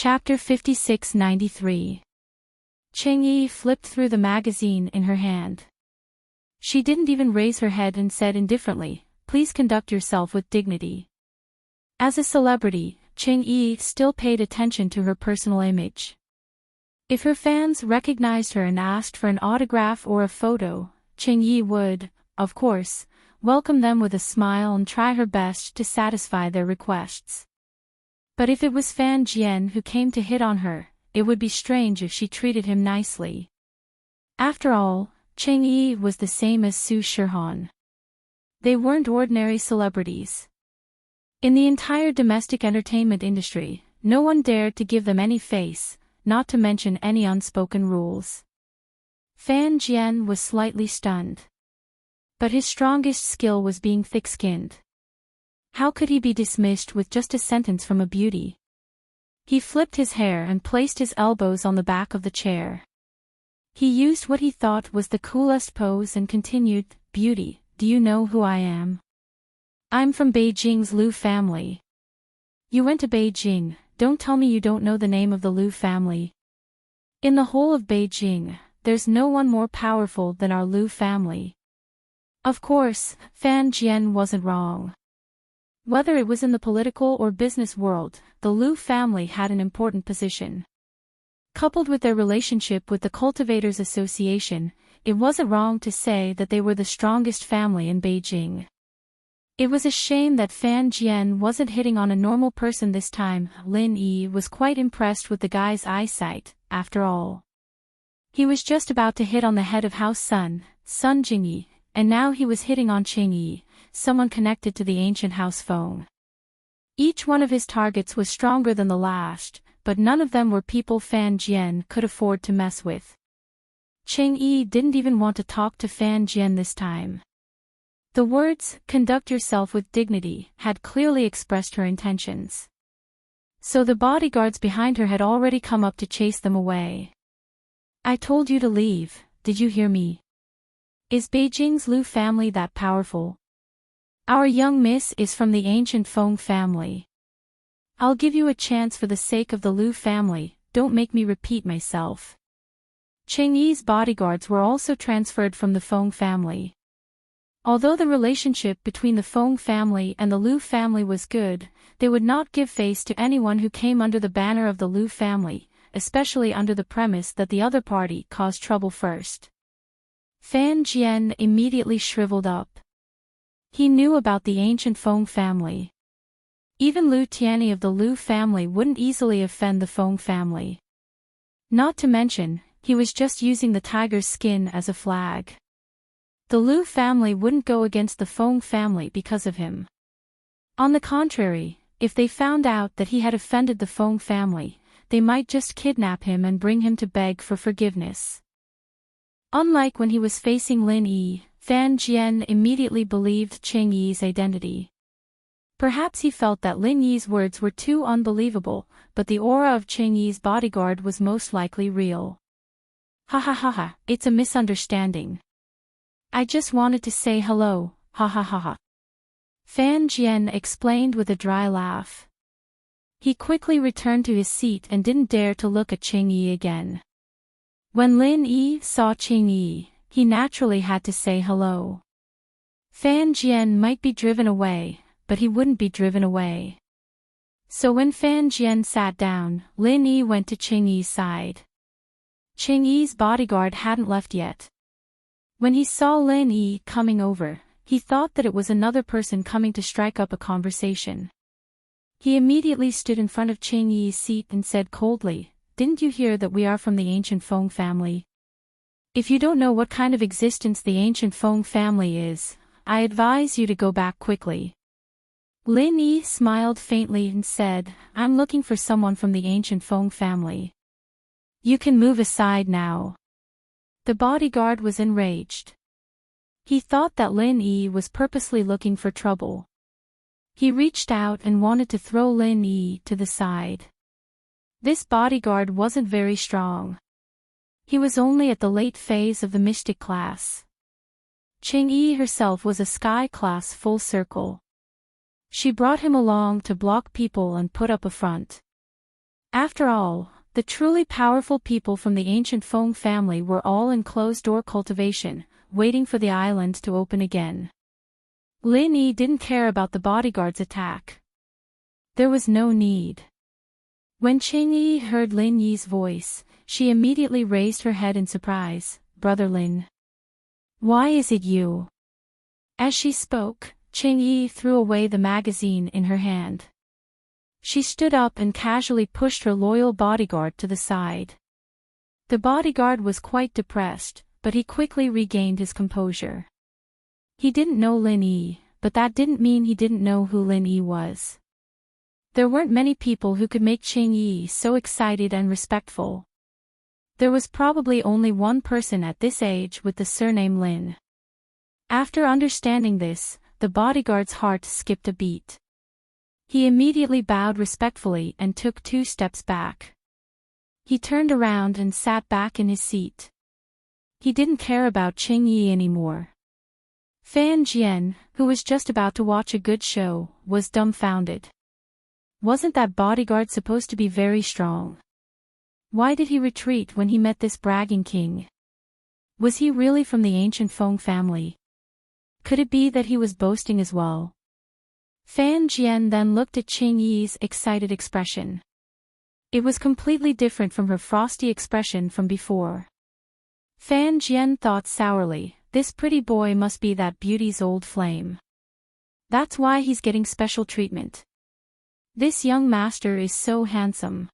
Chapter 5693. Changyi flipped through the magazine in her hand. She didn't even raise her head and said indifferently, "Please conduct yourself with dignity." As a celebrity, Changyi still paid attention to her personal image. If her fans recognized her and asked for an autograph or a photo, Changyi would, of course, welcome them with a smile and try her best to satisfy their requests. But if it was Fan Jian who came to hit on her, it would be strange if she treated him nicely. After all, Changyi was the same as Su Shihan. They weren't ordinary celebrities. In the entire domestic entertainment industry, no one dared to give them any face, not to mention any unspoken rules. Fan Jian was slightly stunned. But his strongest skill was being thick-skinned. How could he be dismissed with just a sentence from a beauty? He flipped his hair and placed his elbows on the back of the chair. He used what he thought was the coolest pose and continued, "Beauty, do you know who I am? I'm from Beijing's Liu family." "You went to Beijing, don't tell me you don't know the name of the Liu family. In the whole of Beijing, there's no one more powerful than our Liu family." Of course, Fan Jian wasn't wrong. Whether it was in the political or business world, the Liu family had an important position. Coupled with their relationship with the Cultivators Association, it wasn't wrong to say that they were the strongest family in Beijing. It was a shame that Fan Jian wasn't hitting on a normal person this time. Lin Yi was quite impressed with the guy's eyesight, after all. He was just about to hit on the head of House Sun Jingyi, and now he was hitting on Changyi, someone connected to the ancient house phone. Each one of his targets was stronger than the last, but none of them were people Fan Jian could afford to mess with. Changyi didn't even want to talk to Fan Jian this time. The words, "conduct yourself with dignity," had clearly expressed her intentions. So the bodyguards behind her had already come up to chase them away. "I told you to leave, did you hear me? Is Beijing's Liu family that powerful? Our young miss is from the ancient Feng family. I'll give you a chance for the sake of the Liu family, don't make me repeat myself." Changyi's bodyguards were also transferred from the Feng family. Although the relationship between the Feng family and the Liu family was good, they would not give face to anyone who came under the banner of the Liu family, especially under the premise that the other party caused trouble first. Fan Jian immediately shriveled up. He knew about the ancient Feng family. Even Liu Tianyi of the Liu family wouldn't easily offend the Feng family. Not to mention, he was just using the tiger's skin as a flag. The Liu family wouldn't go against the Feng family because of him. On the contrary, if they found out that he had offended the Feng family, they might just kidnap him and bring him to beg for forgiveness. Unlike when he was facing Lin Yi, Fan Jian immediately believed Changyi's identity. Perhaps he felt that Lin Yi's words were too unbelievable, but the aura of Changyi's bodyguard was most likely real. "Ha ha ha ha, it's a misunderstanding. I just wanted to say hello, ha ha ha ha." Fan Jian explained with a dry laugh. He quickly returned to his seat and didn't dare to look at Changyi again. When Lin Yi saw Changyi, he naturally had to say hello. Fan Jian might be driven away, but he wouldn't be driven away. So when Fan Jian sat down, Lin Yi went to Changyi's side. Changyi's bodyguard hadn't left yet. When he saw Lin Yi coming over, he thought that it was another person coming to strike up a conversation. He immediately stood in front of Changyi's seat and said coldly, "Didn't you hear that we are from the ancient Feng family? If you don't know what kind of existence the ancient Feng family is, I advise you to go back quickly." Lin Yi smiled faintly and said, "I'm looking for someone from the ancient Feng family. You can move aside now." The bodyguard was enraged. He thought that Lin Yi was purposely looking for trouble. He reached out and wanted to throw Lin Yi to the side. This bodyguard wasn't very strong. He was only at the late phase of the mystic class. Changyi herself was a sky class full circle. She brought him along to block people and put up a front. After all, the truly powerful people from the ancient Feng family were all in closed-door cultivation, waiting for the island to open again. Lin Yi didn't care about the bodyguard's attack. There was no need. When Ching Yi heard Lin Yi's voice, she immediately raised her head in surprise. "Brother Lin. Why is it you?" As she spoke, Ching Yi threw away the magazine in her hand. She stood up and casually pushed her loyal bodyguard to the side. The bodyguard was quite depressed, but he quickly regained his composure. He didn't know Lin Yi, but that didn't mean he didn't know who Lin Yi was. There weren't many people who could make Ching Yi so excited and respectful. There was probably only one person at this age with the surname Lin. After understanding this, the bodyguard's heart skipped a beat. He immediately bowed respectfully and took 2 steps back. He turned around and sat back in his seat. He didn't care about Ching Yi anymore. Fan Jian, who was just about to watch a good show, was dumbfounded. Wasn't that bodyguard supposed to be very strong? Why did he retreat when he met this bragging king? Was he really from the ancient Feng family? Could it be that he was boasting as well? Fan Jian then looked at Ching Yi's excited expression. It was completely different from her frosty expression from before. Fan Jian thought sourly, this pretty boy must be that beauty's old flame. That's why he's getting special treatment. This young master is so handsome.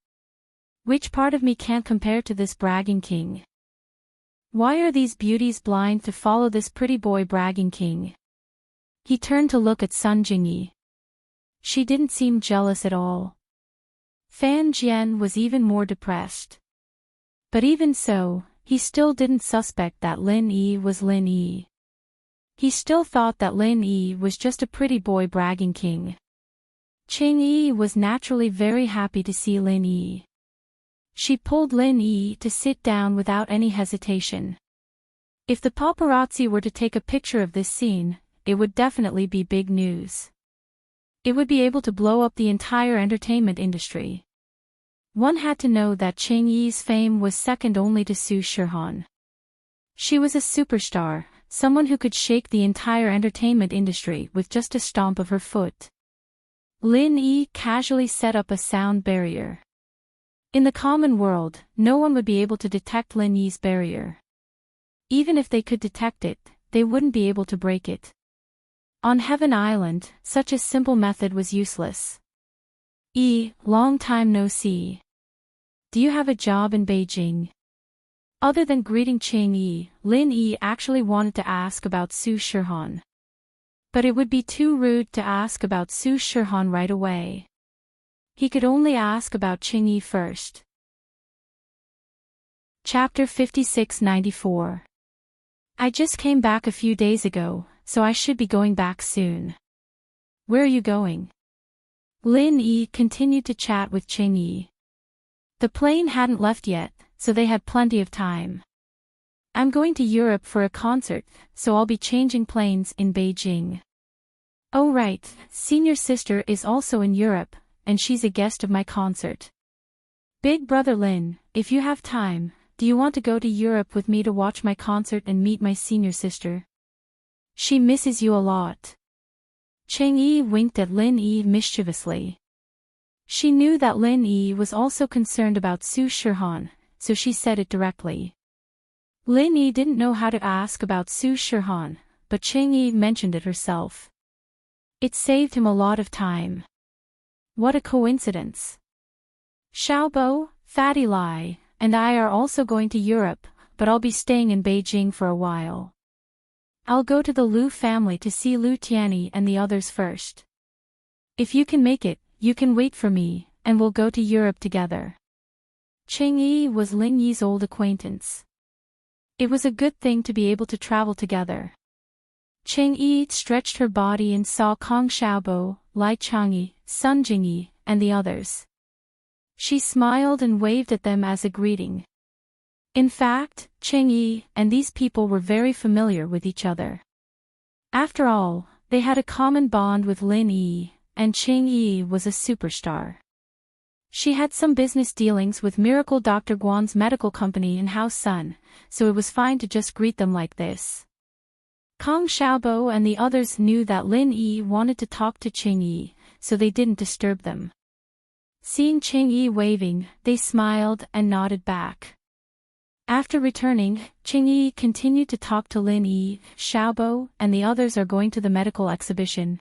Which part of me can't compare to this bragging king? Why are these beauties blind to follow this pretty boy bragging king? He turned to look at Sun Jingyi. She didn't seem jealous at all. Fan Jian was even more depressed. But even so, he still didn't suspect that Lin Yi was Lin Yi. He still thought that Lin Yi was just a pretty boy bragging king. Ching Yi was naturally very happy to see Lin Yi. She pulled Lin Yi to sit down without any hesitation. If the paparazzi were to take a picture of this scene, it would definitely be big news. It would be able to blow up the entire entertainment industry. One had to know that Ching Yi's fame was second only to Su Shihan. She was a superstar, someone who could shake the entire entertainment industry with just a stomp of her foot. Lin Yi casually set up a sound barrier. In the common world, no one would be able to detect Lin Yi's barrier. Even if they could detect it, they wouldn't be able to break it. On Heaven Island, such a simple method was useless. Long time no see. Do you have a job in Beijing? Other than greeting Ching Yi, Lin Yi actually wanted to ask about Su Shihan. But it would be too rude to ask about Su Shihan right away. He could only ask about Ching Yi first. Chapter 5694. I just came back a few days ago, so I should be going back soon. Where are you going? Lin Yi continued to chat with Ching Yi. The plane hadn't left yet, so they had plenty of time. I'm going to Europe for a concert, so I'll be changing planes in Beijing. Oh right, senior sister is also in Europe, and she's a guest of my concert. Big brother Lin, if you have time, do you want to go to Europe with me to watch my concert and meet my senior sister? She misses you a lot. Ching Yi winked at Lin Yi mischievously. She knew that Lin Yi was also concerned about Su Shihan, so she said it directly. Lin Yi didn't know how to ask about Su Shihan, but Ching Yi mentioned it herself. It saved him a lot of time. What a coincidence. Xiaobo, Fatty Lai, and I are also going to Europe, but I'll be staying in Beijing for a while. I'll go to the Lu family to see Lu Tianyi and the others first. If you can make it, you can wait for me, and we'll go to Europe together. Ching Yi was Lin Yi's old acquaintance. It was a good thing to be able to travel together. Ching Yi stretched her body and saw Kong Xiaobo, Lai Changyi, Sun Jingyi, and the others. She smiled and waved at them as a greeting. In fact, Ching Yi and these people were very familiar with each other. After all, they had a common bond with Lin Yi, and Ching Yi was a superstar. She had some business dealings with Miracle Dr. Guan's medical company in House Sun, so it was fine to just greet them like this. Kong Xiaobo and the others knew that Lin Yi wanted to talk to Qing Yi, so they didn't disturb them. Seeing Qing Yi waving, they smiled and nodded back. After returning, Qing Yi continued to talk to Lin Yi. Xiaobo and the others are going to the medical exhibition.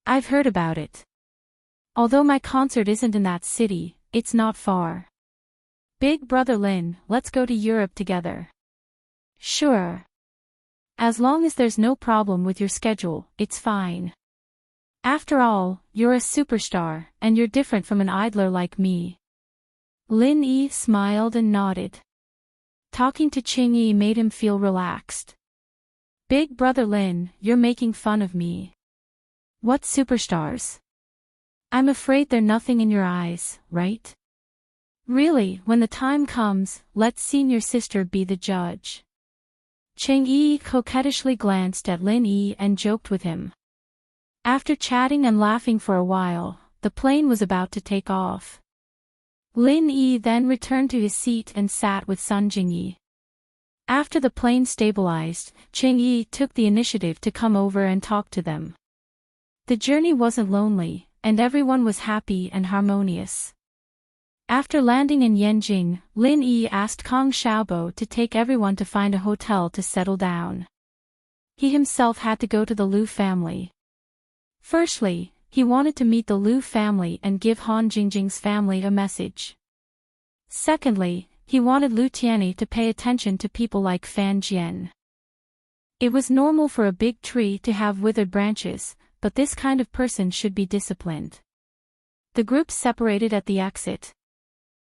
I've heard about it. Although my concert isn't in that city, it's not far. Big brother Lin, let's go to Europe together. Sure. As long as there's no problem with your schedule, it's fine. After all, you're a superstar, and you're different from an idler like me. Lin Yi smiled and nodded. Talking to Qing Yi made him feel relaxed. Big brother Lin, you're making fun of me. What superstars? I'm afraid they're nothing in your eyes, right? Really, when the time comes, let senior sister be the judge. Qing Yi coquettishly glanced at Lin Yi and joked with him. After chatting and laughing for a while, the plane was about to take off. Lin Yi then returned to his seat and sat with Sun Jingyi. After the plane stabilized, Qing Yi took the initiative to come over and talk to them. The journey wasn't lonely, and everyone was happy and harmonious. After landing in Yanjing, Lin Yi asked Kong Xiaobo to take everyone to find a hotel to settle down. He himself had to go to the Liu family. Firstly, he wanted to meet the Liu family and give Han Jingjing's family a message. Secondly, he wanted Liu Tianyi to pay attention to people like Fan Jian. It was normal for a big tree to have withered branches, but this kind of person should be disciplined. The group separated at the exit.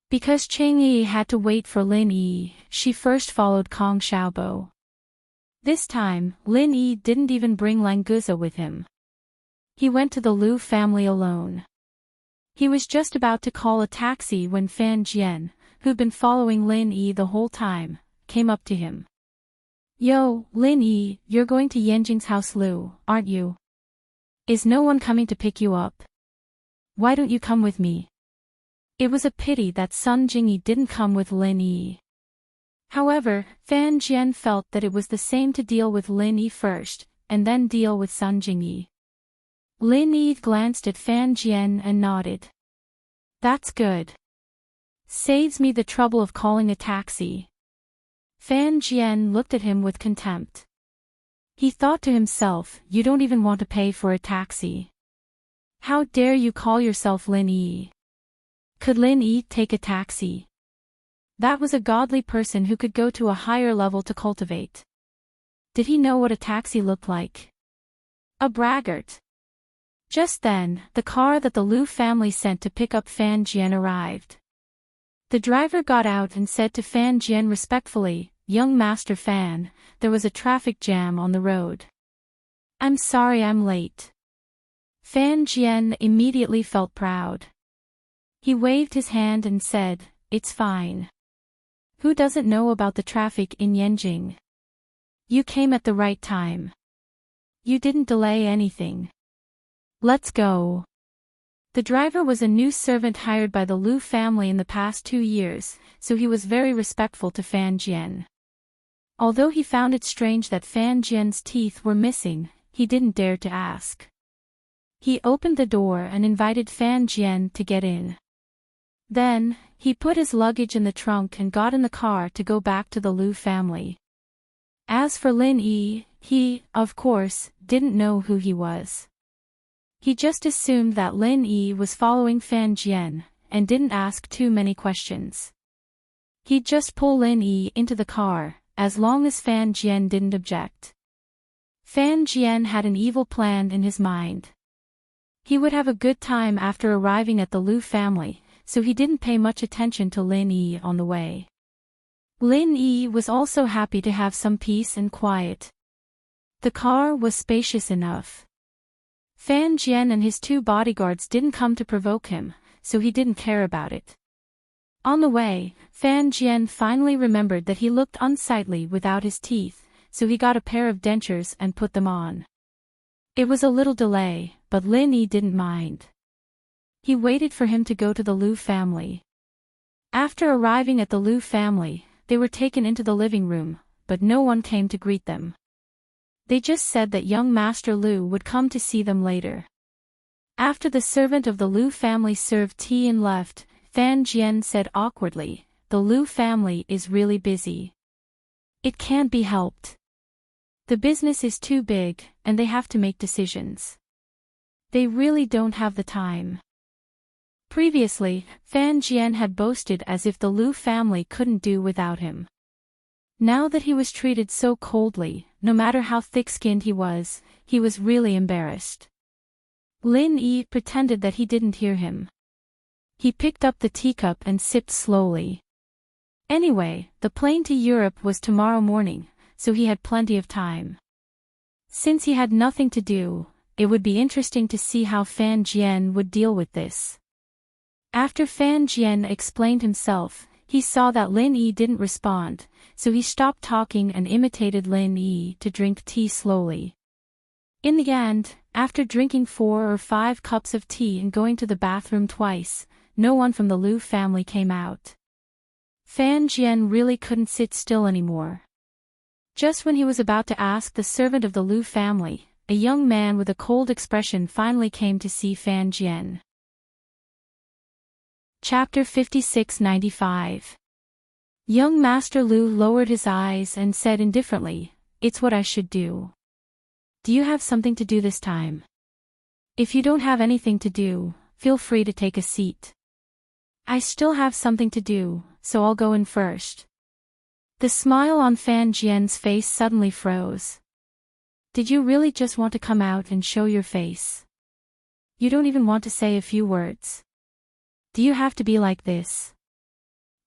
Because Qing Yi had to wait for Lin Yi, she first followed Kong Xiaobo. This time, Lin Yi didn't even bring Languza with him. He went to the Liu family alone. He was just about to call a taxi when Fan Jian, who'd been following Lin Yi the whole time, came up to him. Yo, Lin Yi, you're going to Yanjing's house Liu, aren't you? Is no one coming to pick you up? Why don't you come with me? It was a pity that Sun Jingyi didn't come with Lin Yi. However, Fan Jian felt that it was the same to deal with Lin Yi first, and then deal with Sun Jingyi. Lin Yi glanced at Fan Jian and nodded. That's good. Saves me the trouble of calling a taxi. Fan Jian looked at him with contempt. He thought to himself, you don't even want to pay for a taxi. How dare you call yourself Lin Yi? Could Lin Yi take a taxi? That was a godly person who could go to a higher level to cultivate. Did he know what a taxi looked like? A braggart. Just then, the car that the Liu family sent to pick up Fan Jian arrived. The driver got out and said to Fan Jian respectfully, Young Master Fan, there was a traffic jam on the road. I'm sorry I'm late. Fan Jian immediately felt proud. He waved his hand and said, It's fine. Who doesn't know about the traffic in Yanjing? You came at the right time. You didn't delay anything. Let's go. The driver was a new servant hired by the Liu family in the past 2 years, so he was very respectful to Fan Jian. Although he found it strange that Fan Jian's teeth were missing, he didn't dare to ask. He opened the door and invited Fan Jian to get in. Then, he put his luggage in the trunk and got in the car to go back to the Liu family. As for Lin Yi, he, of course, didn't know who he was. He just assumed that Lin Yi was following Fan Jian, and didn't ask too many questions. He'd just pull Lin Yi into the car, as long as Fan Jian didn't object. Fan Jian had an evil plan in his mind. He would have a good time after arriving at the Liu family, so he didn't pay much attention to Lin Yi on the way. Lin Yi was also happy to have some peace and quiet. The car was spacious enough. Fan Jian and his 2 bodyguards didn't come to provoke him, so he didn't care about it. On the way, Fan Jian finally remembered that he looked unsightly without his teeth, so he got a pair of dentures and put them on. It was a little delay, but Lin Yi didn't mind. He waited for him to go to the Liu family. After arriving at the Liu family, they were taken into the living room, but no one came to greet them. They just said that young Master Liu would come to see them later. After the servant of the Liu family served tea and left, Fan Jian said awkwardly, "The Liu family is really busy. It can't be helped. The business is too big, and they have to make decisions. They really don't have the time." Previously, Fan Jian had boasted as if the Liu family couldn't do without him. Now that he was treated so coldly, no matter how thick-skinned he was really embarrassed. Lin Yi pretended that he didn't hear him. He picked up the teacup and sipped slowly. Anyway, the plane to Europe was tomorrow morning, so he had plenty of time. Since he had nothing to do, it would be interesting to see how Fan Jian would deal with this. After Fan Jian explained himself, he saw that Lin Yi didn't respond, so he stopped talking and imitated Lin Yi to drink tea slowly. In the end, after drinking 4 or 5 cups of tea and going to the bathroom twice, no one from the Liu family came out. Fan Jian really couldn't sit still anymore. Just when he was about to ask the servant of the Liu family, a young man with a cold expression finally came to see Fan Jian. Chapter 5695. Young Master Liu lowered his eyes and said indifferently, "It's what I should do." "Do you have something to do this time?" "If you don't have anything to do, feel free to take a seat." "I still have something to do, so I'll go in first." The smile on Fan Jian's face suddenly froze. "Did you really just want to come out and show your face? You don't even want to say a few words? Do you have to be like this?"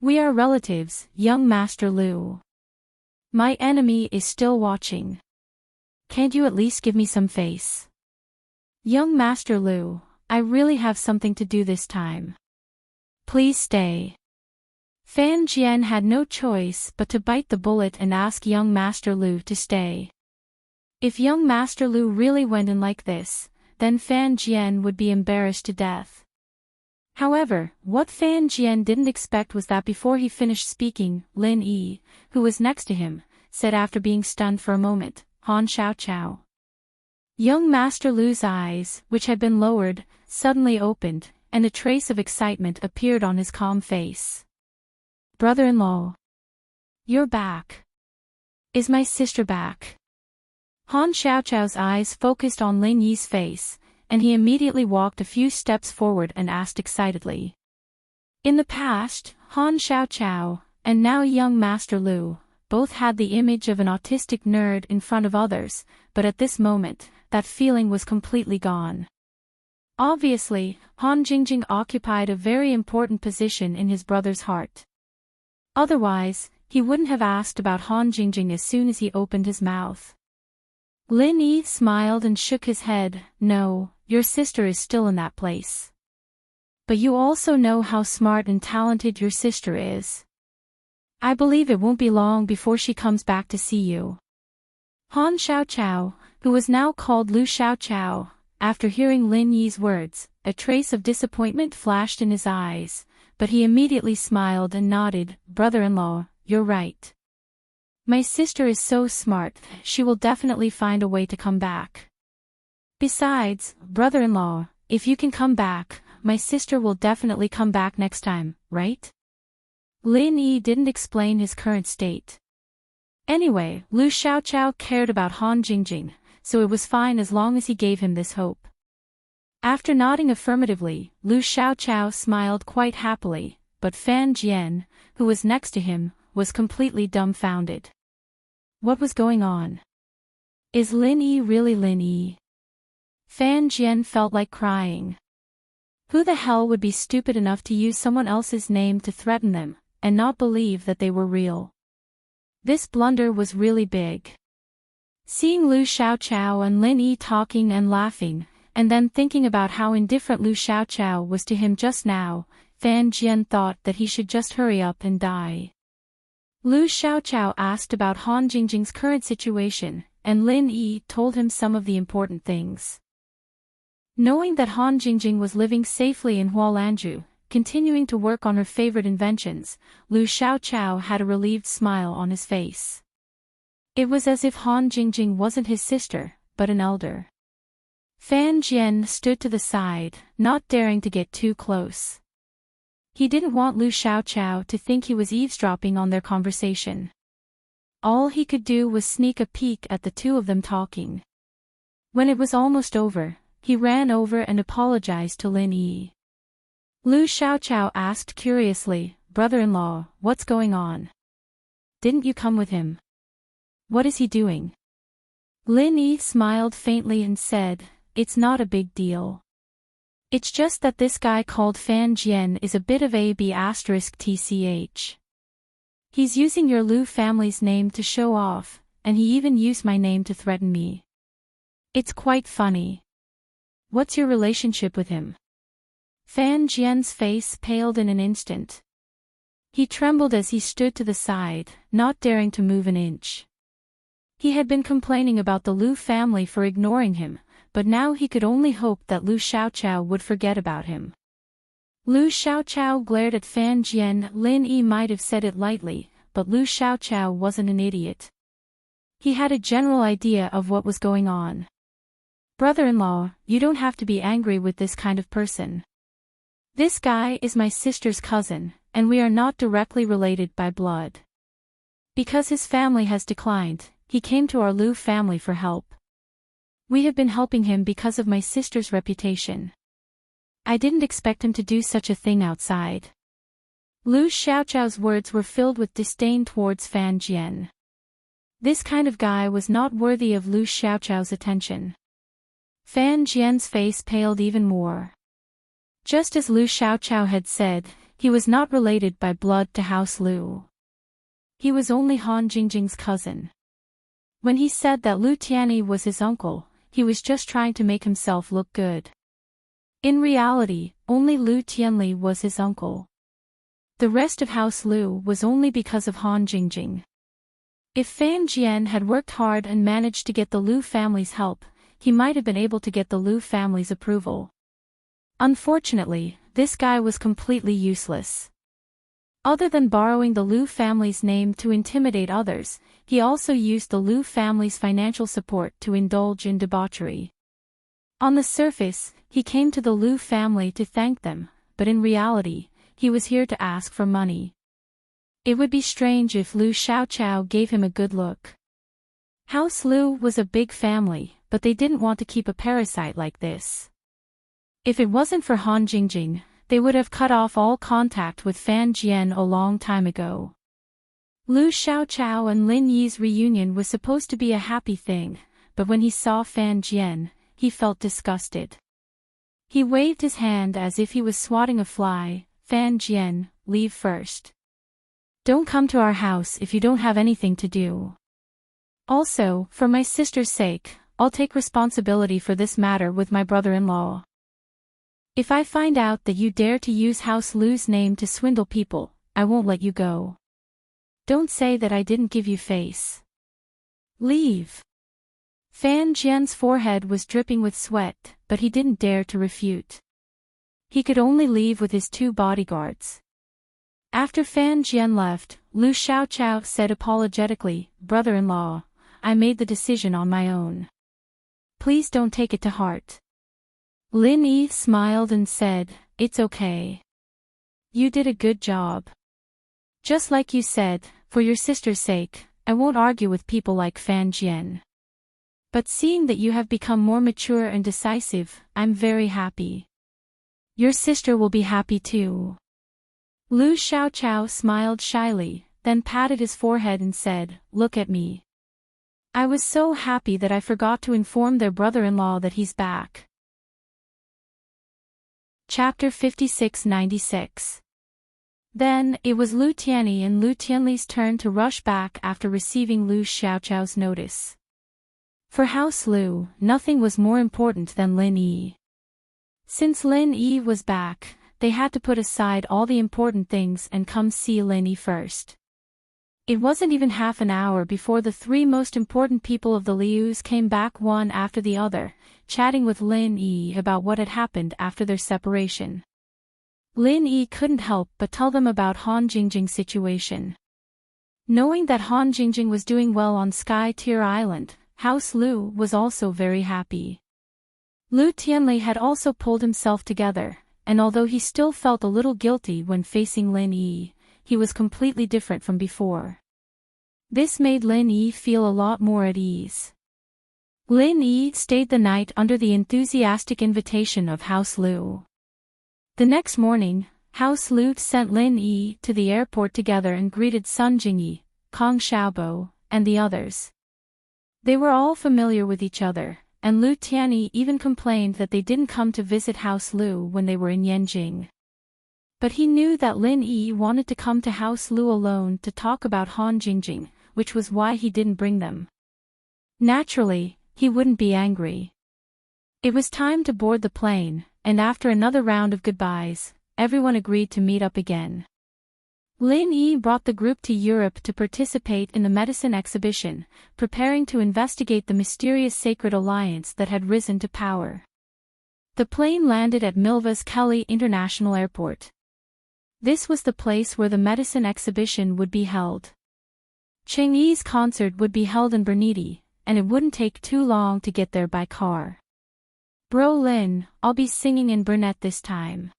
"We are relatives, young Master Liu. My enemy is still watching. Can't you at least give me some face?" "Young Master Liu, I really have something to do this time. Please stay." Fan Jian had no choice but to bite the bullet and ask young Master Liu to stay. If young Master Liu really went in like this, then Fan Jian would be embarrassed to death. However, what Fan Jian didn't expect was that before he finished speaking, Lin Yi, who was next to him, said after being stunned for a moment, "Han Xiao Xiao." Young Master Liu's eyes, which had been lowered, suddenly opened, and a trace of excitement appeared on his calm face. "Brother-in-law. You're back. Is my sister back?" Han Xiaoqiao's eyes focused on Lin Yi's face, and he immediately walked a few steps forward and asked excitedly. In the past, Han Xiaoqiao, and now young Master Liu, both had the image of an autistic nerd in front of others, but at this moment, that feeling was completely gone. Obviously, Han Jingjing occupied a very important position in his brother's heart. Otherwise, he wouldn't have asked about Han Jingjing as soon as he opened his mouth. Lin Yi smiled and shook his head. "No, your sister is still in that place. But you also know how smart and talented your sister is. I believe it won't be long before she comes back to see you." Han Xiaoqiao, who was now called Liu Xiaoqiao, after hearing Lin Yi's words, a trace of disappointment flashed in his eyes, but he immediately smiled and nodded. "Brother-in-law, you're right. My sister is so smart, she will definitely find a way to come back. Besides, brother-in-law, if you can come back, my sister will definitely come back next time, right?" Lin Yi didn't explain his current state. Anyway, Liu Xiaoqiao cared about Han Jingjing, so it was fine as long as he gave him this hope. After nodding affirmatively, Liu Xiaoqiao smiled quite happily, but Fan Jian, who was next to him, was completely dumbfounded. What was going on? Is Lin Yi really Lin Yi? Fan Jian felt like crying. Who the hell would be stupid enough to use someone else's name to threaten them, and not believe that they were real? This blunder was really big. Seeing Liu Xiaoqiao and Lin Yi talking and laughing, and then thinking about how indifferent Liu Xiaoqiao was to him just now, Fan Jian thought that he should just hurry up and die. Liu Xiaoqiao asked about Han Jingjing's current situation, and Lin Yi told him some of the important things. Knowing that Han Jingjing was living safely in Hualanju, continuing to work on her favorite inventions, Lu Xiaoqiao had a relieved smile on his face. It was as if Han Jingjing wasn't his sister, but an elder. Fan Jian stood to the side, not daring to get too close. He didn't want Lu Xiaoqiao to think he was eavesdropping on their conversation. All he could do was sneak a peek at the two of them talking. When it was almost over, he ran over and apologized to Lin Yi. Lu Xiaoqiao asked curiously, "Brother-in-law, what's going on? Didn't you come with him? What is he doing?" Lin Yi smiled faintly and said, "It's not a big deal. It's just that this guy called Fan Jian is a bit of a B***tch. He's using your Lu family's name to show off, and he even used my name to threaten me. It's quite funny. What's your relationship with him?" Fan Jian's face paled in an instant. He trembled as he stood to the side, not daring to move an inch. He had been complaining about the Lu family for ignoring him, but now he could only hope that Lu Xiaoqiao would forget about him. Lu Xiaoqiao glared at Fan Jian. Lin Yi might have said it lightly, but Lu Xiaoqiao wasn't an idiot. He had a general idea of what was going on. "Brother-in-law, you don't have to be angry with this kind of person. This guy is my sister's cousin, and we are not directly related by blood. Because his family has declined, he came to our Lu family for help. We have been helping him because of my sister's reputation. I didn't expect him to do such a thing outside." Lu Xiaoqiao's words were filled with disdain towards Fan Jian. This kind of guy was not worthy of Lu Xiaoqiao's attention. Fan Jian's face paled even more. Just as Lu Xiaoqiao had said, he was not related by blood to House Lu. He was only Han Jingjing's cousin. When he said that Lu Tianyi was his uncle, he was just trying to make himself look good. In reality, only Lu Tianli was his uncle. The rest of House Lu was only because of Han Jingjing. If Fan Jian had worked hard and managed to get the Lu family's help, he might have been able to get the Lu family's approval. Unfortunately, this guy was completely useless. Other than borrowing the Lu family's name to intimidate others, he also used the Lu family's financial support to indulge in debauchery. On the surface, he came to the Lu family to thank them, but in reality, he was here to ask for money. It would be strange if Lu Xiaoqiao gave him a good look. House Lu was a big family, but they didn't want to keep a parasite like this. If it wasn't for Han Jingjing, they would have cut off all contact with Fan Jian a long time ago. Lu Xiaoqiao and Lin Yi's reunion was supposed to be a happy thing, but when he saw Fan Jian, he felt disgusted. He waved his hand as if he was swatting a fly. "Fan Jian, leave first. Don't come to our house if you don't have anything to do. Also, for my sister's sake, I'll take responsibility for this matter with my brother-in-law. If I find out that you dare to use House Lu's name to swindle people, I won't let you go. Don't say that I didn't give you face. Leave." Fan Jian's forehead was dripping with sweat, but he didn't dare to refute. He could only leave with his two bodyguards. After Fan Jian left, Lu Xiaoqiao said apologetically, "Brother-in-law, I made the decision on my own. Please don't take it to heart." Lin Yi smiled and said, "It's okay. You did a good job. Just like you said, for your sister's sake, I won't argue with people like Fan Jian. But seeing that you have become more mature and decisive, I'm very happy. Your sister will be happy too." Lu Xiaoqiao smiled shyly, then patted his forehead and said, "Look at me. I was so happy that I forgot to inform their brother-in-law that he's back." Chapter 5696. Then, it was Lu Tianyi and Lu Tianli's turn to rush back after receiving Lu Xiaoqiao's notice. For House Lu, nothing was more important than Lin Yi. Since Lin Yi was back, they had to put aside all the important things and come see Lin Yi first. It wasn't even half an hour before the three most important people of the Lius came back one after the other, chatting with Lin Yi about what had happened after their separation. Lin Yi couldn't help but tell them about Han Jingjing's situation. Knowing that Han Jingjing was doing well on Sky Tier Island, House Lu was also very happy. Lu Tianli had also pulled himself together, and although he still felt a little guilty when facing Lin Yi, he was completely different from before. This made Lin Yi feel a lot more at ease. Lin Yi stayed the night under the enthusiastic invitation of House Lu. The next morning, House Lu sent Lin Yi to the airport together and greeted Sun Jingyi, Kong Xiaobo, and the others. They were all familiar with each other, and Lu Tianyi even complained that they didn't come to visit House Lu when they were in Yanjing. But he knew that Lin Yi wanted to come to House Lu alone to talk about Han Jingjing, which was why he didn't bring them. Naturally, he wouldn't be angry. It was time to board the plane, and after another round of goodbyes, everyone agreed to meet up again. Lin Yi brought the group to Europe to participate in the medicine exhibition, preparing to investigate the mysterious sacred alliance that had risen to power. The plane landed at Milva's Kelly International Airport. This was the place where the medicine exhibition would be held. Cheng Yi's concert would be held in Bernini, and it wouldn't take too long to get there by car. Bro Lin, I'll be singing in Burnett this time.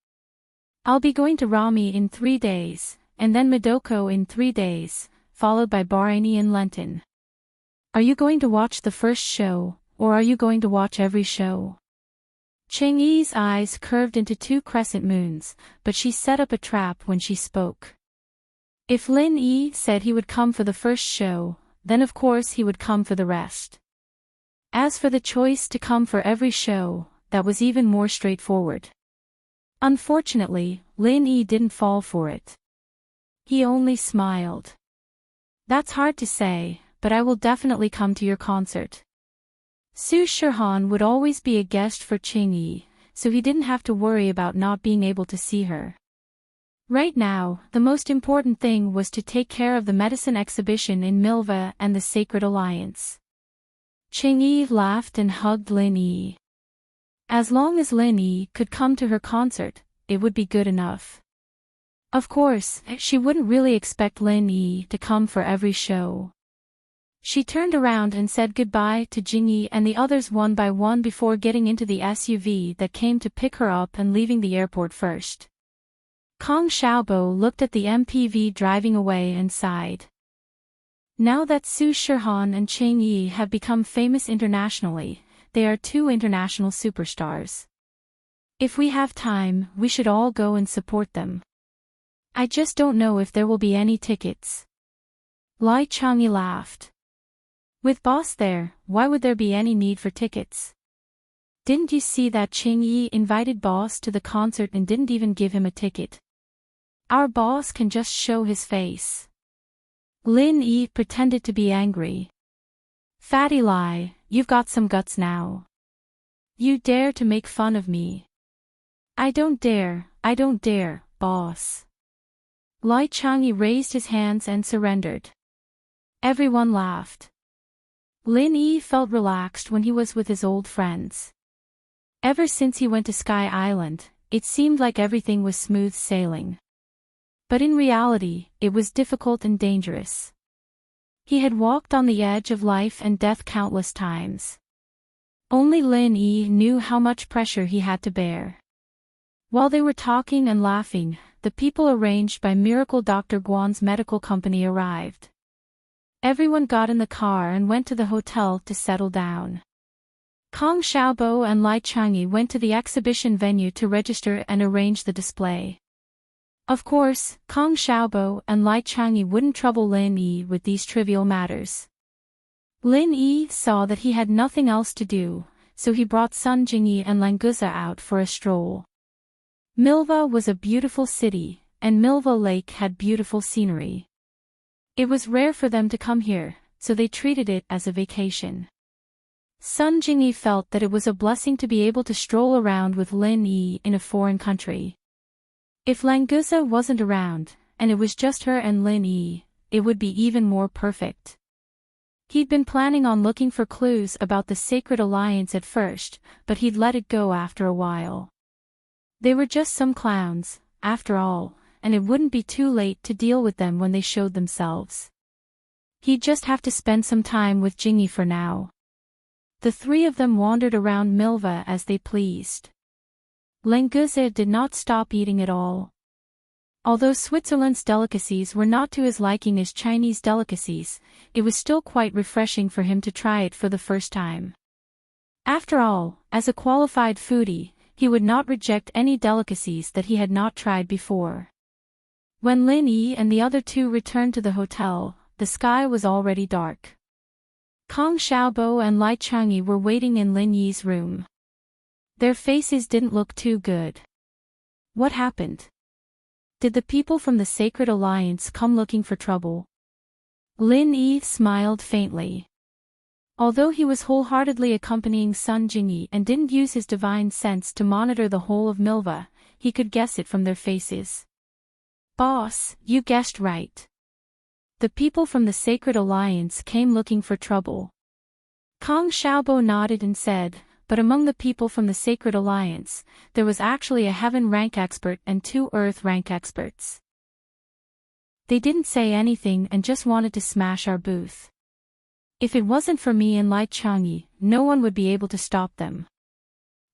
I'll be going to Rami in 3 days, and then Midoko in 3 days, followed by Bahraini in Lenton. Are you going to watch the first show, or are you going to watch every show? Cheng Yi's eyes curved into 2 crescent moons, but she set up a trap when she spoke. If Lin Yi said he would come for the first show, then of course he would come for the rest. As for the choice to come for every show, that was even more straightforward. Unfortunately, Lin Yi didn't fall for it. He only smiled. That's hard to say, but I will definitely come to your concert. Su Shihan would always be a guest for Cheng Yi, so he didn't have to worry about not being able to see her. Right now, the most important thing was to take care of the medicine exhibition in Milva and the Sacred Alliance. Cheng Yi laughed and hugged Lin Yi. As long as Lin Yi could come to her concert, it would be good enough. Of course, she wouldn't really expect Lin Yi to come for every show. She turned around and said goodbye to Jingyi and the others one by one before getting into the SUV that came to pick her up and leaving the airport first. Kong Xiaobo looked at the MPV driving away and sighed. Now that Su Shihan and Cheng Yi have become famous internationally, they are 2 international superstars. If we have time, we should all go and support them. I just don't know if there will be any tickets. Lai Changyi laughed. With boss there, why would there be any need for tickets? Didn't you see that Cheng Yi invited boss to the concert and didn't even give him a ticket? Our boss can just show his face. Lin Yi pretended to be angry. Fatty Lai, you've got some guts now. You dare to make fun of me. I don't dare, boss. Lai Changyi raised his hands and surrendered. Everyone laughed. Lin Yi felt relaxed when he was with his old friends. Ever since he went to Sky Island, it seemed like everything was smooth sailing. But in reality, it was difficult and dangerous. He had walked on the edge of life and death countless times. Only Lin Yi knew how much pressure he had to bear. While they were talking and laughing, the people arranged by Miracle Dr. Guan's medical company arrived. Everyone got in the car and went to the hotel to settle down. Kong Xiaobo and Lai Changyi went to the exhibition venue to register and arrange the display. Of course, Kong Xiaobo and Lai Changyi wouldn't trouble Lin Yi with these trivial matters. Lin Yi saw that he had nothing else to do, so he brought Sun Jingyi and Languza out for a stroll. Milva was a beautiful city, and Milva Lake had beautiful scenery. It was rare for them to come here, so they treated it as a vacation. Sun Jingyi felt that it was a blessing to be able to stroll around with Lin Yi in a foreign country. If Languza wasn't around, and it was just her and Lin Yi, it would be even more perfect. He'd been planning on looking for clues about the Sacred Alliance at first, but he'd let it go after a while. They were just some clowns, after all, and it wouldn't be too late to deal with them when they showed themselves. He'd just have to spend some time with Jingy for now. The three of them wandered around Milva as they pleased. Lenguza did not stop eating at all. Although Switzerland's delicacies were not to his liking as Chinese delicacies, it was still quite refreshing for him to try it for the first time. After all, as a qualified foodie, he would not reject any delicacies that he had not tried before. When Lin Yi and the other two returned to the hotel, the sky was already dark. Kong Xiaobo and Lai Changyi were waiting in Lin Yi's room. Their faces didn't look too good. What happened? Did the people from the Sacred Alliance come looking for trouble? Lin Yi smiled faintly. Although he was wholeheartedly accompanying Sun Jingyi and didn't use his divine sense to monitor the whole of Milva, he could guess it from their faces. Boss, you guessed right. The people from the Sacred Alliance came looking for trouble. Kong Xiaobo nodded and said, but among the people from the Sacred Alliance, there was actually a Heaven rank expert and 2 Earth rank experts. They didn't say anything and just wanted to smash our booth. If it wasn't for me and Lai Changyi, no one would be able to stop them.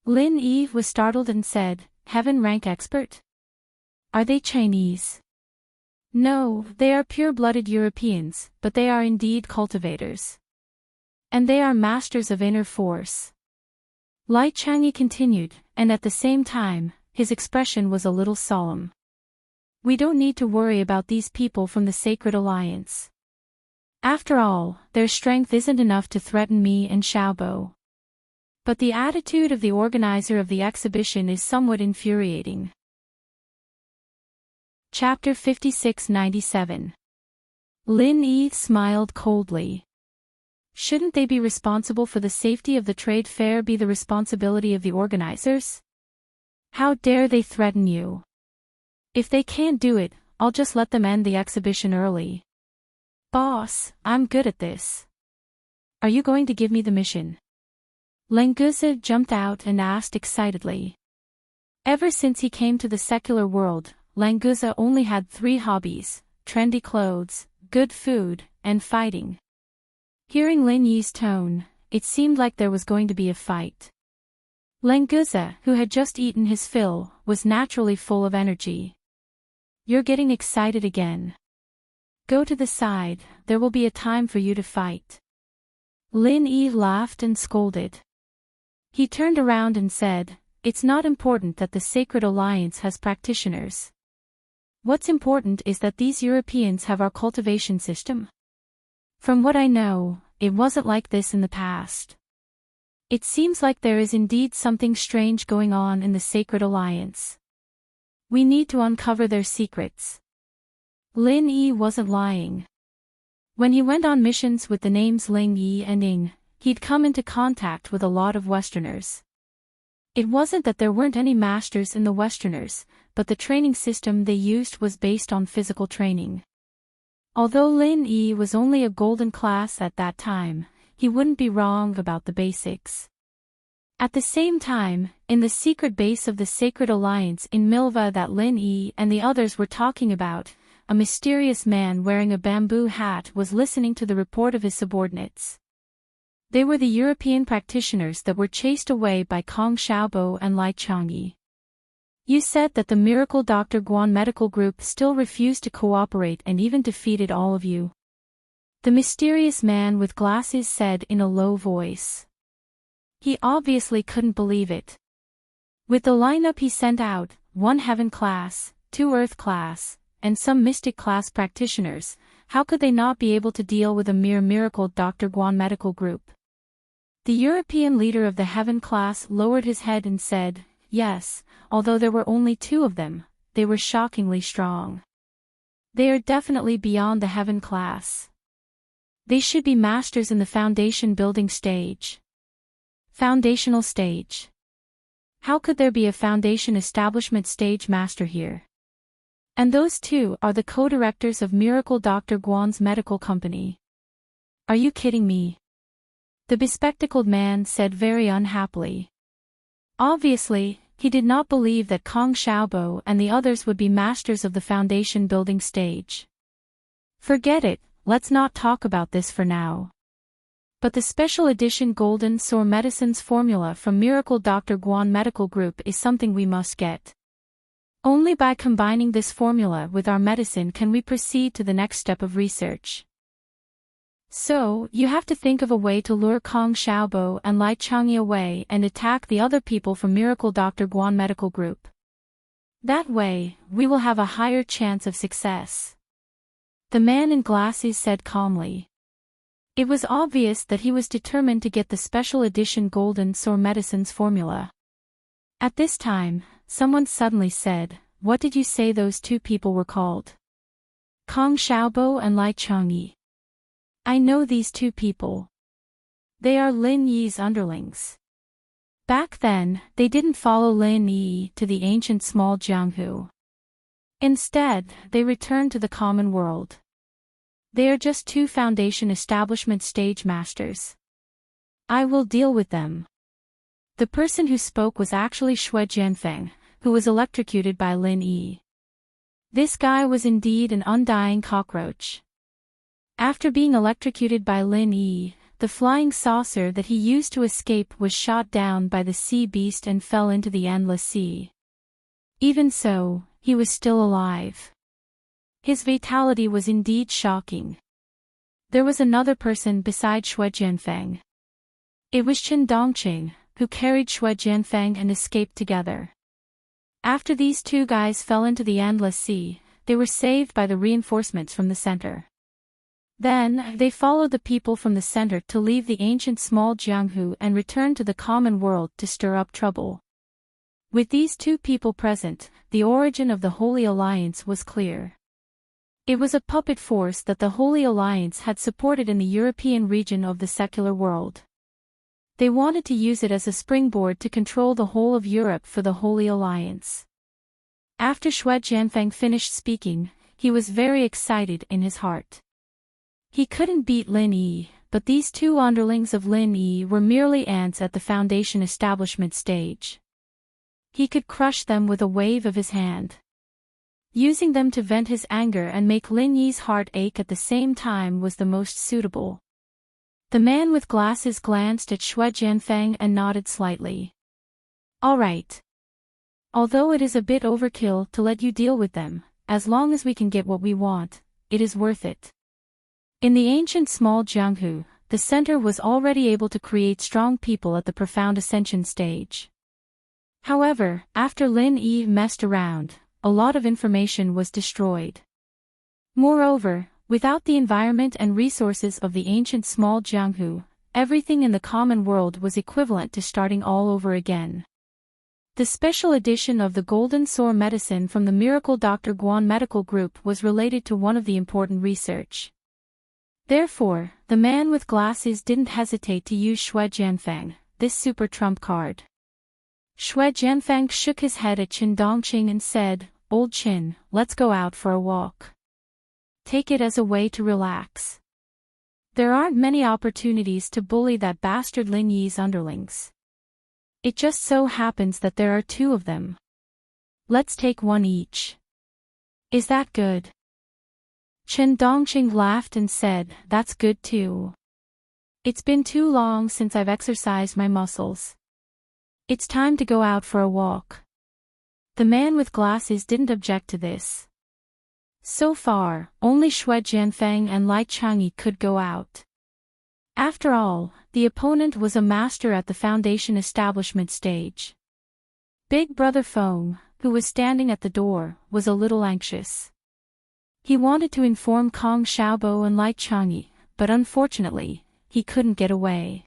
Lin Yi was startled and said, Heaven rank expert? Are they Chinese? No, they are pure-blooded Europeans, but they are indeed cultivators. And they are masters of inner force. Lai Changyi continued, and at the same time, his expression was a little solemn. We don't need to worry about these people from the Sacred Alliance. After all, their strength isn't enough to threaten me and Xiaobo. But the attitude of the organizer of the exhibition is somewhat infuriating. Chapter 5697. Lin Yi smiled coldly. Shouldn't they be responsible for the safety of the trade fair be the responsibility of the organizers? How dare they threaten you? If they can't do it, I'll just let them end the exhibition early. Boss, I'm good at this. Are you going to give me the mission? Lenguza jumped out and asked excitedly. Ever since he came to the secular world, Lenguza only had 3 hobbies: trendy clothes, good food, and fighting. Hearing Lin Yi's tone, it seemed like there was going to be a fight. Lenguza, who had just eaten his fill, was naturally full of energy. You're getting excited again. Go to the side, there will be a time for you to fight. Lin Yi laughed and scolded. He turned around and said, It's not important that the Sacred Alliance has practitioners. What's important is that these Europeans have our cultivation system. From what I know, it wasn't like this in the past. It seems like there is indeed something strange going on in the Sacred Alliance. We need to uncover their secrets. Lin Yi wasn't lying. When he went on missions with the names Ling Yi and Ing, he'd come into contact with a lot of Westerners. It wasn't that there weren't any masters in the Westerners, but the training system they used was based on physical training. Although Lin Yi was only a golden class at that time, he wouldn't be wrong about the basics. At the same time, in the secret base of the Sacred Alliance in Milva that Lin Yi and the others were talking about, a mysterious man wearing a bamboo hat was listening to the report of his subordinates. They were the European practitioners that were chased away by Kong Xiaobo and Lai Changyi. You said that the Miracle Dr. Guan medical group still refused to cooperate and even defeated all of you. The mysterious man with glasses said in a low voice. He obviously couldn't believe it. With the lineup he sent out, 1 Heaven class, 2 Earth class, and some Mystic class practitioners, how could they not be able to deal with a mere Miracle Dr. Guan medical group? The European leader of the Heaven class lowered his head and said, Yes, although there were only 2 of them, they were shockingly strong. They are definitely beyond the Heaven class. They should be masters in the foundation building stage. Foundational stage. How could there be a foundation establishment stage master here? And those two are the co-directors of Miracle Dr. Guan's medical company. Are you kidding me? The bespectacled man said very unhappily. Obviously, he did not believe that Kong Xiaobo and the others would be masters of the foundation building stage. Forget it, let's not talk about this for now. But the special edition Golden Sour Medicines formula from Miracle Dr. Guan Medical Group is something we must get. Only by combining this formula with our medicine can we proceed to the next step of research. So, you have to think of a way to lure Kong Xiaobo and Lai Changyi away and attack the other people from Miracle Dr. Guan Medical Group. That way, we will have a higher chance of success. The man in glasses said calmly. It was obvious that he was determined to get the special edition Golden Sour Medicines formula. At this time, someone suddenly said, "What did you say those two people were called?" Kong Xiaobo and Lai Changyi. I know these two people. They are Lin Yi's underlings. Back then, they didn't follow Lin Yi to the ancient small Jianghu. Instead, they returned to the common world. They are just two foundation establishment stage masters. I will deal with them. The person who spoke was actually Xue Jianfeng, who was electrocuted by Lin Yi. This guy was indeed an undying cockroach. After being electrocuted by Lin Yi, the flying saucer that he used to escape was shot down by the sea beast and fell into the endless sea. Even so, he was still alive. His fatality was indeed shocking. There was another person beside Xue Jianfeng. It was Chen Dongqing, who carried Xue Jianfeng and escaped together. After these two guys fell into the endless sea, they were saved by the reinforcements from the center. Then, they followed the people from the center to leave the ancient small Jianghu and return to the common world to stir up trouble. With these two people present, the origin of the Holy Alliance was clear. It was a puppet force that the Holy Alliance had supported in the European region of the secular world. They wanted to use it as a springboard to control the whole of Europe for the Holy Alliance. After Xue Jianfeng finished speaking, he was very excited in his heart. He couldn't beat Lin Yi, but these two underlings of Lin Yi were merely ants at the foundation establishment stage. He could crush them with a wave of his hand. Using them to vent his anger and make Lin Yi's heart ache at the same time was the most suitable. The man with glasses glanced at Xue Jianfeng and nodded slightly. All right. Although it is a bit overkill to let you deal with them, as long as we can get what we want, it is worth it. In the ancient small Jianghu, the center was already able to create strong people at the profound ascension stage. However, after Lin Yi messed around, a lot of information was destroyed. Moreover, without the environment and resources of the ancient small Jianghu, everything in the common world was equivalent to starting all over again. The special edition of the Golden Sour medicine from the Miracle Dr. Guan Medical Group was related to one of the important research. Therefore, the man with glasses didn't hesitate to use Xue Jianfeng, this super trump card. Xue Jianfeng shook his head at Chen Dongqing and said, "Old Chen, let's go out for a walk. Take it as a way to relax. There aren't many opportunities to bully that bastard Lin Yi's underlings. It just so happens that there are two of them. Let's take one each. Is that good?" Chen Dongqing laughed and said, "That's good too. It's been too long since I've exercised my muscles. It's time to go out for a walk." The man with glasses didn't object to this. So far, only Xue Jianfeng and Lai Changyi could go out. After all, the opponent was a master at the foundation establishment stage. Big Brother Feng, who was standing at the door, was a little anxious. He wanted to inform Kong Xiaobo and Lai Changyi, but unfortunately, he couldn't get away.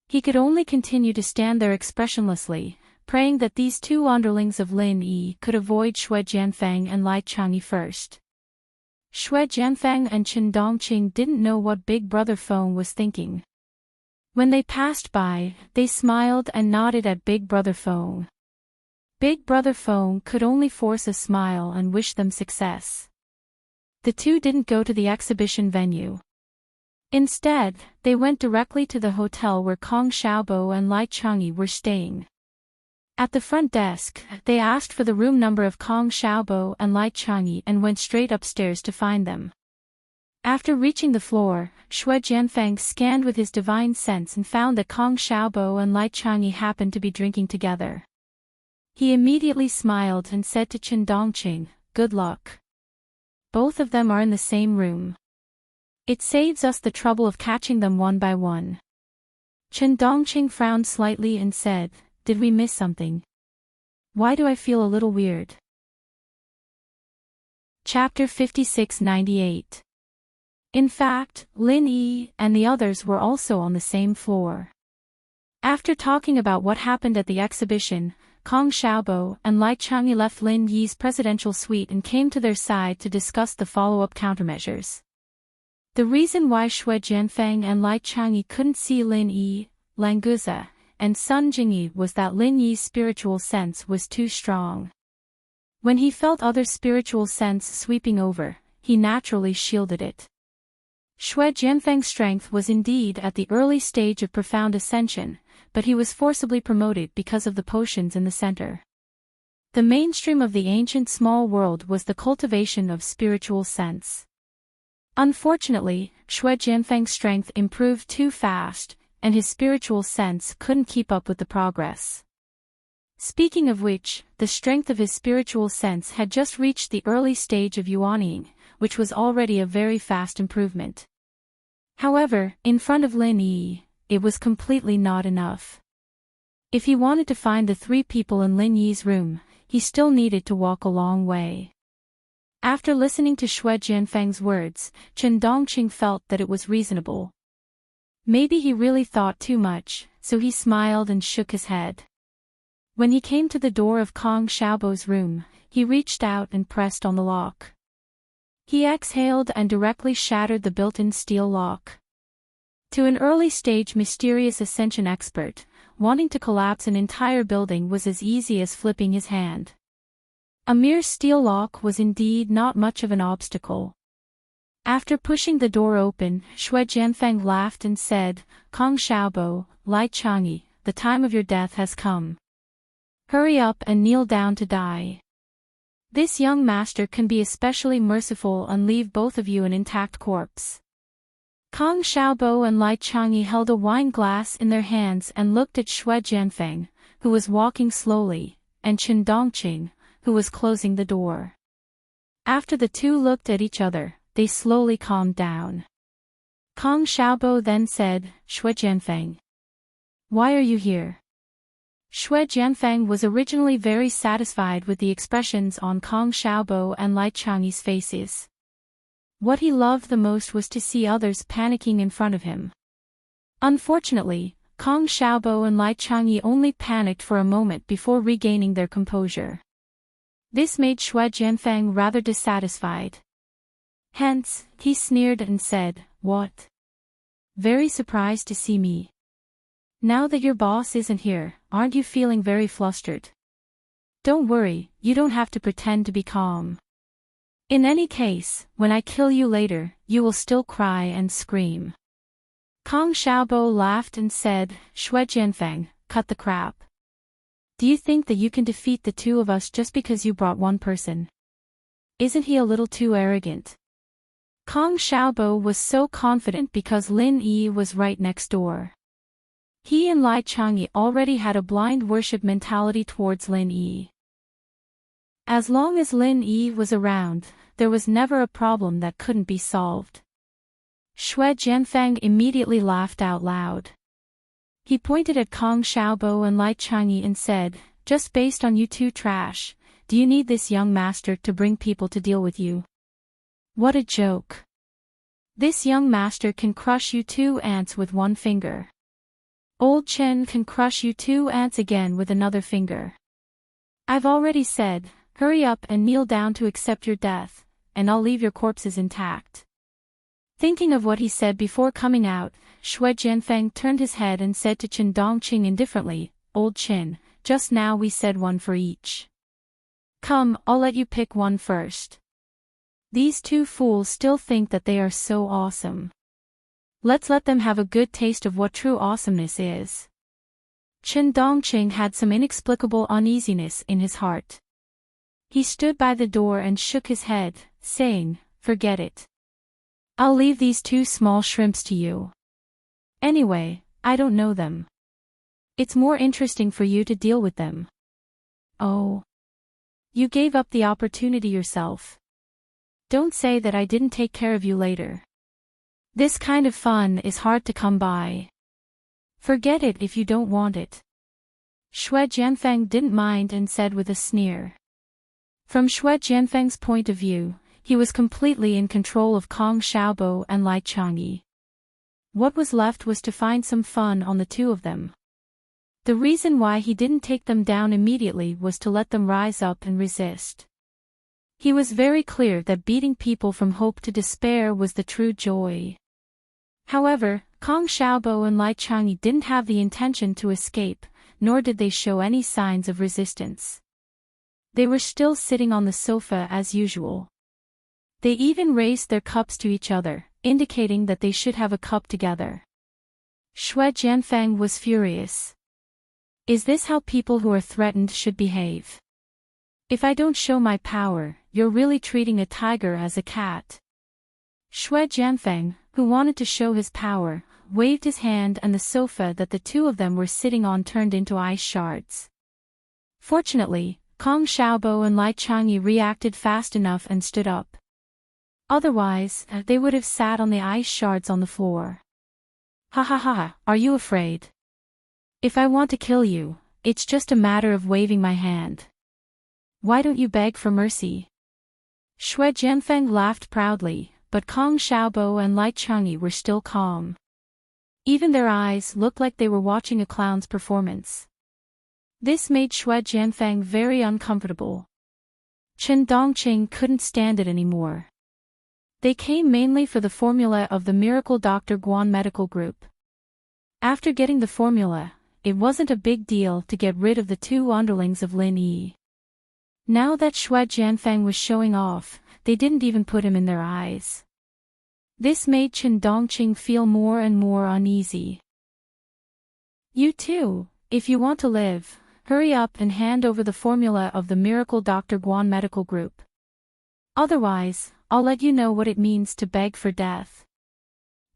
He could only continue to stand there expressionlessly, praying that these two underlings of Lin Yi could avoid Xue Jianfeng and Lai Changyi first. Xue Jianfeng and Chen Dongqing didn't know what Big Brother Feng was thinking. When they passed by, they smiled and nodded at Big Brother Feng. Big Brother Phone could only force a smile and wish them success. The two didn't go to the exhibition venue. Instead, they went directly to the hotel where Kong Xiaobo and Lai Changyi were staying. At the front desk, they asked for the room number of Kong Xiaobo and Lai Changyi and went straight upstairs to find them. After reaching the floor, Shui Jianfeng scanned with his divine sense and found that Kong Xiaobo and Lai Changyi happened to be drinking together. He immediately smiled and said to Chen Dongqing, "Good luck. Both of them are in the same room. It saves us the trouble of catching them one by one." Chen Dongqing frowned slightly and said, "Did we miss something? Why do I feel a little weird?" Chapter 5698. In fact, Lin Yi and the others were also on the same floor. After talking about what happened at the exhibition, Kong Xiaobo and Lai Changyi left Lin Yi's presidential suite and came to their side to discuss the follow-up countermeasures. The reason why Shui Jianfeng and Lai Changyi couldn't see Lin Yi, Languza, and Sun Jingyi was that Lin Yi's spiritual sense was too strong. When he felt other spiritual sense sweeping over, he naturally shielded it. Shui Jianfeng's strength was indeed at the early stage of profound ascension, but he was forcibly promoted because of the potions in the center. The mainstream of the ancient small world was the cultivation of spiritual sense. Unfortunately, Shui Jianfeng's strength improved too fast, and his spiritual sense couldn't keep up with the progress. Speaking of which, the strength of his spiritual sense had just reached the early stage of yuaning, which was already a very fast improvement. However, in front of Lin Yi, it was completely not enough. If he wanted to find the three people in Lin Yi's room, he still needed to walk a long way. After listening to Shui Jianfeng's words, Chen Dongqing felt that it was reasonable. Maybe he really thought too much, so he smiled and shook his head. When he came to the door of Kong Xiaobo's room, he reached out and pressed on the lock. He exhaled and directly shattered the built-in steel lock. To an early-stage mysterious ascension expert, wanting to collapse an entire building was as easy as flipping his hand. A mere steel lock was indeed not much of an obstacle. After pushing the door open, Shui Jianfeng laughed and said, "Kong Xiaobo, Lai Changyi, the time of your death has come. Hurry up and kneel down to die. This young master can be especially merciful and leave both of you an intact corpse." Kong Xiaobo and Lai Changyi held a wine glass in their hands and looked at Shui Jianfeng, who was walking slowly, and Chen Dongqing, who was closing the door. After the two looked at each other, they slowly calmed down. Kong Xiaobo then said, "Shui Jianfeng, why are you here?" Shui Jianfeng was originally very satisfied with the expressions on Kong Xiaobo and Lai Changyi's faces. What he loved the most was to see others panicking in front of him. Unfortunately, Kong Xiaobo and Lai Changyi only panicked for a moment before regaining their composure. This made Shui Jianfeng rather dissatisfied. Hence, he sneered and said, "What? Very surprised to see me? Now that your boss isn't here, aren't you feeling very flustered? Don't worry, you don't have to pretend to be calm. In any case, when I kill you later, you will still cry and scream." Kong Xiaobo laughed and said, "Shui Jianfeng, cut the crap. Do you think that you can defeat the two of us just because you brought one person? Isn't he a little too arrogant?" Kong Xiaobo was so confident because Lin Yi was right next door. He and Lai Changyi already had a blind worship mentality towards Lin Yi. As long as Lin Yi was around, there was never a problem that couldn't be solved. Shui Jianfeng immediately laughed out loud. He pointed at Kong Xiaobo and Lai Changyi and said, "Just based on you two trash, do you need this young master to bring people to deal with you? What a joke. This young master can crush you two ants with one finger. Old Chen can crush you two ants again with another finger. I've already said, hurry up and kneel down to accept your death, and I'll leave your corpses intact." Thinking of what he said before coming out, Shui Jianfeng turned his head and said to Chen Dongqing indifferently, "Old Chen, just now we said one for each. Come, I'll let you pick one first. These two fools still think that they are so awesome. Let's let them have a good taste of what true awesomeness is. Chen Dongqing had some inexplicable uneasiness in his heart. He stood by the door and shook his head, saying, "Forget it. I'll leave these two small shrimps to you. Anyway, I don't know them. It's more interesting for you to deal with them." "Oh. You gave up the opportunity yourself. Don't say that I didn't take care of you later. This kind of fun is hard to come by. Forget it if you don't want it." Xue Jianfeng didn't mind and said with a sneer. From Xue Jianfeng's point of view, he was completely in control of Kong Xiaobo and Lai Changyi. What was left was to find some fun on the two of them. The reason why he didn't take them down immediately was to let them rise up and resist. He was very clear that beating people from hope to despair was the true joy. However, Kong Xiaobo and Lai Changyi didn't have the intention to escape, nor did they show any signs of resistance. They were still sitting on the sofa as usual. They even raised their cups to each other, indicating that they should have a cup together. Xue Jianfeng was furious. Is this how people who are threatened should behave? If I don't show my power, you're really treating a tiger as a cat. Xue Jianfeng, who wanted to show his power, waved his hand and the sofa that the two of them were sitting on turned into ice shards. Fortunately, Kong Xiaobo and Lai Changyi reacted fast enough and stood up. Otherwise, they would have sat on the ice shards on the floor. Ha ha ha, are you afraid? If I want to kill you, it's just a matter of waving my hand. Why don't you beg for mercy? Xue Jianfeng laughed proudly, but Kong Xiaobo and Lai Changyi were still calm. Even their eyes looked like they were watching a clown's performance. This made Xue Jianfeng very uncomfortable. Chen Dongqing couldn't stand it anymore. They came mainly for the formula of the Miracle Dr. Guan Medical Group. After getting the formula, it wasn't a big deal to get rid of the two underlings of Lin Yi. Now that Xue Jianfeng was showing off, they didn't even put him in their eyes. This made Chen Dongqing feel more and more uneasy. You too, if you want to live, hurry up and hand over the formula of the Miracle Dr. Guan Medical Group. Otherwise, I'll let you know what it means to beg for death.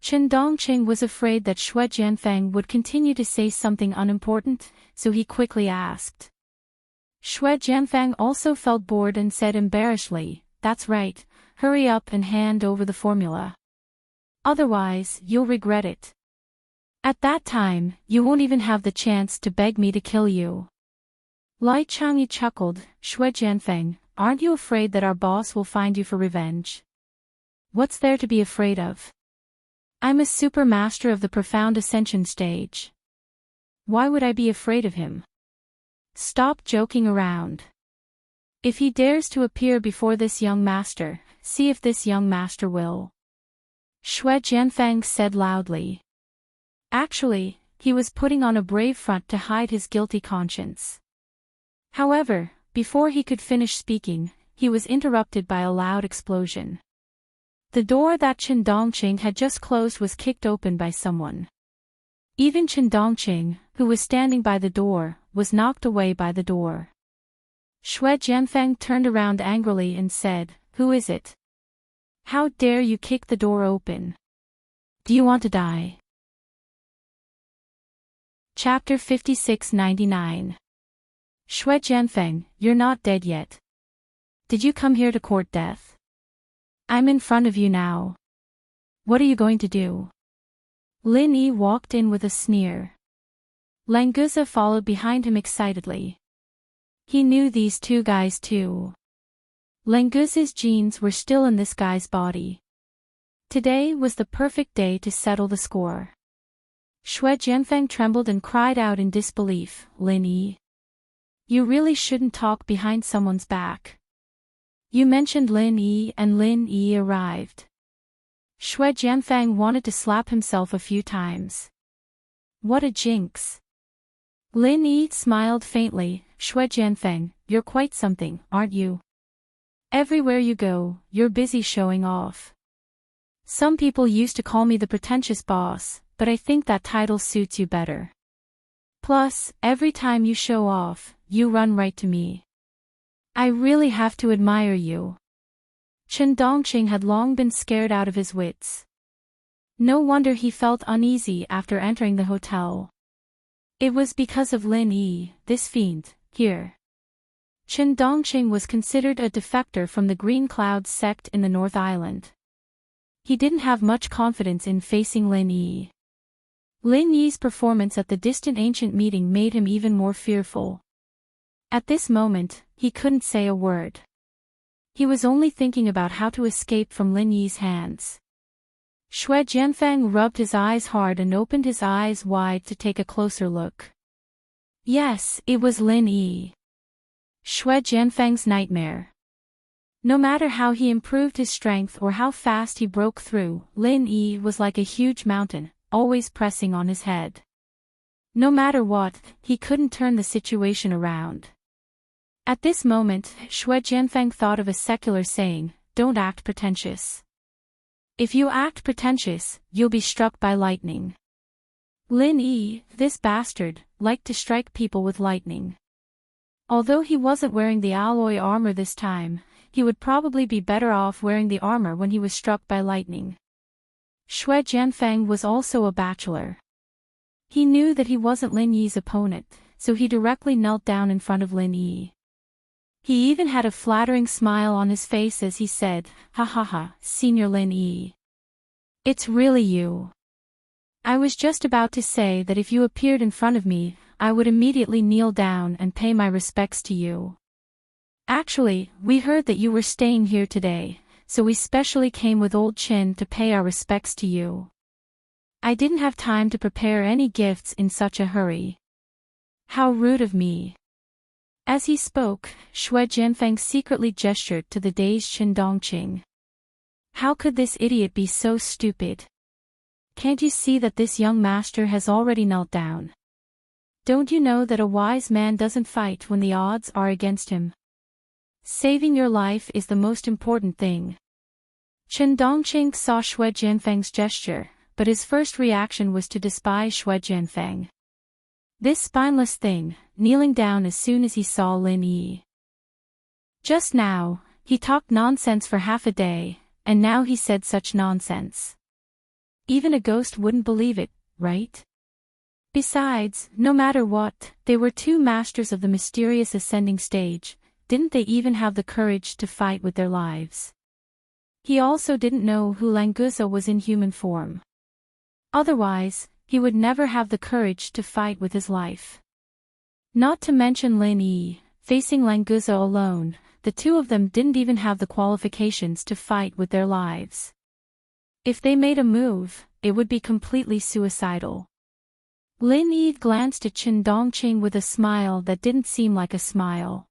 Chen Dongqing was afraid that Xue Jianfeng would continue to say something unimportant, so he quickly asked. Xue Jianfeng also felt bored and said embarrassedly, "That's right, hurry up and hand over the formula. Otherwise, you'll regret it. At that time, you won't even have the chance to beg me to kill you." Lai Changyi chuckled. "Xue Jianfeng, aren't you afraid that our boss will find you for revenge? What's there to be afraid of? I'm a super master of the profound ascension stage. Why would I be afraid of him? Stop joking around. If he dares to appear before this young master, see if this young master will." Xue Jianfeng said loudly. Actually, he was putting on a brave front to hide his guilty conscience. However, before he could finish speaking, he was interrupted by a loud explosion. The door that Chen Dongqing had just closed was kicked open by someone. Even Chen Dongqing, who was standing by the door, was knocked away by the door. Xue Jianfeng turned around angrily and said, "Who is it? How dare you kick the door open? Do you want to die?" Chapter 5699. Xue Jianfeng, you're not dead yet. Did you come here to court death? I'm in front of you now. What are you going to do? Lin Yi walked in with a sneer. Languza followed behind him excitedly. He knew these two guys too. Languza's genes were still in this guy's body. Today was the perfect day to settle the score. Xue Jianfeng trembled and cried out in disbelief, "Lin Yi, you really shouldn't talk behind someone's back. You mentioned Lin Yi and Lin Yi arrived." Xue Jianfeng wanted to slap himself a few times. What a jinx. Lin Yi smiled faintly. Shui Jianfeng, you're quite something, aren't you? Everywhere you go, you're busy showing off. Some people used to call me the pretentious boss, but I think that title suits you better. Plus, every time you show off, you run right to me. I really have to admire you. Chen Dongqing had long been scared out of his wits. No wonder he felt uneasy after entering the hotel. It was because of Lin Yi, this fiend, here. Chen Dongqing was considered a defector from the Green Cloud sect in the North Island. He didn't have much confidence in facing Lin Yi. Lin Yi's performance at the distant ancient meeting made him even more fearful. At this moment, he couldn't say a word. He was only thinking about how to escape from Lin Yi's hands. Shui Jianfeng rubbed his eyes hard and opened his eyes wide to take a closer look. Yes, it was Lin Yi. Shui Jianfeng's nightmare. No matter how he improved his strength or how fast he broke through, Lin Yi was like a huge mountain, always pressing on his head. No matter what, he couldn't turn the situation around. At this moment, Shui Jianfeng thought of a secular saying, "Don't act pretentious. If you act pretentious, you'll be struck by lightning." Lin Yi, this bastard, liked to strike people with lightning. Although he wasn't wearing the alloy armor this time, he would probably be better off wearing the armor when he was struck by lightning. Shui Jianfeng was also a bachelor. He knew that he wasn't Lin Yi's opponent, so he directly knelt down in front of Lin Yi. He even had a flattering smile on his face as he said, "Ha ha ha, Senior Lin Yi. It's really you. I was just about to say that if you appeared in front of me, I would immediately kneel down and pay my respects to you. Actually, we heard that you were staying here today, so we specially came with old Qin to pay our respects to you. I didn't have time to prepare any gifts in such a hurry. How rude of me." As he spoke, Shui Jianfeng secretly gestured to the dazed Chen Dongqing. How could this idiot be so stupid? Can't you see that this young master has already knelt down? Don't you know that a wise man doesn't fight when the odds are against him? Saving your life is the most important thing. Chen Dongqing saw Shui Jianfeng's gesture, but his first reaction was to despise Shui Jianfeng. This spineless thing, kneeling down as soon as he saw Lin Yi. Just now, he talked nonsense for half a day, and now he said such nonsense. Even a ghost wouldn't believe it, right? Besides, no matter what, they were two masters of the mysterious ascending stage. Didn't they even have the courage to fight with their lives? He also didn't know who Languza was in human form. Otherwise, he would never have the courage to fight with his life. Not to mention Lin Yi, facing Languza alone, the two of them didn't even have the qualifications to fight with their lives. If they made a move, it would be completely suicidal. Lin Yi glanced at Chen Dongqing with a smile that didn't seem like a smile.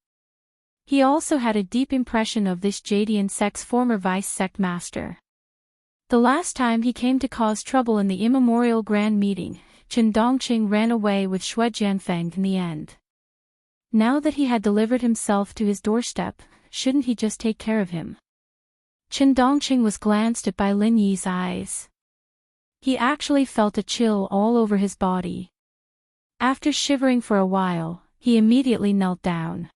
He also had a deep impression of this Jadian sect's former vice sect master. The last time he came to cause trouble in the immemorial grand meeting, Chen Dongqing ran away with Shui Jianfeng in the end. Now that he had delivered himself to his doorstep, shouldn't he just take care of him? Chen Dongqing was glanced at by Lin Yi's eyes. He actually felt a chill all over his body. After shivering for a while, he immediately knelt down.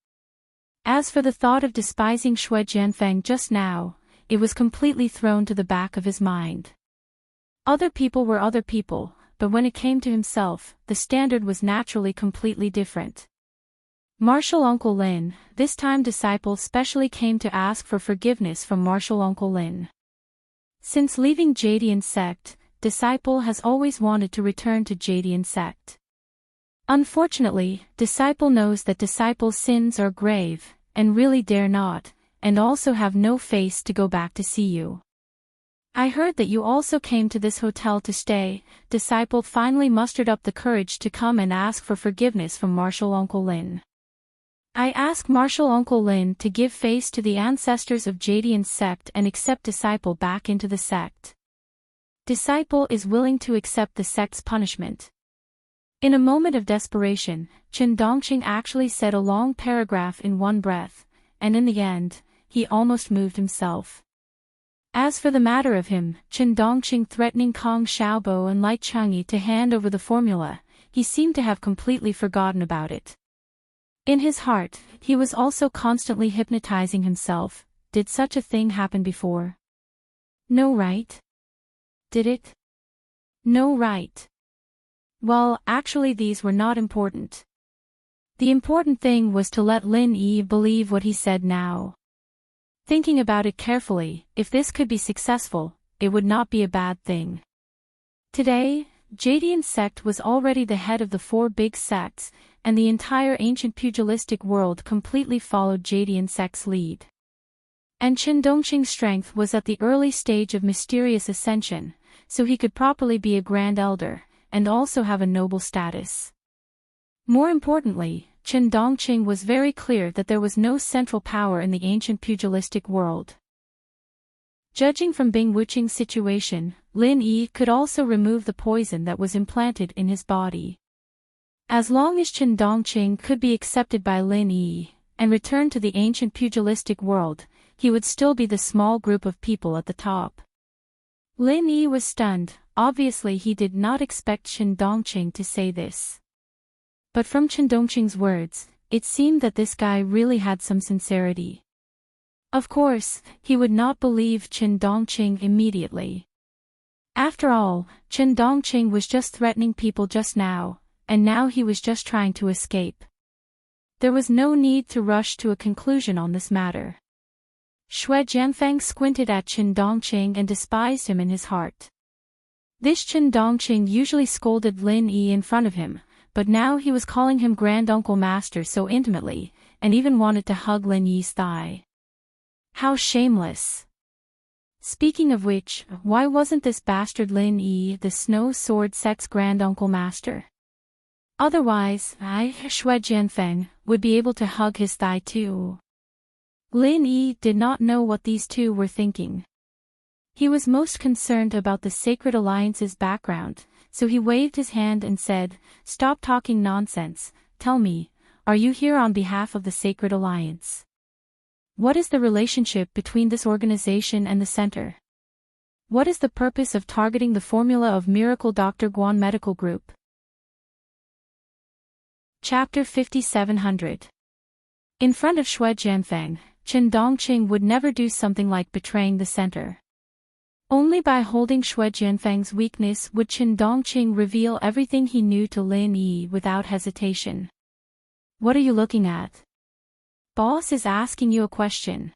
As for the thought of despising Shui Jianfeng just now, it was completely thrown to the back of his mind. Other people were other people, but when it came to himself, the standard was naturally completely different. Martial Uncle Lin, this time Disciple specially came to ask for forgiveness from Martial Uncle Lin. Since leaving Jadian sect, Disciple has always wanted to return to Jadian sect. Unfortunately, Disciple knows that Disciple's sins are grave, and really dare not, and also have no face to go back to see you. I heard that you also came to this hotel to stay. Disciple finally mustered up the courage to come and ask for forgiveness from Martial Uncle Lin. I ask Martial Uncle Lin to give face to the ancestors of Jadian sect and accept Disciple back into the sect. Disciple is willing to accept the sect's punishment. In a moment of desperation, Chen Dongqing actually said a long paragraph in one breath, and in the end, he almost moved himself. As for the matter of him, Chen Dongqing threatening Kong Xiaobo and Lai Changyi to hand over the formula, he seemed to have completely forgotten about it. In his heart, he was also constantly hypnotizing himself. Did such a thing happen before? No, right? Did it? No, right. Well, actually these were not important. The important thing was to let Lin Yi believe what he said now. Thinking about it carefully, if this could be successful, it would not be a bad thing. Today, Jadian sect was already the head of the 4 big sects, and the entire ancient pugilistic world completely followed Jadian sect's lead. And Chen Dongqing's strength was at the early stage of mysterious ascension, so he could properly be a grand elder, and also have a noble status. More importantly, Chen Dongqing was very clear that there was no central power in the ancient pugilistic world. Judging from Bing Wuqing's situation, Lin Yi could also remove the poison that was implanted in his body. As long as Chen Dongqing could be accepted by Lin Yi, and return to the ancient pugilistic world, he would still be the small group of people at the top. Lin Yi was stunned. Obviously he did not expect Chen Dongqing to say this. But from Chen Dongqing's words, it seemed that this guy really had some sincerity. Of course, he would not believe Chen Dongqing immediately. After all, Chen Dongqing was just threatening people just now, and now he was just trying to escape. There was no need to rush to a conclusion on this matter. Xue Jianfeng squinted at Chen Dongqing and despised him in his heart. This Chen Dongqing usually scolded Lin Yi in front of him, but now he was calling him Grand-Uncle Master so intimately, and even wanted to hug Lin Yi's thigh. How shameless! Speaking of which, why wasn't this bastard Lin Yi the Snow Sword Sect's Grand-Uncle Master? Otherwise, Xue Jianfeng, would be able to hug his thigh too. Lin Yi did not know what these two were thinking. He was most concerned about the Sacred Alliance's background, so he waved his hand and said, "Stop talking nonsense, tell me, are you here on behalf of the Sacred Alliance? What is the relationship between this organization and the center? What is the purpose of targeting the formula of Miracle Dr. Guan Medical Group?" Chapter 5700. In front of Xue Jianfeng, Chen Dongqing would never do something like betraying the center. Only by holding Xue Jianfeng's weakness would Chen Dongqing reveal everything he knew to Lin Yi without hesitation. "What are you looking at? Boss is asking you a question.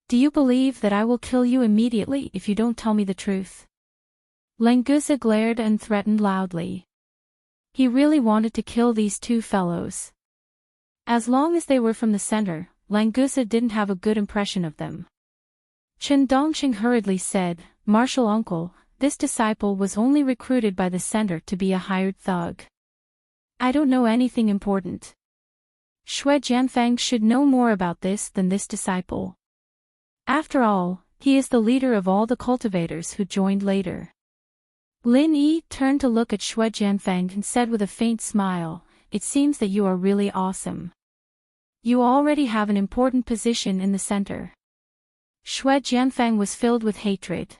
Do you believe that I will kill you immediately if you don't tell me the truth?" Langusa glared and threatened loudly. He really wanted to kill these two fellows. As long as they were from the center, Langusa didn't have a good impression of them. Chen Dongqing hurriedly said, "Martial uncle, this disciple was only recruited by the center to be a hired thug. I don't know anything important. Xue Jianfeng should know more about this than this disciple. After all, he is the leader of all the cultivators who joined later." Lin Yi turned to look at Xue Jianfeng and said with a faint smile, "It seems that you are really awesome. You already have an important position in the center." Xue Jianfeng was filled with hatred.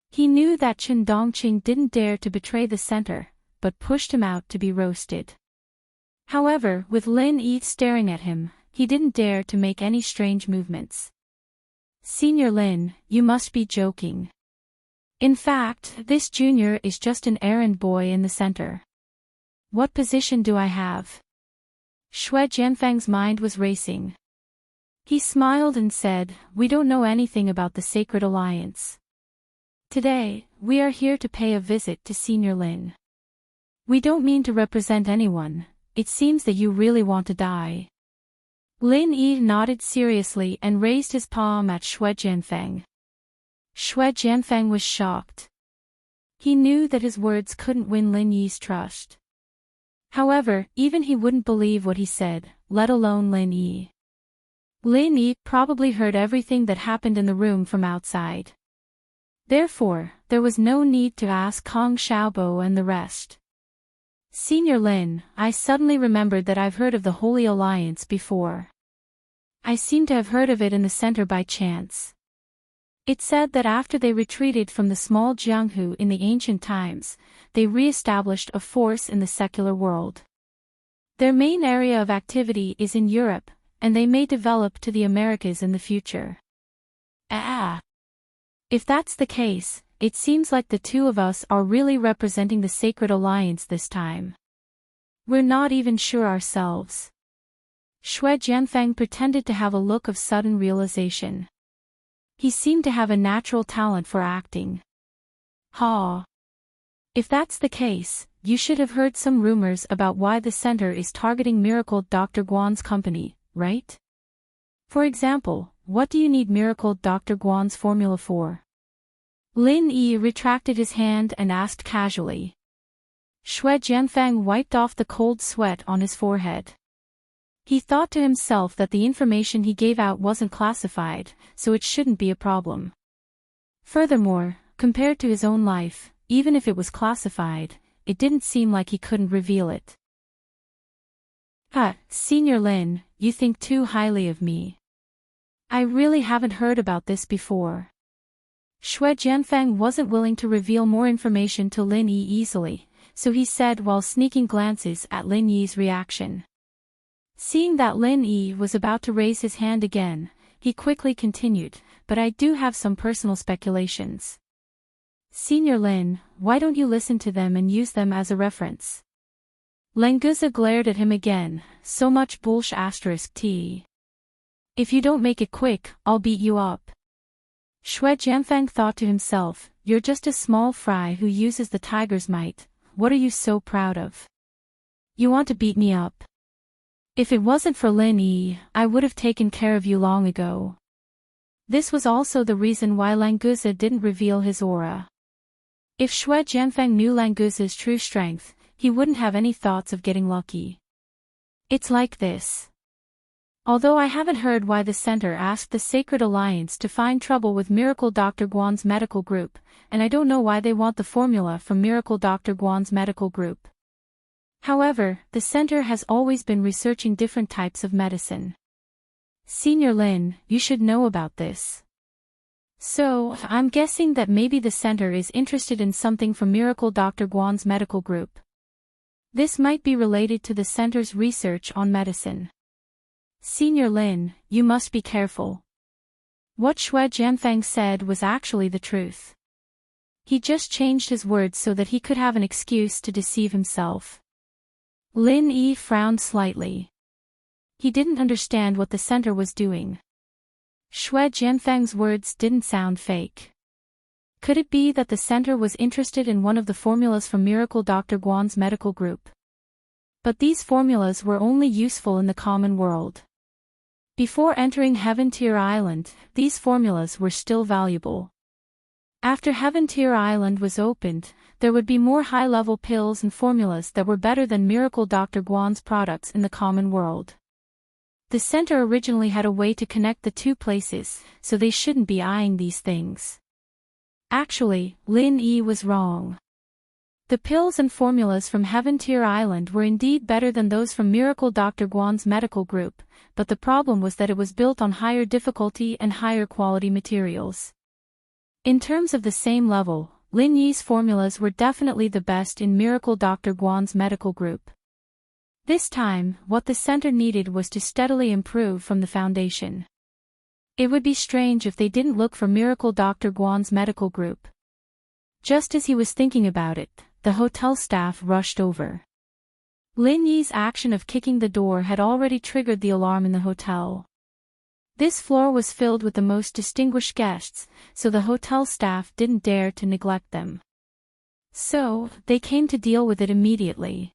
He knew that Chen Dongqing didn't dare to betray the center, but pushed him out to be roasted. However, with Lin Yi staring at him, he didn't dare to make any strange movements. "Senior Lin, you must be joking. In fact, this junior is just an errand boy in the center. What position do I have?" Xue Jianfeng's mind was racing. He smiled and said, "We don't know anything about the Sacred Alliance. Today, we are here to pay a visit to Senior Lin. We don't mean to represent anyone. It seems that you really want to die." Lin Yi nodded seriously and raised his palm at Xue Jianfeng. Xue Jianfeng was shocked. He knew that his words couldn't win Lin Yi's trust. However, even he wouldn't believe what he said, let alone Lin Yi. Lin Yi probably heard everything that happened in the room from outside. Therefore, there was no need to ask Kong Xiaobo and the rest. Senior Lin, I suddenly remembered that I've heard of the Holy Alliance before. I seem to have heard of it in the center by chance. It said that after they retreated from the small Jianghu in the ancient times, they re-established a force in the secular world. Their main area of activity is in Europe, and they may develop to the Americas in the future. If that's the case, it seems like the two of us are really representing the Sacred Alliance this time. We're not even sure ourselves. Xue Jianfeng pretended to have a look of sudden realization. He seemed to have a natural talent for acting. If that's the case, you should have heard some rumors about why the center is targeting Miracle Dr. Guan's company, right? For example, what do you need Miracle Dr. Guan's formula for? Lin Yi retracted his hand and asked casually. Xue Jianfeng wiped off the cold sweat on his forehead. He thought to himself that the information he gave out wasn't classified, so it shouldn't be a problem. Furthermore, compared to his own life, even if it was classified, it didn't seem like he couldn't reveal it. Senior Lin, you think too highly of me. I really haven't heard about this before. Xue Jianfeng wasn't willing to reveal more information to Lin Yi easily, so he said while sneaking glances at Lin Yi's reaction. Seeing that Lin Yi was about to raise his hand again, he quickly continued, but I do have some personal speculations. Senior Lin, why don't you listen to them and use them as a reference? Lenguzi glared at him again, so much **t. If you don't make it quick, I'll beat you up. Xue Jianfeng thought to himself, you're just a small fry who uses the tiger's might, what are you so proud of? You want to beat me up? If it wasn't for Lin Yi, I would have taken care of you long ago. This was also the reason why Lenguzi didn't reveal his aura. If Xue Jianfeng knew Lenguzi's true strength, he wouldn't have any thoughts of getting lucky. It's like this. Although I haven't heard why the center asked the Sacred Alliance to find trouble with Miracle Dr. Guan's medical group, and I don't know why they want the formula from Miracle Dr. Guan's medical group. However, the center has always been researching different types of medicine. Senior Lin, you should know about this. So, I'm guessing that maybe the center is interested in something from Miracle Dr. Guan's medical group. This might be related to the center's research on medicine. Senior Lin, you must be careful. What Xue Jianfeng said was actually the truth. He just changed his words so that he could have an excuse to deceive himself. Lin Yi frowned slightly. He didn't understand what the center was doing. Xue Jianfeng's words didn't sound fake. Could it be that the center was interested in one of the formulas from Miracle Dr. Guan's medical group? But these formulas were only useful in the common world. Before entering Heaven Tier Island, these formulas were still valuable. After Heaven Tier Island was opened, there would be more high-level pills and formulas that were better than Miracle Dr. Guan's products in the common world. The center originally had a way to connect the two places, so they shouldn't be eyeing these things. Actually, Lin Yi was wrong. The pills and formulas from Heaven Tier Island were indeed better than those from Miracle Dr. Guan's medical group, but the problem was that it was built on higher difficulty and higher quality materials. In terms of the same level, Lin Yi's formulas were definitely the best in Miracle Dr. Guan's medical group. This time, what the center needed was to steadily improve from the foundation. It would be strange if they didn't look for Miracle Dr. Guan's medical group. Just as he was thinking about it, the hotel staff rushed over. Lin Yi's action of kicking the door had already triggered the alarm in the hotel. This floor was filled with the most distinguished guests, so the hotel staff didn't dare to neglect them. So, they came to deal with it immediately.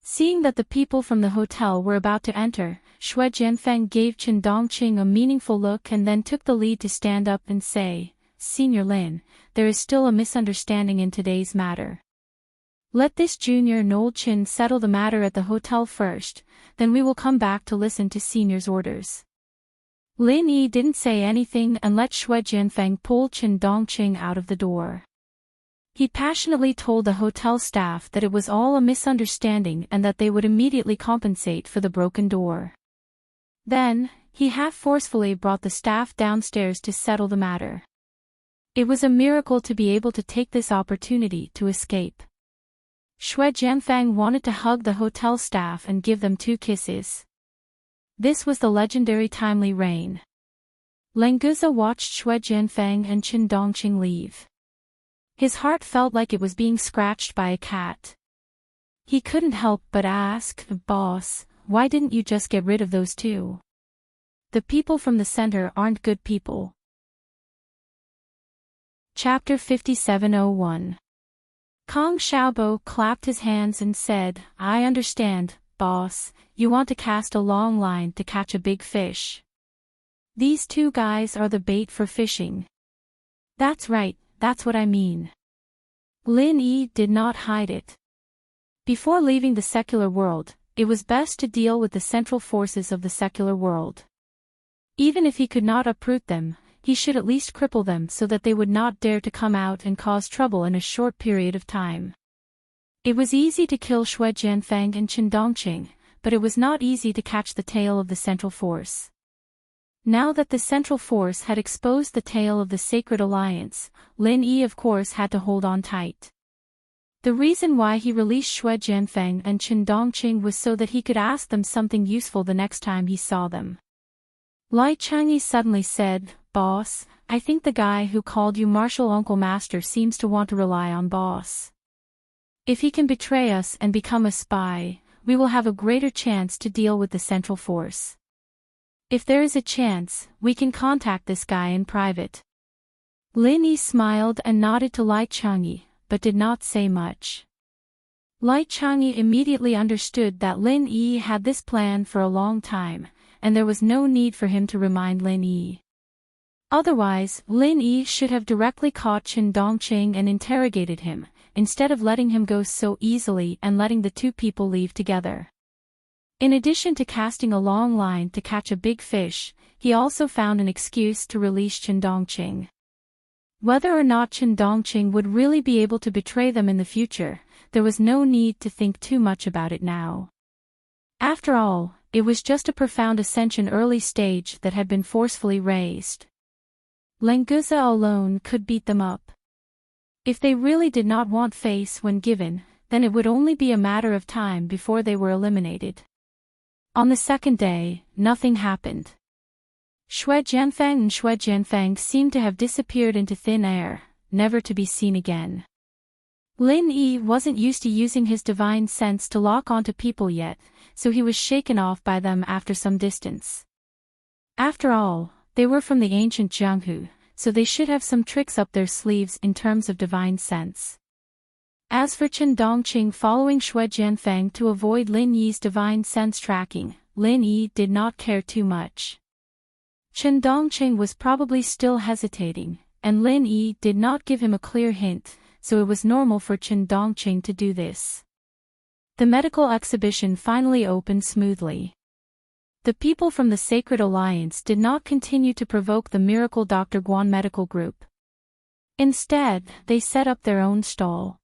Seeing that the people from the hotel were about to enter, Xue Jianfeng gave Chen Dongqing a meaningful look and then took the lead to stand up and say, Senior Lin, there is still a misunderstanding in today's matter. Let this junior and old Chen settle the matter at the hotel first, then we will come back to listen to Senior's orders. Lin Yi didn't say anything and let Xue Jianfeng pull Chen Dongqing out of the door. He passionately told the hotel staff that it was all a misunderstanding and that they would immediately compensate for the broken door. Then, he half forcefully brought the staff downstairs to settle the matter. It was a miracle to be able to take this opportunity to escape. Xue Jianfang wanted to hug the hotel staff and give them 2 kisses. This was the legendary timely rain. Lenguzi watched Xue Jianfang and Qin Dongqing leave. His heart felt like it was being scratched by a cat. He couldn't help but ask, "Boss, why didn't you just get rid of those 2? The people from the center aren't good people." Chapter 5701. Kong Xiaobo clapped his hands and said, "I understand, boss, you want to cast a long line to catch a big fish. These 2 guys are the bait for fishing." "That's right, that's what I mean." Lin Yi did not hide it. Before leaving the secular world, it was best to deal with the central forces of the secular world. Even if he could not uproot them, he should at least cripple them so that they would not dare to come out and cause trouble in a short period of time. It was easy to kill Xue Jianfang and Qin Dongqing, but it was not easy to catch the tail of the central force. Now that the central force had exposed the tail of the Sacred Alliance, Lin Yi of course had to hold on tight. The reason why he released Xue Jianfang and Qin Dongqing was so that he could ask them something useful the next time he saw them. Lai Changyi suddenly said, "Boss, I think the guy who called you Martial Uncle Master seems to want to rely on Boss. If he can betray us and become a spy, we will have a greater chance to deal with the central force. If there is a chance, we can contact this guy in private." Lin Yi smiled and nodded to Lai Changyi, but did not say much. Lai Changyi immediately understood that Lin Yi had this plan for a long time, and there was no need for him to remind Lin Yi. Otherwise, Lin Yi should have directly caught Qin Dongqing and interrogated him, instead of letting him go so easily and letting the 2 people leave together. In addition to casting a long line to catch a big fish, he also found an excuse to release Qin Dongqing. Whether or not Qin Dongqing would really be able to betray them in the future, there was no need to think too much about it now. After all, it was just a profound ascension early stage that had been forcefully raised. Lenguzi alone could beat them up. If they really did not want face when given, then it would only be a matter of time before they were eliminated. On the second day, nothing happened. Xue Jianfang and Xue Jianfang seemed to have disappeared into thin air, never to be seen again. Lin Yi wasn't used to using his divine sense to lock onto people yet, so he was shaken off by them after some distance. After all, they were from the ancient Jianghu, so they should have some tricks up their sleeves in terms of divine sense. As for Qin Dongqing following Xue Jianfang to avoid Lin Yi's divine sense tracking, Lin Yi did not care too much. Qin Dongqing was probably still hesitating, and Lin Yi did not give him a clear hint, so it was normal for Qin Dongqing to do this. The medical exhibition finally opened smoothly. The people from the Sacred Alliance did not continue to provoke the Miracle Dr. Guan medical group. Instead, they set up their own stall.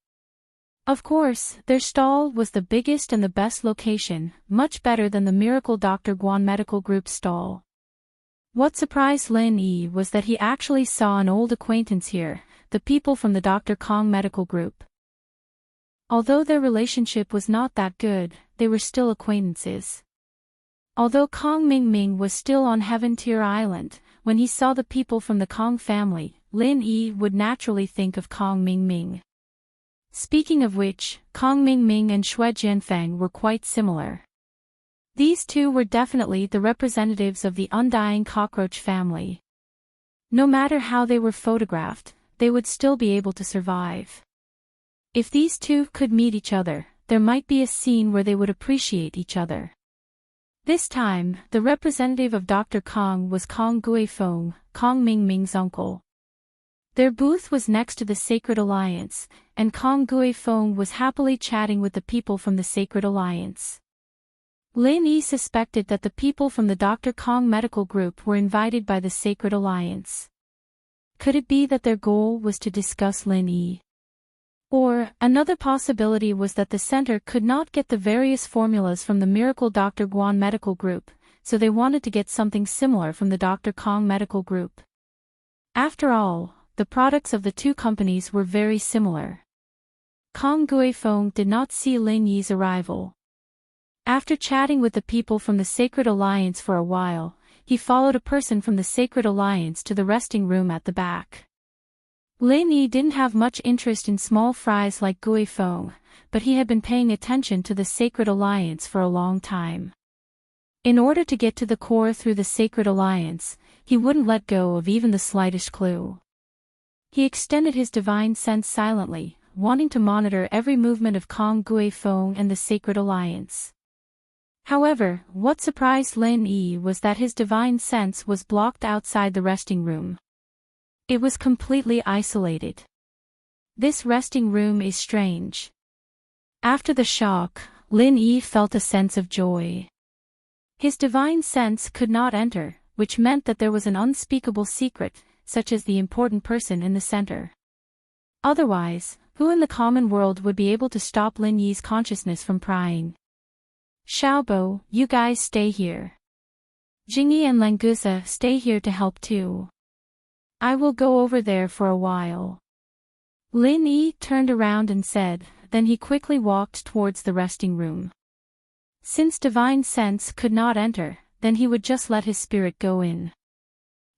Of course, their stall was the biggest and the best location, much better than the Miracle Dr. Guan medical group's stall. What surprised Lin Yi was that he actually saw an old acquaintance here, the people from the Dr. Kong medical group. Although their relationship was not that good, they were still acquaintances. Although Kong Mingming was still on Heaven Tier Island, when he saw the people from the Kong family, Lin Yi would naturally think of Kong Mingming. Speaking of which, Kong Mingming and Xue Jianfang were quite similar. These 2 were definitely the representatives of the undying cockroach family. No matter how they were photographed, they would still be able to survive. If these 2 could meet each other, there might be a scene where they would appreciate each other. This time, the representative of Dr. Kong was Kong Guifeng, Kong Mingming's uncle. Their booth was next to the Sacred Alliance, and Kong Guifeng was happily chatting with the people from the Sacred Alliance. Lin Yi suspected that the people from the Dr. Kong medical group were invited by the Sacred Alliance. Could it be that their goal was to discuss Lin Yi? Or, another possibility was that the center could not get the various formulas from the Miracle Dr. Guan Medical Group, so they wanted to get something similar from the Dr. Kong Medical Group. After all, the products of the two companies were very similar. Kong Guifeng did not see Lin Yi's arrival. After chatting with the people from the Sacred Alliance for a while, he followed a person from the Sacred Alliance to the resting room at the back. Lin Yi didn't have much interest in small fries like Guifeng, but he had been paying attention to the Sacred Alliance for a long time. In order to get to the core through the Sacred Alliance, he wouldn't let go of even the slightest clue. He extended his divine sense silently, wanting to monitor every movement of Kong Guifeng and the Sacred Alliance. However, what surprised Lin Yi was that his divine sense was blocked outside the resting room. It was completely isolated. This resting room is strange. After the shock, Lin Yi felt a sense of joy. His divine sense could not enter, which meant that there was an unspeakable secret, such as the important person in the center. Otherwise, who in the common world would be able to stop Lin Yi's consciousness from prying? Xiaobo, you guys stay here. Jingyi and Langusa stay here to help too. I will go over there for a while. Lin Yi turned around and said, then he quickly walked towards the resting room. Since divine sense could not enter, then he would just let his spirit go in.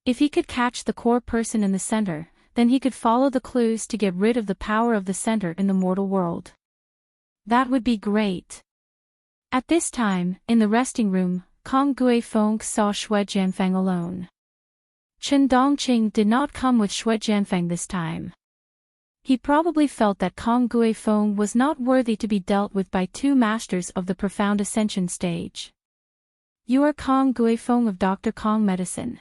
If he could catch the core person in the center, then he could follow the clues to get rid of the power of the center in the mortal world. That would be great. At this time, in the resting room, Kong Guifeng saw Xue Jianfeng alone. Chen Dongqing did not come with Xue Jianfeng this time. He probably felt that Kong Guifeng was not worthy to be dealt with by two masters of the profound ascension stage. You are Kong Guifeng of Dr. Kong Medicine.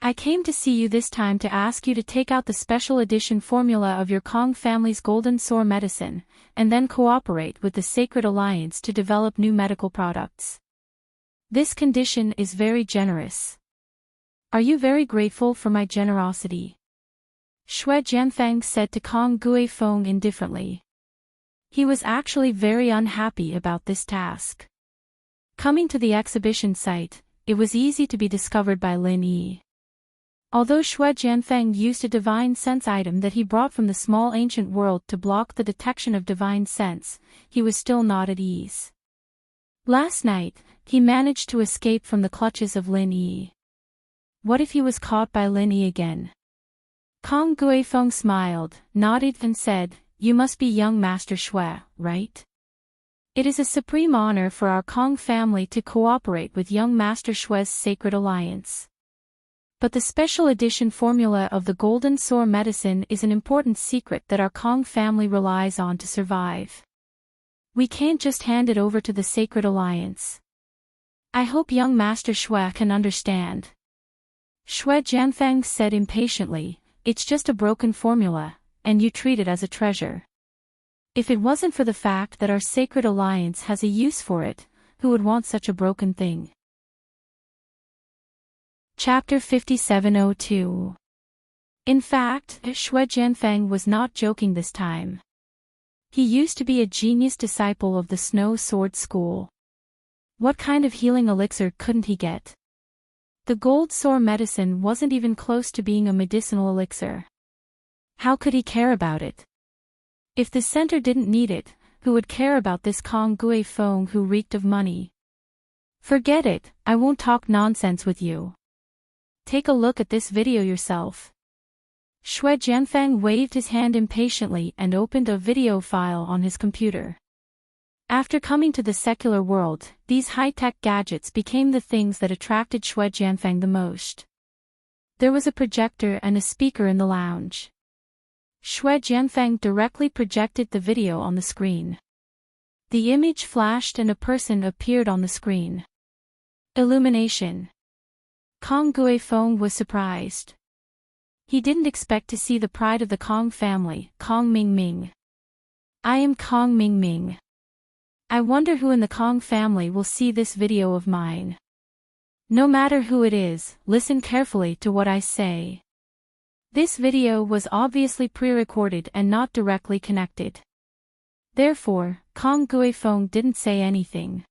I came to see you this time to ask you to take out the special edition formula of your Kong family's Golden Soar medicine, and then cooperate with the Sacred Alliance to develop new medical products. This condition is very generous. Are you very grateful for my generosity? Xue Jianfeng said to Kong Guifeng indifferently. He was actually very unhappy about this task. Coming to the exhibition site, it was easy to be discovered by Lin Yi. Although Xue Jianfeng used a divine sense item that he brought from the small ancient world to block the detection of divine sense, he was still not at ease. Last night, he managed to escape from the clutches of Lin Yi. What if he was caught by Lin Yi again? Kong Guifeng smiled, nodded and said, you must be young Master Xue, right? It is a supreme honor for our Kong family to cooperate with young Master Xue's Sacred Alliance. But the special edition formula of the Golden Soar medicine is an important secret that our Kong family relies on to survive. We can't just hand it over to the Sacred Alliance. I hope young Master Xue can understand. Xue Jianfeng said impatiently, it's just a broken formula, and you treat it as a treasure. If it wasn't for the fact that our Sacred Alliance has a use for it, who would want such a broken thing? Chapter 5702. In fact, Xue Jianfeng was not joking this time. He used to be a genius disciple of the Snow Sword School. What kind of healing elixir couldn't he get? The Gold Soar medicine wasn't even close to being a medicinal elixir. How could he care about it? If the center didn't need it, who would care about this Kong Guifeng who reeked of money? Forget it, I won't talk nonsense with you. Take a look at this video yourself. Xue Jianfeng waved his hand impatiently and opened a video file on his computer. After coming to the secular world, these high-tech gadgets became the things that attracted Xue Jianfeng the most. There was a projector and a speaker in the lounge. Xue Jianfeng directly projected the video on the screen. The image flashed and a person appeared on the screen. Illumination. Kong Guifeng was surprised. He didn't expect to see the pride of the Kong family, Kong Mingming. I am Kong Mingming. I wonder who in the Kong family will see this video of mine. No matter who it is, listen carefully to what I say. This video was obviously pre-recorded and not directly connected. Therefore, Kong Guifeng didn't say anything.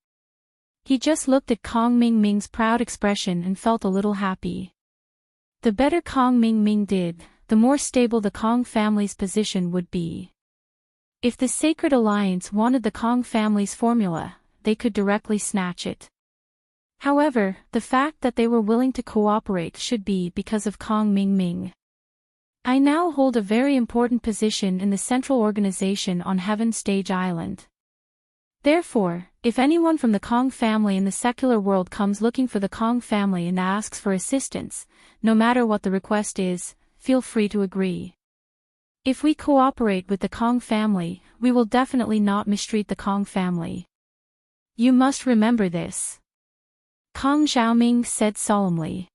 He just looked at Kong Mingming's proud expression and felt a little happy. The better Kong Mingming did, the more stable the Kong family's position would be. If the Sacred Alliance wanted the Kong family's formula, they could directly snatch it. However, the fact that they were willing to cooperate should be because of Kong Mingming. I now hold a very important position in the central organization on Heaven Stage Island. Therefore, if anyone from the Kong family in the secular world comes looking for the Kong family and asks for assistance, no matter what the request is, feel free to agree. If we cooperate with the Kong family, we will definitely not mistreat the Kong family. You must remember this. Kong Xiaoming said solemnly.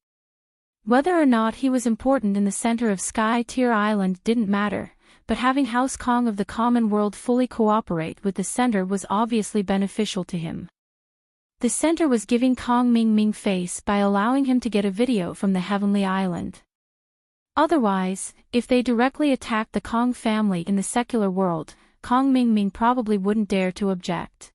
Whether or not he was important in the center of Sky Tier Island didn't matter, but having House Kong of the common world fully cooperate with the center was obviously beneficial to him. The center was giving Kong Mingming face by allowing him to get a video from the Heavenly Island. Otherwise, if they directly attacked the Kong family in the secular world, Kong Mingming probably wouldn't dare to object.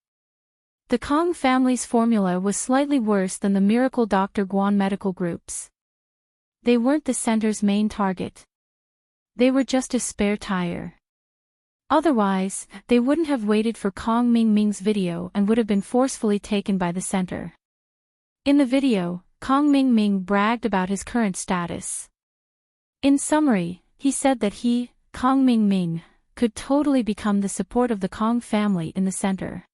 The Kong family's formula was slightly worse than the Miracle Dr. Guan medical groups. They weren't the center's main target. They were just a spare tire. Otherwise, they wouldn't have waited for Kong Mingming's video and would have been forcefully taken by the center. In the video, Kong Mingming bragged about his current status. In summary, he said that he, Kong Mingming, could totally become the support of the Kong family in the center.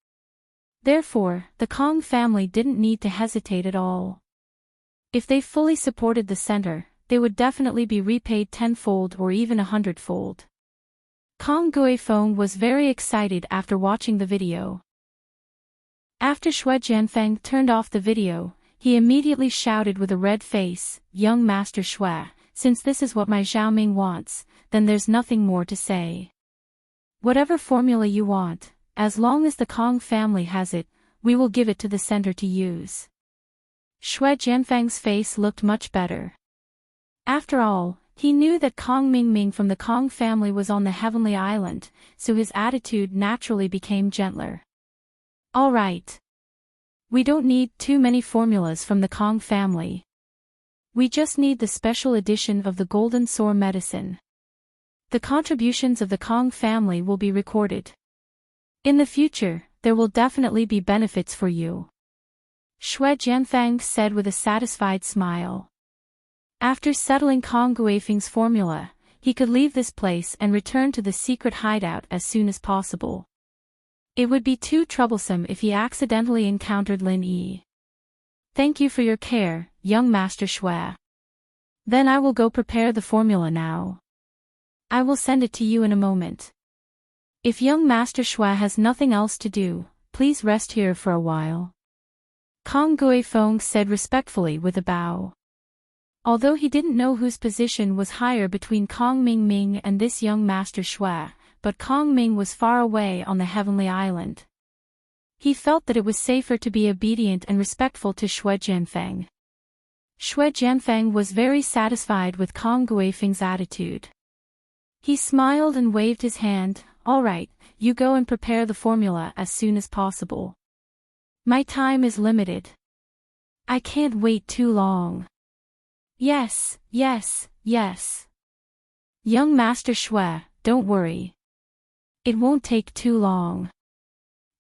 Therefore, the Kong family didn't need to hesitate at all. If they fully supported the center, they would definitely be repaid tenfold or even 100-fold. Kong Guifeng was very excited after watching the video. After Xue Jianfeng turned off the video, he immediately shouted with a red face, "Young Master Xue, since this is what my Xiaoming wants, then there's nothing more to say. Whatever formula you want, as long as the Kong family has it, we will give it to the center to use." Xue Jianfeng's face looked much better. After all, he knew that Kong Mingming from the Kong family was on the Heavenly Island, so his attitude naturally became gentler. All right. We don't need too many formulas from the Kong family. We just need the special edition of the Golden Sore medicine. The contributions of the Kong family will be recorded. In the future, there will definitely be benefits for you. Xue Jianfeng said with a satisfied smile. After settling Kong Guifeng's formula, he could leave this place and return to the secret hideout as soon as possible. It would be too troublesome if he accidentally encountered Lin Yi. Thank you for your care, young Master Xue. Then I will go prepare the formula now. I will send it to you in a moment. If young Master Xue has nothing else to do, please rest here for a while. Kong Guifeng said respectfully with a bow. Although he didn't know whose position was higher between Kong Mingming and this young Master Xue, but Kong Ming was far away on the Heavenly Island. He felt that it was safer to be obedient and respectful to Xue Jianfeng. Xue Jianfeng was very satisfied with Kong Guifeng's attitude. He smiled and waved his hand. All right, you go and prepare the formula as soon as possible. My time is limited. I can't wait too long. Yes, yes, yes. Young Master Xue, don't worry. It won't take too long.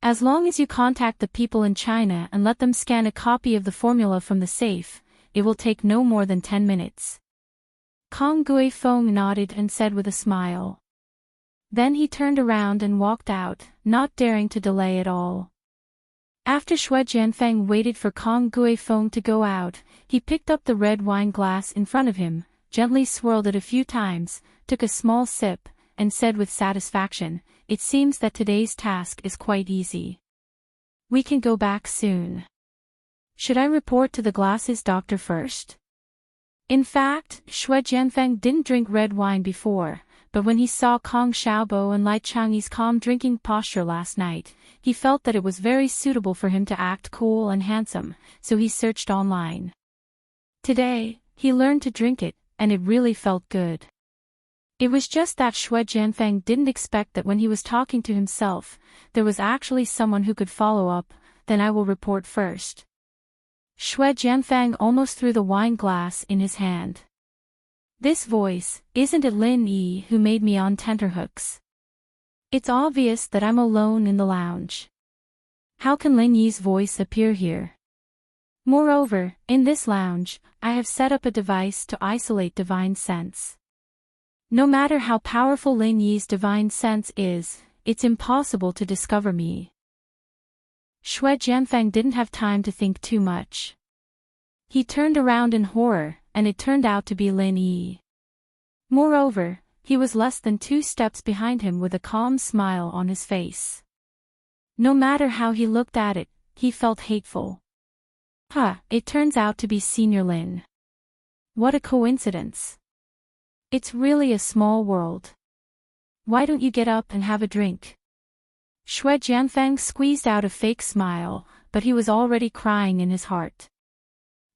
As long as you contact the people in China and let them scan a copy of the formula from the safe, it will take no more than 10 minutes. Kong Guifeng nodded and said with a smile. Then he turned around and walked out, not daring to delay at all. After Xue Jianfeng waited for Kong Guifeng to go out, he picked up the red wine glass in front of him, gently swirled it a few times, took a small sip, and said with satisfaction, "It seems that today's task is quite easy. We can go back soon. Should I report to the glasses doctor first?" In fact, Xue Jianfeng didn't drink red wine before, but when he saw Kong Xiaobo and Lai Changyi's calm drinking posture last night, he felt that it was very suitable for him to act cool and handsome, so he searched online. Today, he learned to drink it, and it really felt good. It was just that Shui Jianfeng didn't expect that when he was talking to himself, there was actually someone who could follow up. Then I will report first. Shui Jianfeng almost threw the wine glass in his hand. This voice, isn't it Lin Yi who made me on tenterhooks? It's obvious that I'm alone in the lounge. How can Lin Yi's voice appear here? Moreover, in this lounge, I have set up a device to isolate divine sense. No matter how powerful Lin Yi's divine sense is, it's impossible to discover me. Shui Jianfeng didn't have time to think too much. He turned around in horror, and it turned out to be Lin Yi. Moreover, he was less than 2 steps behind him with a calm smile on his face. No matter how he looked at it, he felt hateful. It turns out to be Senior Lin. What a coincidence. It's really a small world. Why don't you get up and have a drink? Shui Jianfeng squeezed out a fake smile, but he was already crying in his heart.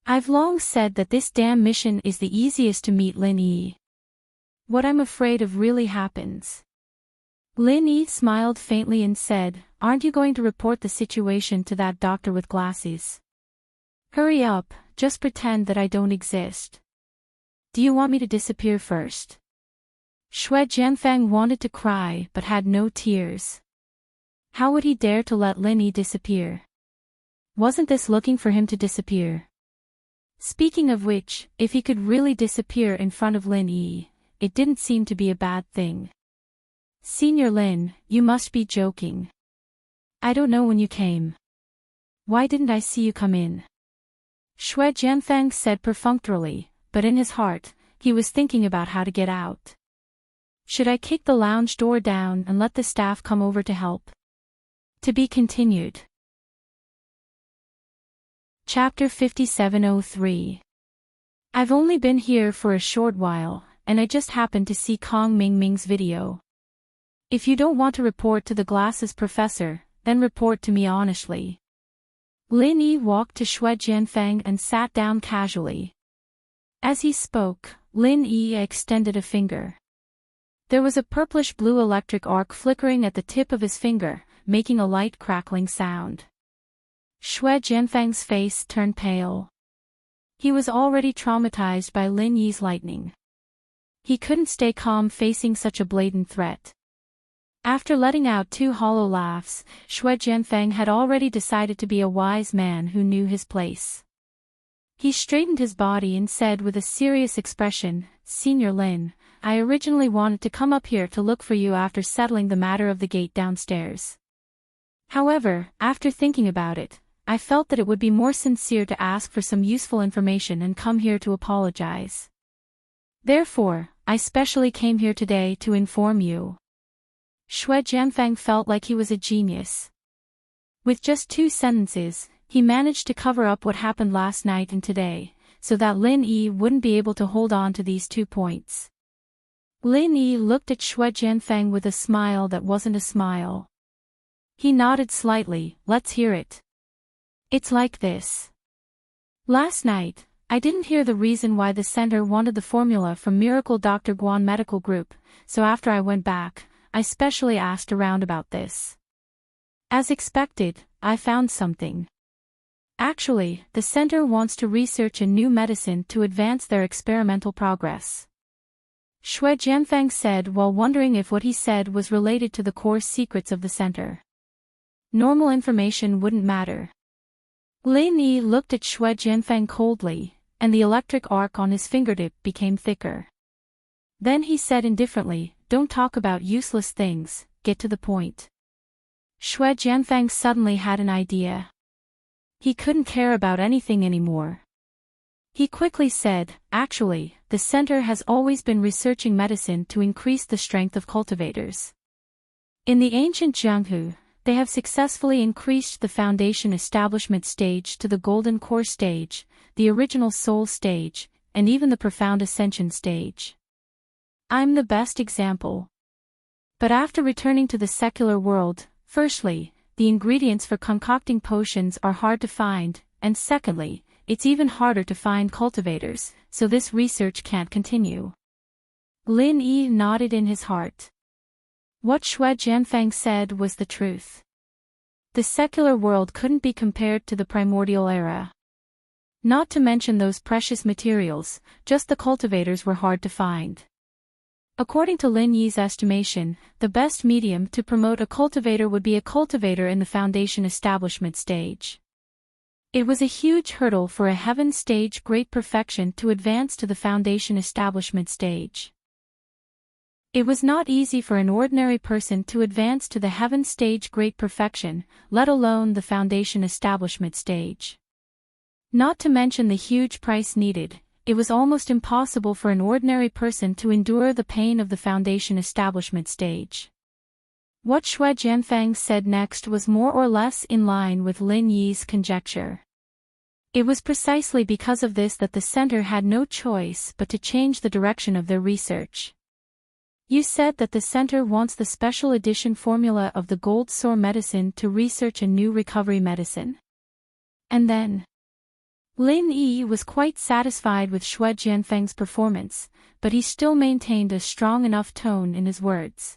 I've long said that this damn mission is the easiest to meet Lin Yi. What I'm afraid of really happens. Lin Yi smiled faintly and said, aren't you going to report the situation to that doctor with glasses? Hurry up, just pretend that I don't exist. Do you want me to disappear first? Shui Jianfeng wanted to cry but had no tears. How would he dare to let Lin Yi disappear? Wasn't this looking for him to disappear? Speaking of which, if he could really disappear in front of Lin Yi, it didn't seem to be a bad thing. Senior Lin, you must be joking. I don't know when you came. Why didn't I see you come in? Shui Jianfeng said perfunctorily, but in his heart, he was thinking about how to get out. Should I kick the lounge door down and let the staff come over to help? To be continued. Chapter 5703. I've only been here for a short while, and I just happened to see Kong Mingming's video. If you don't want to report to the glasses professor, then report to me honestly. Lin Yi walked to Shui Jianfeng and sat down casually. As he spoke, Lin Yi extended a finger. There was a purplish-blue electric arc flickering at the tip of his finger, making a light crackling sound. Shui Jianfeng's face turned pale. He was already traumatized by Lin Yi's lightning. He couldn't stay calm facing such a blatant threat. After letting out 2 hollow laughs, Shui Jianfeng had already decided to be a wise man who knew his place. He straightened his body and said with a serious expression, Senior Lin, I originally wanted to come up here to look for you after settling the matter of the gate downstairs. However, after thinking about it, I felt that it would be more sincere to ask for some useful information and come here to apologize. Therefore, I specially came here today to inform you. Shui Jianfeng felt like he was a genius. With just 2 sentences, he managed to cover up what happened last night and today, so that Lin Yi wouldn't be able to hold on to these 2 points. Lin Yi looked at Shui Jianfeng with a smile that wasn't a smile. He nodded slightly, let's hear it. It's like this. Last night, I didn't hear the reason why the center wanted the formula from Miracle Dr. Guan Medical Group, so after I went back, I specially asked around about this. As expected, I found something. Actually, the center wants to research a new medicine to advance their experimental progress. Shui Jianfeng said while wondering if what he said was related to the core secrets of the center. Normal information wouldn't matter. Lin Yi looked at Shui Jianfeng coldly, and the electric arc on his fingertip became thicker. Then he said indifferently, don't talk about useless things, get to the point. Shui Jianfeng suddenly had an idea. He couldn't care about anything anymore. He quickly said, actually, the center has always been researching medicine to increase the strength of cultivators. In the ancient Jianghu, they have successfully increased the foundation establishment stage to the golden core stage, the original soul stage, and even the profound ascension stage. I'm the best example. But after returning to the secular world, firstly, the ingredients for concocting potions are hard to find, and secondly, it's even harder to find cultivators, so this research can't continue. Lin Yi nodded in his heart. What Xue Jianfeng said was the truth. The secular world couldn't be compared to the primordial era. Not to mention those precious materials, just the cultivators were hard to find. According to Lin Yi's estimation, the best medium to promote a cultivator would be a cultivator in the foundation establishment stage. It was a huge hurdle for a heaven stage great perfection to advance to the foundation establishment stage. It was not easy for an ordinary person to advance to the heaven stage great perfection, let alone the foundation establishment stage. Not to mention the huge price needed, it was almost impossible for an ordinary person to endure the pain of the foundation establishment stage. What Xue Jianfeng said next was more or less in line with Lin Yi's conjecture. It was precisely because of this that the center had no choice but to change the direction of their research. You said that the center wants the special edition formula of the gold sore medicine to research a new recovery medicine. And then Lin Yi was quite satisfied with Xue Jianfeng's performance, but he still maintained a strong enough tone in his words.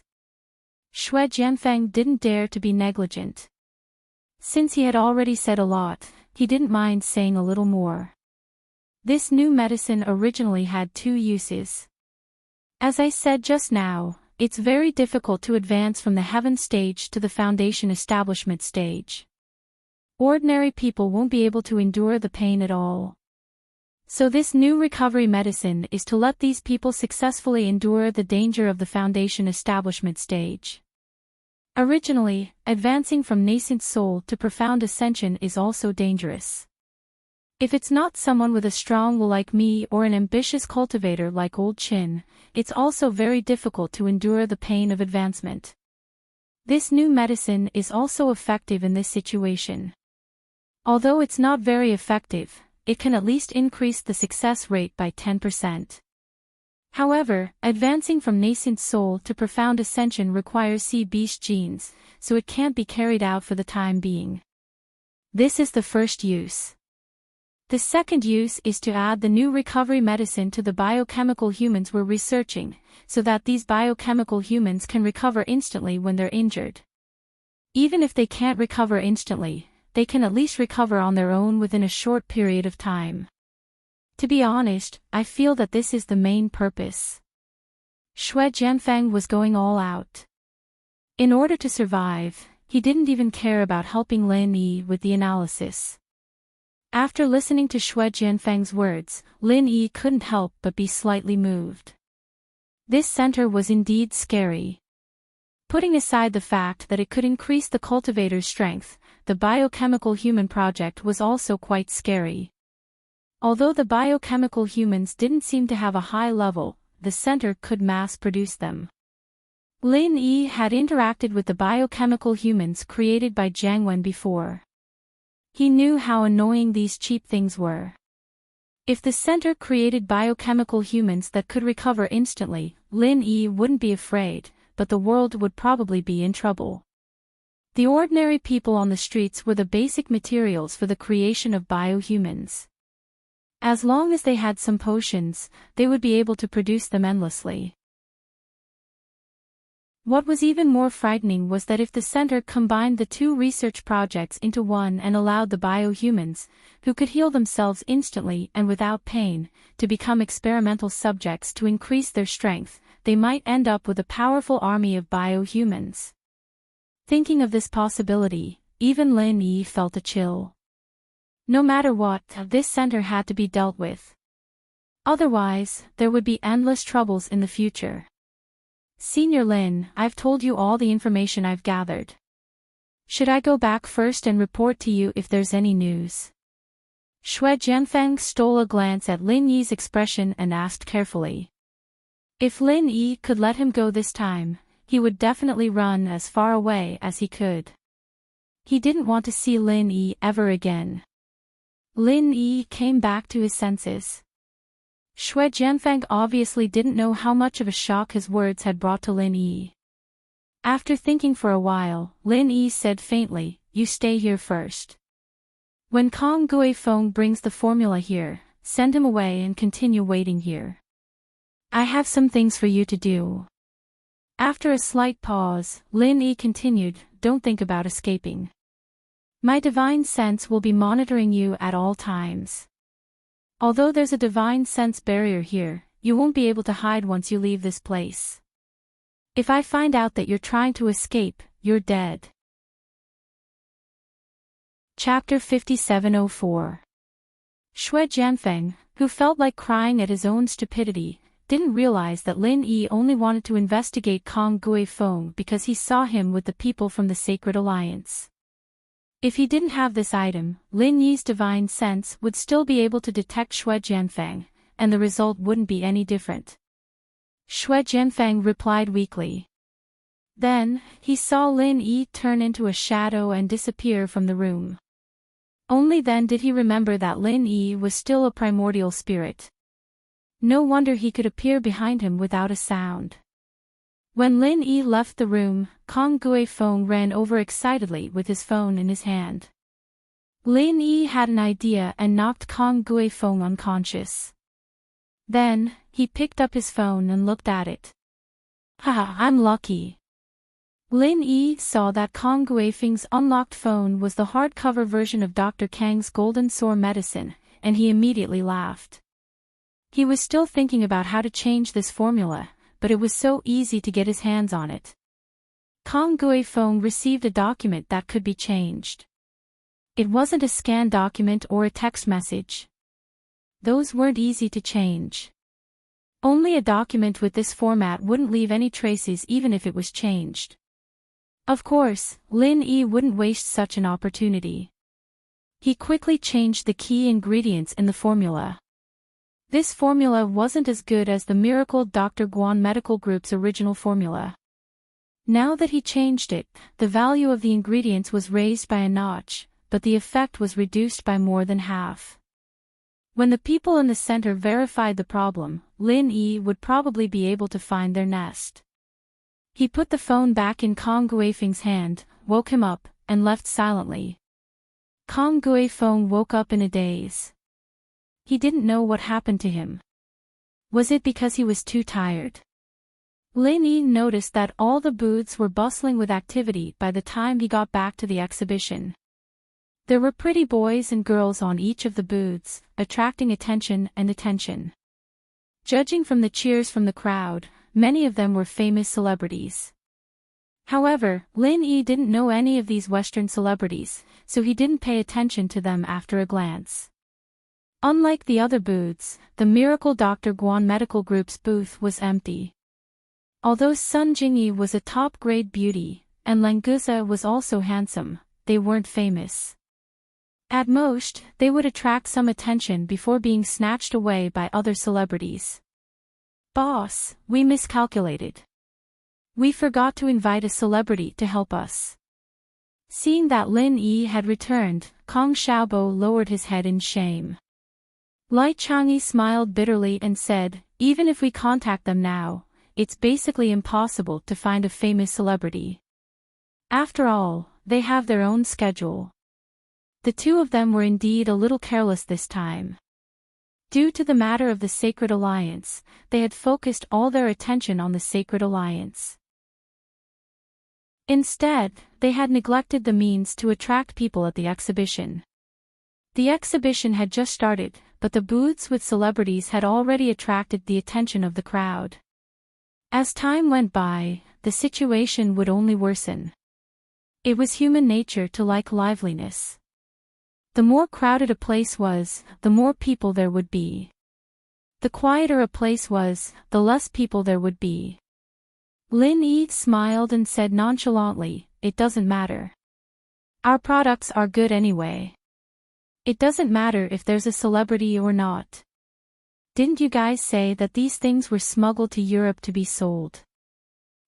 Xue Jianfeng didn't dare to be negligent. Since he had already said a lot, he didn't mind saying a little more. This new medicine originally had 2 uses. As I said just now, it's very difficult to advance from the heaven stage to the foundation establishment stage. Ordinary people won't be able to endure the pain at all. So this new recovery medicine is to let these people successfully endure the danger of the foundation establishment stage. Originally, advancing from nascent soul to profound ascension is also dangerous. If it's not someone with a strong will like me or an ambitious cultivator like Old Chin, it's also very difficult to endure the pain of advancement. This new medicine is also effective in this situation. Although it's not very effective, it can at least increase the success rate by 10%. However, advancing from nascent soul to profound ascension requires sea-beast genes, so it can't be carried out for the time being. This is the first use. The second use is to add the new recovery medicine to the biochemical humans we're researching, so that these biochemical humans can recover instantly when they're injured. Even if they can't recover instantly, they can at least recover on their own within a short period of time. To be honest, I feel that this is the main purpose. Xue Jianfeng was going all out. In order to survive, he didn't even care about helping Lin Yi with the analysis. After listening to Xue Jianfeng's words, Lin Yi couldn't help but be slightly moved. This center was indeed scary. Putting aside the fact that it could increase the cultivator's strength, the biochemical human project was also quite scary. Although the biochemical humans didn't seem to have a high level, the center could mass-produce them. Lin Yi had interacted with the biochemical humans created by Jiang Wen before. He knew how annoying these cheap things were. If the center created biochemical humans that could recover instantly, Lin Yi wouldn't be afraid, but the world would probably be in trouble. The ordinary people on the streets were the basic materials for the creation of biohumans. As long as they had some potions, they would be able to produce them endlessly. What was even more frightening was that if the center combined the 2 research projects into one and allowed the biohumans, who could heal themselves instantly and without pain, to become experimental subjects to increase their strength, they might end up with a powerful army of biohumans. Thinking of this possibility, even Lin Yi felt a chill. No matter what, this center had to be dealt with. Otherwise, there would be endless troubles in the future. Senior Lin, I've told you all the information I've gathered. Should I go back first and report to you if there's any news? Xue Jianfeng stole a glance at Lin Yi's expression and asked carefully. If Lin Yi could let him go this time, he would definitely run as far away as he could. He didn't want to see Lin Yi ever again. Lin Yi came back to his senses. Xue Jianfeng obviously didn't know how much of a shock his words had brought to Lin Yi. After thinking for a while, Lin Yi said faintly, "You stay here first. When Kong Guifeng brings the formula here, send him away and continue waiting here. I have some things for you to do. After a slight pause, Lin Yi continued, don't think about escaping. My divine sense will be monitoring you at all times. Although there's a divine sense barrier here, you won't be able to hide once you leave this place. If I find out that you're trying to escape, you're dead. Chapter 5704. Shui Jianfeng, who felt like crying at his own stupidity, didn't realize that Lin Yi only wanted to investigate Kong Guifeng because he saw him with the people from the Sacred Alliance. If he didn't have this item, Lin Yi's divine sense would still be able to detect Shui Jianfeng, and the result wouldn't be any different. Shui Jianfeng replied weakly. Then, he saw Lin Yi turn into a shadow and disappear from the room. Only then did he remember that Lin Yi was still a primordial spirit. No wonder he could appear behind him without a sound. When Lin Yi left the room, Kong Guifeng ran over excitedly with his phone in his hand. Lin Yi had an idea and knocked Kong Guifeng unconscious. Then, he picked up his phone and looked at it. Haha, I'm lucky. Lin Yi saw that Kong Guifeng's unlocked phone was the hardcover version of Dr. Kang's Golden Sore medicine, and he immediately laughed. He was still thinking about how to change this formula, but it was so easy to get his hands on it. Kong Guifeng received a document that could be changed. It wasn't a scanned document or a text message. Those weren't easy to change. Only a document with this format wouldn't leave any traces even if it was changed. Of course, Lin Yi wouldn't waste such an opportunity. He quickly changed the key ingredients in the formula. This formula wasn't as good as the Miracle Dr. Guan Medical Group's original formula. Now that he changed it, the value of the ingredients was raised by a notch, but the effect was reduced by more than half. When the people in the center verified the problem, Lin Yi would probably be able to find their nest. He put the phone back in Kong Guifeng's hand, woke him up, and left silently. Kong Guifeng woke up in a daze. He didn't know what happened to him. Was it because he was too tired? Lin Yi noticed that all the booths were bustling with activity by the time he got back to the exhibition. There were pretty boys and girls on each of the booths, attracting attention and attention. Judging from the cheers from the crowd, many of them were famous celebrities. However, Lin Yi didn't know any of these Western celebrities, so he didn't pay attention to them after a glance. Unlike the other booths, the Miracle Dr. Guan Medical Group's booth was empty. Although Sun Jingyi was a top-grade beauty, and Lenguza was also handsome, they weren't famous. At most, they would attract some attention before being snatched away by other celebrities. Boss, we miscalculated. We forgot to invite a celebrity to help us. Seeing that Lin Yi had returned, Kong Xiaobo lowered his head in shame. Lai Changyi smiled bitterly and said, even if we contact them now, it's basically impossible to find a famous celebrity. After all, they have their own schedule. The two of them were indeed a little careless this time. Due to the matter of the Sacred Alliance, they had focused all their attention on the Sacred Alliance. Instead, they had neglected the means to attract people at the exhibition. The exhibition had just started, but the booths with celebrities had already attracted the attention of the crowd. As time went by, the situation would only worsen. It was human nature to like liveliness. The more crowded a place was, the more people there would be. The quieter a place was, the less people there would be. Lin Yi smiled and said nonchalantly, it doesn't matter. Our products are good anyway. It doesn't matter if there's a celebrity or not. Didn't you guys say that these things were smuggled to Europe to be sold?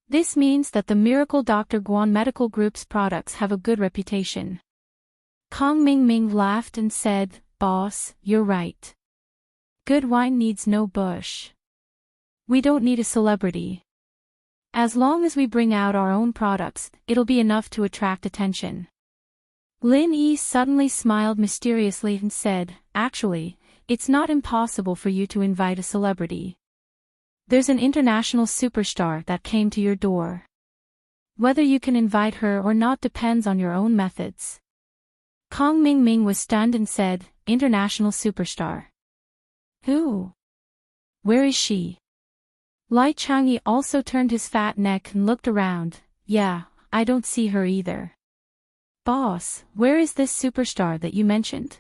This means that the Miracle Dr. Guan Medical Group's products have a good reputation. Kong Mingming laughed and said, Boss, you're right. Good wine needs no bush. We don't need a celebrity. As long as we bring out our own products, it'll be enough to attract attention. Lin Yi suddenly smiled mysteriously and said, actually, it's not impossible for you to invite a celebrity. There's an international superstar that came to your door. Whether you can invite her or not depends on your own methods. Kong Mingming was stunned and said, international superstar. Who? Where is she? Lai Changyi also turned his fat neck and looked around. Yeah, I don't see her either. Boss, where is this superstar that you mentioned?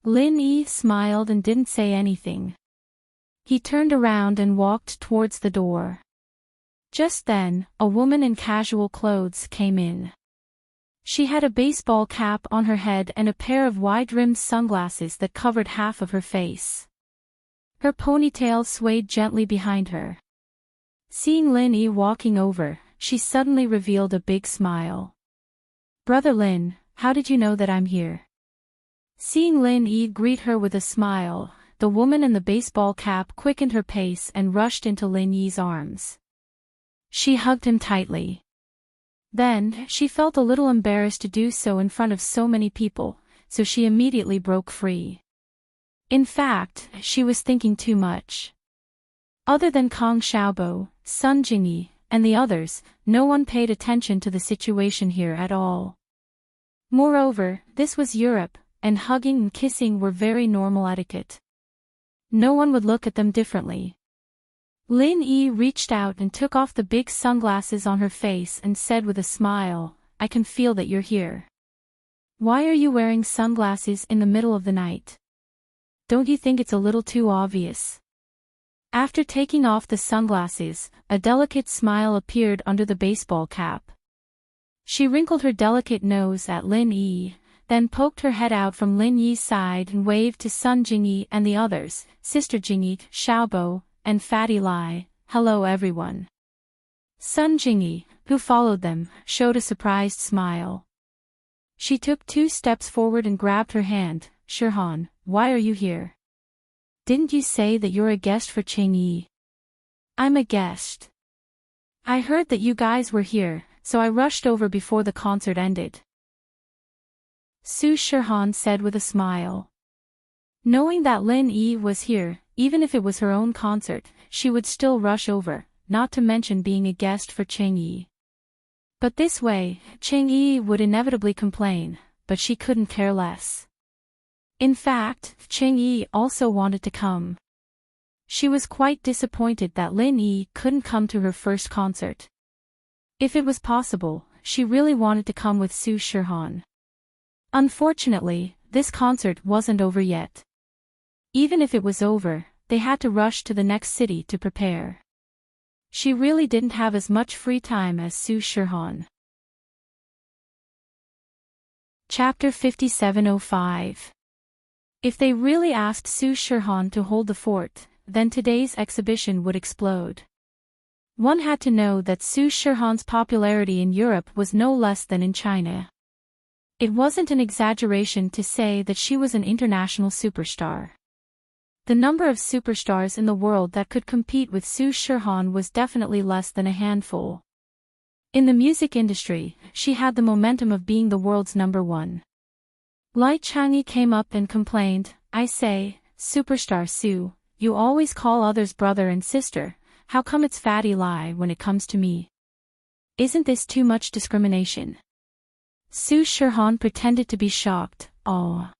Lin Yi smiled and didn't say anything. He turned around and walked towards the door. Just then, a woman in casual clothes came in. She had a baseball cap on her head and a pair of wide-rimmed sunglasses that covered half of her face. Her ponytail swayed gently behind her. Seeing Lin Yi walking over, she suddenly revealed a big smile. Brother Lin, how did you know that I'm here? Seeing Lin Yi greet her with a smile, the woman in the baseball cap quickened her pace and rushed into Lin Yi's arms. She hugged him tightly. Then, she felt a little embarrassed to do so in front of so many people, so she immediately broke free. In fact, she was thinking too much. Other than Kong Xiaobo, Sun Jingyi, and the others, no one paid attention to the situation here at all. Moreover, this was Europe, and hugging and kissing were very normal etiquette. No one would look at them differently. Lin Yi reached out and took off the big sunglasses on her face and said with a smile, I can feel that you're here. Why are you wearing sunglasses in the middle of the night? Don't you think it's a little too obvious? After taking off the sunglasses, a delicate smile appeared under the baseball cap. She wrinkled her delicate nose at Lin Yi, then poked her head out from Lin Yi's side and waved to Sun Jingyi and the others, Sister Jingyi, Xiaobo, and Fatty Lai, hello everyone. Sun Jingyi, who followed them, showed a surprised smile. She took 2 steps forward and grabbed her hand. Shirhan, why are you here? Didn't you say that you're a guest for Changyi? I'm a guest. I heard that you guys were here, so I rushed over before the concert ended. Su Shirhan said with a smile. Knowing that Lin Yi was here, even if it was her own concert, she would still rush over, not to mention being a guest for Changyi. But this way, Changyi would inevitably complain, but she couldn't care less. In fact, Changyi also wanted to come. She was quite disappointed that Lin Yi couldn't come to her first concert. If it was possible, she really wanted to come with Su Shirhan. Unfortunately, this concert wasn't over yet. Even if it was over, they had to rush to the next city to prepare. She really didn't have as much free time as Su Shirhan. Chapter 5705. If they really asked Su Shirhan to hold the fort, then today's exhibition would explode. One had to know that Su Shirhan's popularity in Europe was no less than in China. It wasn't an exaggeration to say that she was an international superstar. The number of superstars in the world that could compete with Su Shirhan was definitely less than a handful. In the music industry, she had the momentum of being the world's #1. Lai Changyi came up and complained, I say, Superstar Su, you always call others brother and sister, how come it's Fatty Lai when it comes to me? Isn't this too much discrimination? Su Shirhan pretended to be shocked, oh.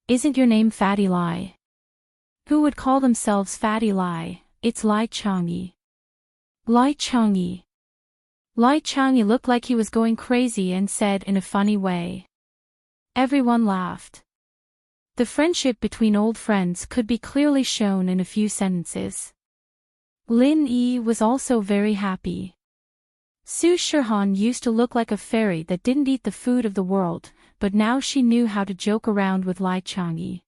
Isn't your name Fatty Lai? Who would call themselves Fatty Lai? It's Lai Changyi. Lai Changyi. Lai Changyi looked like he was going crazy and said in a funny way. Everyone laughed. The friendship between old friends could be clearly shown in a few sentences. Lin Yi was also very happy. Su Shirhan used to look like a fairy that didn't eat the food of the world, but now she knew how to joke around with Lai Changyi.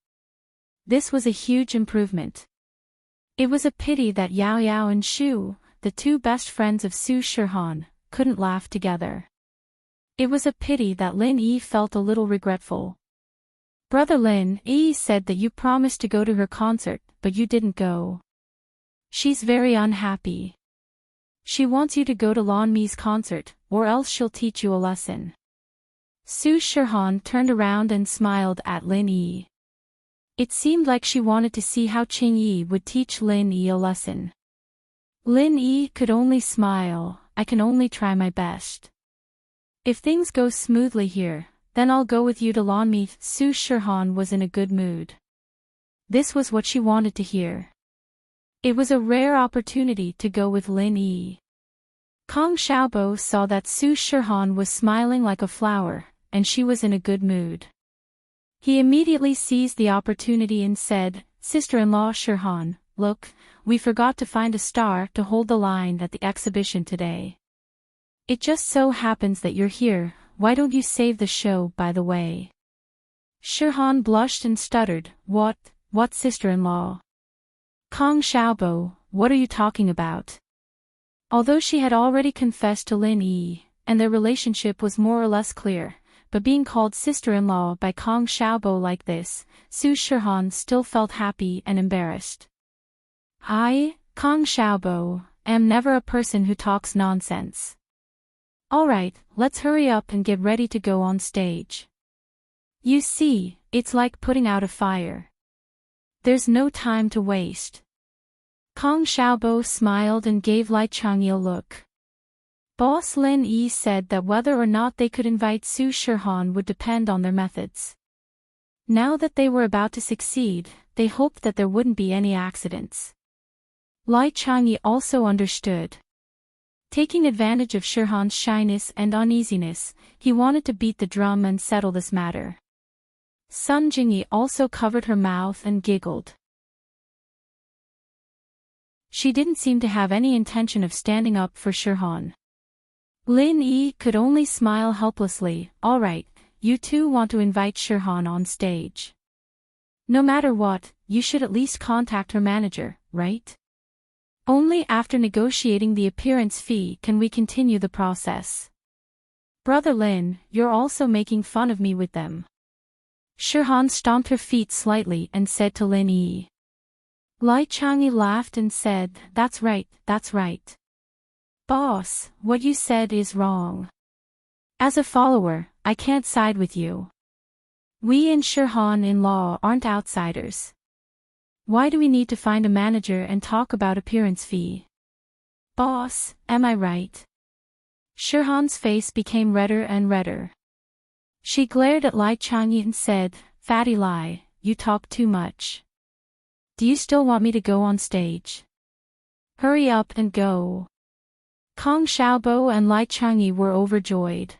This was a huge improvement. It was a pity that Yao Yao and Shu, the 2 best friends of Su Shirhan, couldn't laugh together. It was a pity that Lin Yi felt a little regretful. Brother Lin Yi said that you promised to go to her concert, but you didn't go. She's very unhappy. She wants you to go to Lan Mi's concert, or else she'll teach you a lesson. Su Shirhan turned around and smiled at Lin Yi. It seemed like she wanted to see how Ching Yi would teach Lin Yi a lesson. Lin Yi could only smile. I can only try my best. If things go smoothly here, then I'll go with you to lawn meet. Su Shihan was in a good mood. This was what she wanted to hear. It was a rare opportunity to go with Lin Yi. Kong Xiaobo saw that Su Shihan was smiling like a flower, and she was in a good mood. He immediately seized the opportunity and said, "Sister-in-law Shihan, look, we forgot to find a star to hold the line at the exhibition today. It just so happens that you're here, why don't you save the show by the way?" Shihan blushed and stuttered, What sister-in-law? Kong Xiaobo, what are you talking about? Although she had already confessed to Lin Yi, and their relationship was more or less clear, but being called sister-in-law by Kong Xiaobo like this, Su Shihan still felt happy and embarrassed. I, Kong Xiaobo, am never a person who talks nonsense. Alright, let's hurry up and get ready to go on stage. You see, it's like putting out a fire. There's no time to waste. Kong Xiaobo smiled and gave Lai Changyi a look. Boss Lin Yi said that whether or not they could invite Su Shihan would depend on their methods. Now that they were about to succeed, they hoped that there wouldn't be any accidents. Lai Changyi also understood. Taking advantage of Shihan's shyness and uneasiness, he wanted to beat the drum and settle this matter. Sun Jingyi also covered her mouth and giggled. She didn't seem to have any intention of standing up for Shihan. Lin Yi could only smile helplessly. Alright, you two want to invite Shihan on stage. No matter what, you should at least contact her manager, right? Only after negotiating the appearance fee can we continue the process. Brother Lin, you're also making fun of me with them. Shihan stomped her feet slightly and said to Lin Yi. Lai Changyi laughed and said, That's right. Boss, what you said is wrong. As a follower, I can't side with you. We and Shihan-in-law aren't outsiders. Why do we need to find a manager and talk about appearance fee? Boss, am I right? Shihan's face became redder and redder. She glared at Lai Changyi and said, Fatty Lai, you talk too much. Do you still want me to go on stage? Hurry up and go. Kong Xiaobo and Lai Changyi were overjoyed.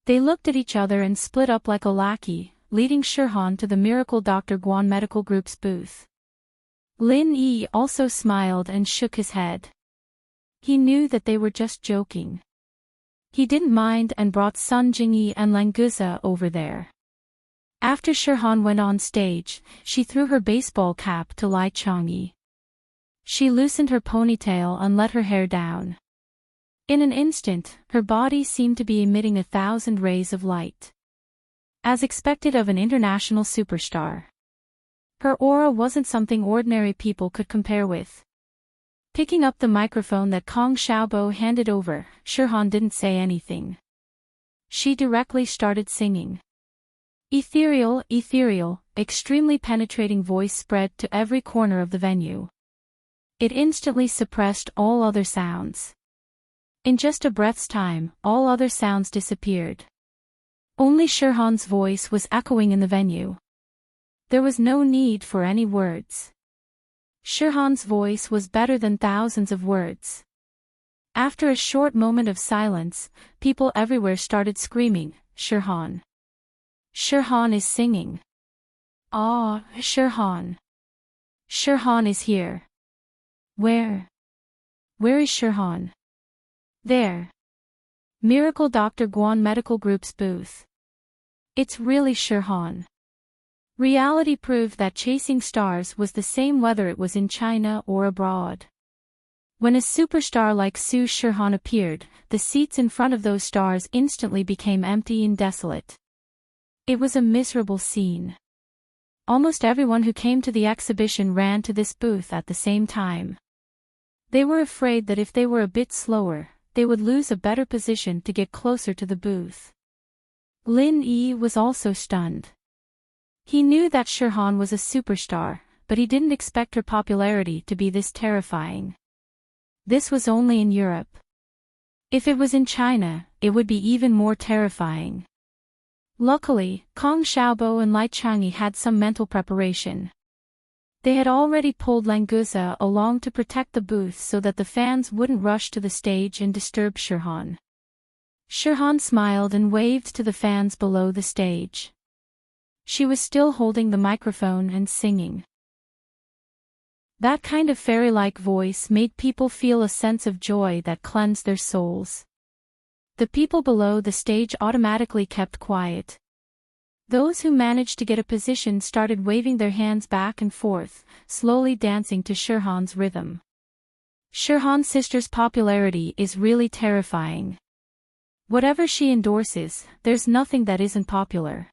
They looked at each other and split up like a lackey, leading Shihan to the Miracle Dr. Guan Medical Group's booth. Lin Yi also smiled and shook his head. He knew that they were just joking. He didn't mind and brought Sun Jingyi and Languza over there. After Shihan went on stage, she threw her baseball cap to Lai Changyi. She loosened her ponytail and let her hair down. In an instant, her body seemed to be emitting 1,000 rays of light. As expected of an international superstar. Her aura wasn't something ordinary people could compare with. Picking up the microphone that Kong Xiaobo handed over, Shihan didn't say anything. She directly started singing. Ethereal, extremely penetrating voice spread to every corner of the venue. It instantly suppressed all other sounds. In just a breath's time, all other sounds disappeared. Only Shihan's voice was echoing in the venue. There was no need for any words. Shihan's voice was better than thousands of words. After a short moment of silence, people everywhere started screaming, Shihan. Shihan is singing. Ah, Shihan. Shihan is here. Where? Where is Shihan? There. Miracle Dr. Guan Medical Group's booth. It's really Shihan. Reality proved that chasing stars was the same whether it was in China or abroad. When a superstar like Su Shihan appeared, the seats in front of those stars instantly became empty and desolate. It was a miserable scene. Almost everyone who came to the exhibition ran to this booth at the same time. They were afraid that if they were a bit slower, they would lose a better position to get closer to the booth. Lin Yi was also stunned. He knew that Shihan was a superstar, but he didn't expect her popularity to be this terrifying. This was only in Europe. If it was in China, it would be even more terrifying. Luckily, Kong Xiaobo and Lai Changyi had some mental preparation. They had already pulled Languza along to protect the booth so that the fans wouldn't rush to the stage and disturb Shirhan. Shirhan smiled and waved to the fans below the stage. She was still holding the microphone and singing. That kind of fairy-like voice made people feel a sense of joy that cleansed their souls. The people below the stage automatically kept quiet. Those who managed to get a position started waving their hands back and forth, slowly dancing to Shirhan's rhythm. Shirhan's sister's popularity is really terrifying. Whatever she endorses, there's nothing that isn't popular.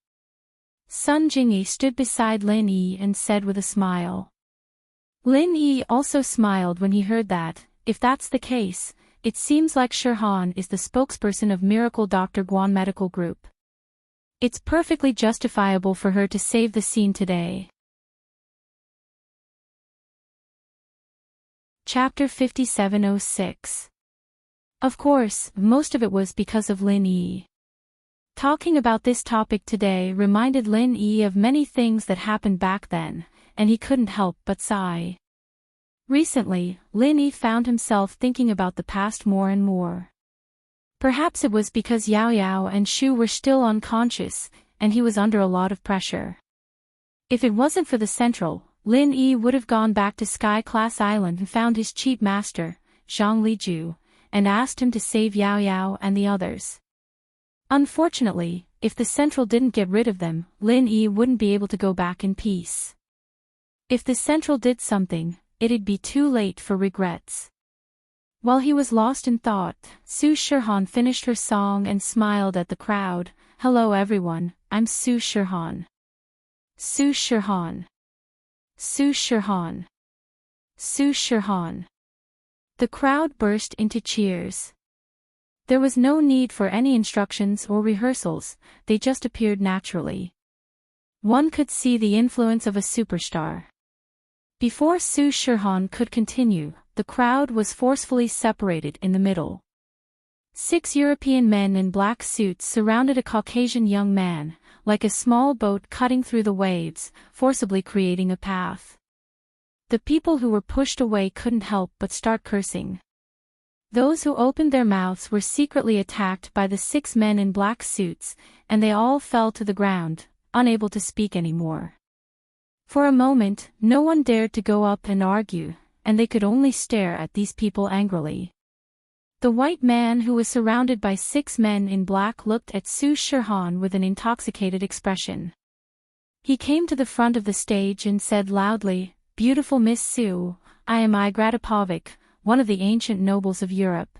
Sun Jingyi stood beside Lin Yi and said with a smile. Lin Yi also smiled when he heard that. If that's the case, it seems like Shirhan is the spokesperson of Miracle Dr. Guan Medical Group. It's perfectly justifiable for her to save the scene today. Chapter 5706. Of course, most of it was because of Lin Yi. Talking about this topic today reminded Lin Yi of many things that happened back then, and he couldn't help but sigh. Recently, Lin Yi found himself thinking about the past more and more. Perhaps it was because Yao Yao and Shu were still unconscious, and he was under a lot of pressure. If it wasn't for the Central, Lin Yi would have gone back to Sky Class Island and found his cheat master, Zhang Liju, and asked him to save Yao Yao and the others. Unfortunately, if the Central didn't get rid of them, Lin Yi wouldn't be able to go back in peace. If the Central did something, it'd be too late for regrets. While he was lost in thought, Su Shirhan finished her song and smiled at the crowd. Hello everyone, I'm Su Shirhan. Su Shirhan. Su Shirhan. Su Shirhan. The crowd burst into cheers. There was no need for any instructions or rehearsals, they just appeared naturally. One could see the influence of a superstar. Before Su Shirhan could continue, the crowd was forcefully separated in the middle. 6 European men in black suits surrounded a Caucasian young man, like a small boat cutting through the waves, forcibly creating a path. The people who were pushed away couldn't help but start cursing. Those who opened their mouths were secretly attacked by the 6 men in black suits, and they all fell to the ground, unable to speak anymore. For a moment, no one dared to go up and argue, and they could only stare at these people angrily. The white man who was surrounded by 6 men in black looked at Su Shirhan with an intoxicated expression. He came to the front of the stage and said loudly, "Beautiful Miss Su, I am Igratipovic, one of the ancient nobles of Europe.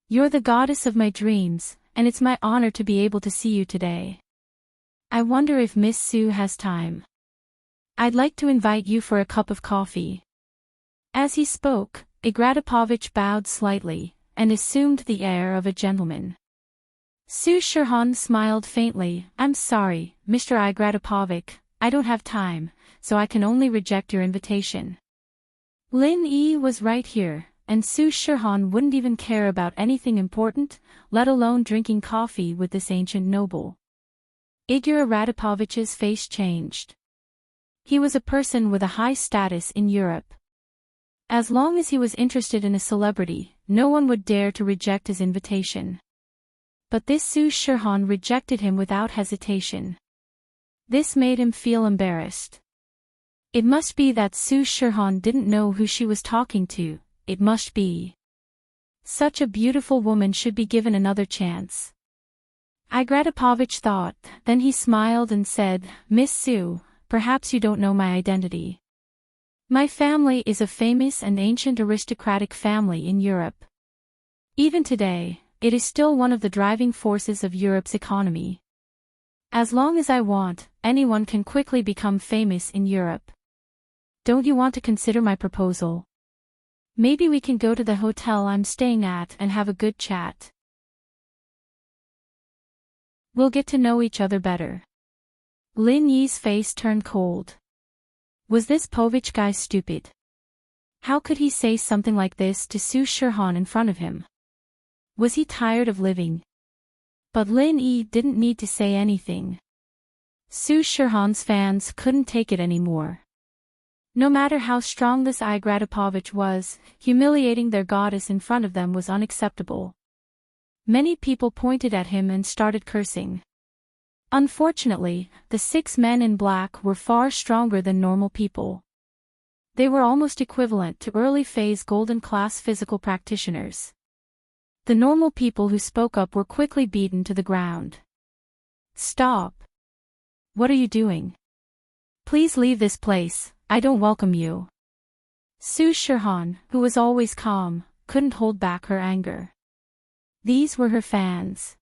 You're the goddess of my dreams, and it's my honor to be able to see you today. I wonder if Miss Su has time. I'd like to invite you for a cup of coffee." As he spoke, Igratipovich bowed slightly, and assumed the air of a gentleman. Su Shirhan smiled faintly. "I'm sorry, Mr. Igratipovic, I don't have time, so I can only reject your invitation." Lin Yi was right here, and Su Shirhan wouldn't even care about anything important, let alone drinking coffee with this ancient noble. Igratipovich's face changed. He was a person with a high status in Europe. As long as he was interested in a celebrity, no one would dare to reject his invitation. But this Su Shirhan rejected him without hesitation. This made him feel embarrassed. It must be that Su Shirhan didn't know who she was talking to, it must be. Such a beautiful woman should be given another chance. Igratipovich thought, then he smiled and said, "Miss Su, perhaps you don't know my identity. My family is a famous and ancient aristocratic family in Europe. Even today, it is still one of the driving forces of Europe's economy. As long as I want, anyone can quickly become famous in Europe. Don't you want to consider my proposal? Maybe we can go to the hotel I'm staying at and have a good chat. We'll get to know each other better." Lin Yi's face turned cold. Was this Povich guy stupid? How could he say something like this to Su Shirhan in front of him? Was he tired of living? But Lin Yi didn't need to say anything. Su Shirhan's fans couldn't take it anymore. No matter how strong this Igratipovich was, humiliating their goddess in front of them was unacceptable. Many people pointed at him and started cursing. Unfortunately, the 6 men in black were far stronger than normal people. They were almost equivalent to early-phase golden-class physical practitioners. The normal people who spoke up were quickly beaten to the ground. Stop! What are you doing? Please leave this place, I don't welcome you. Su Shirhan, who was always calm, couldn't hold back her anger. These were her fans.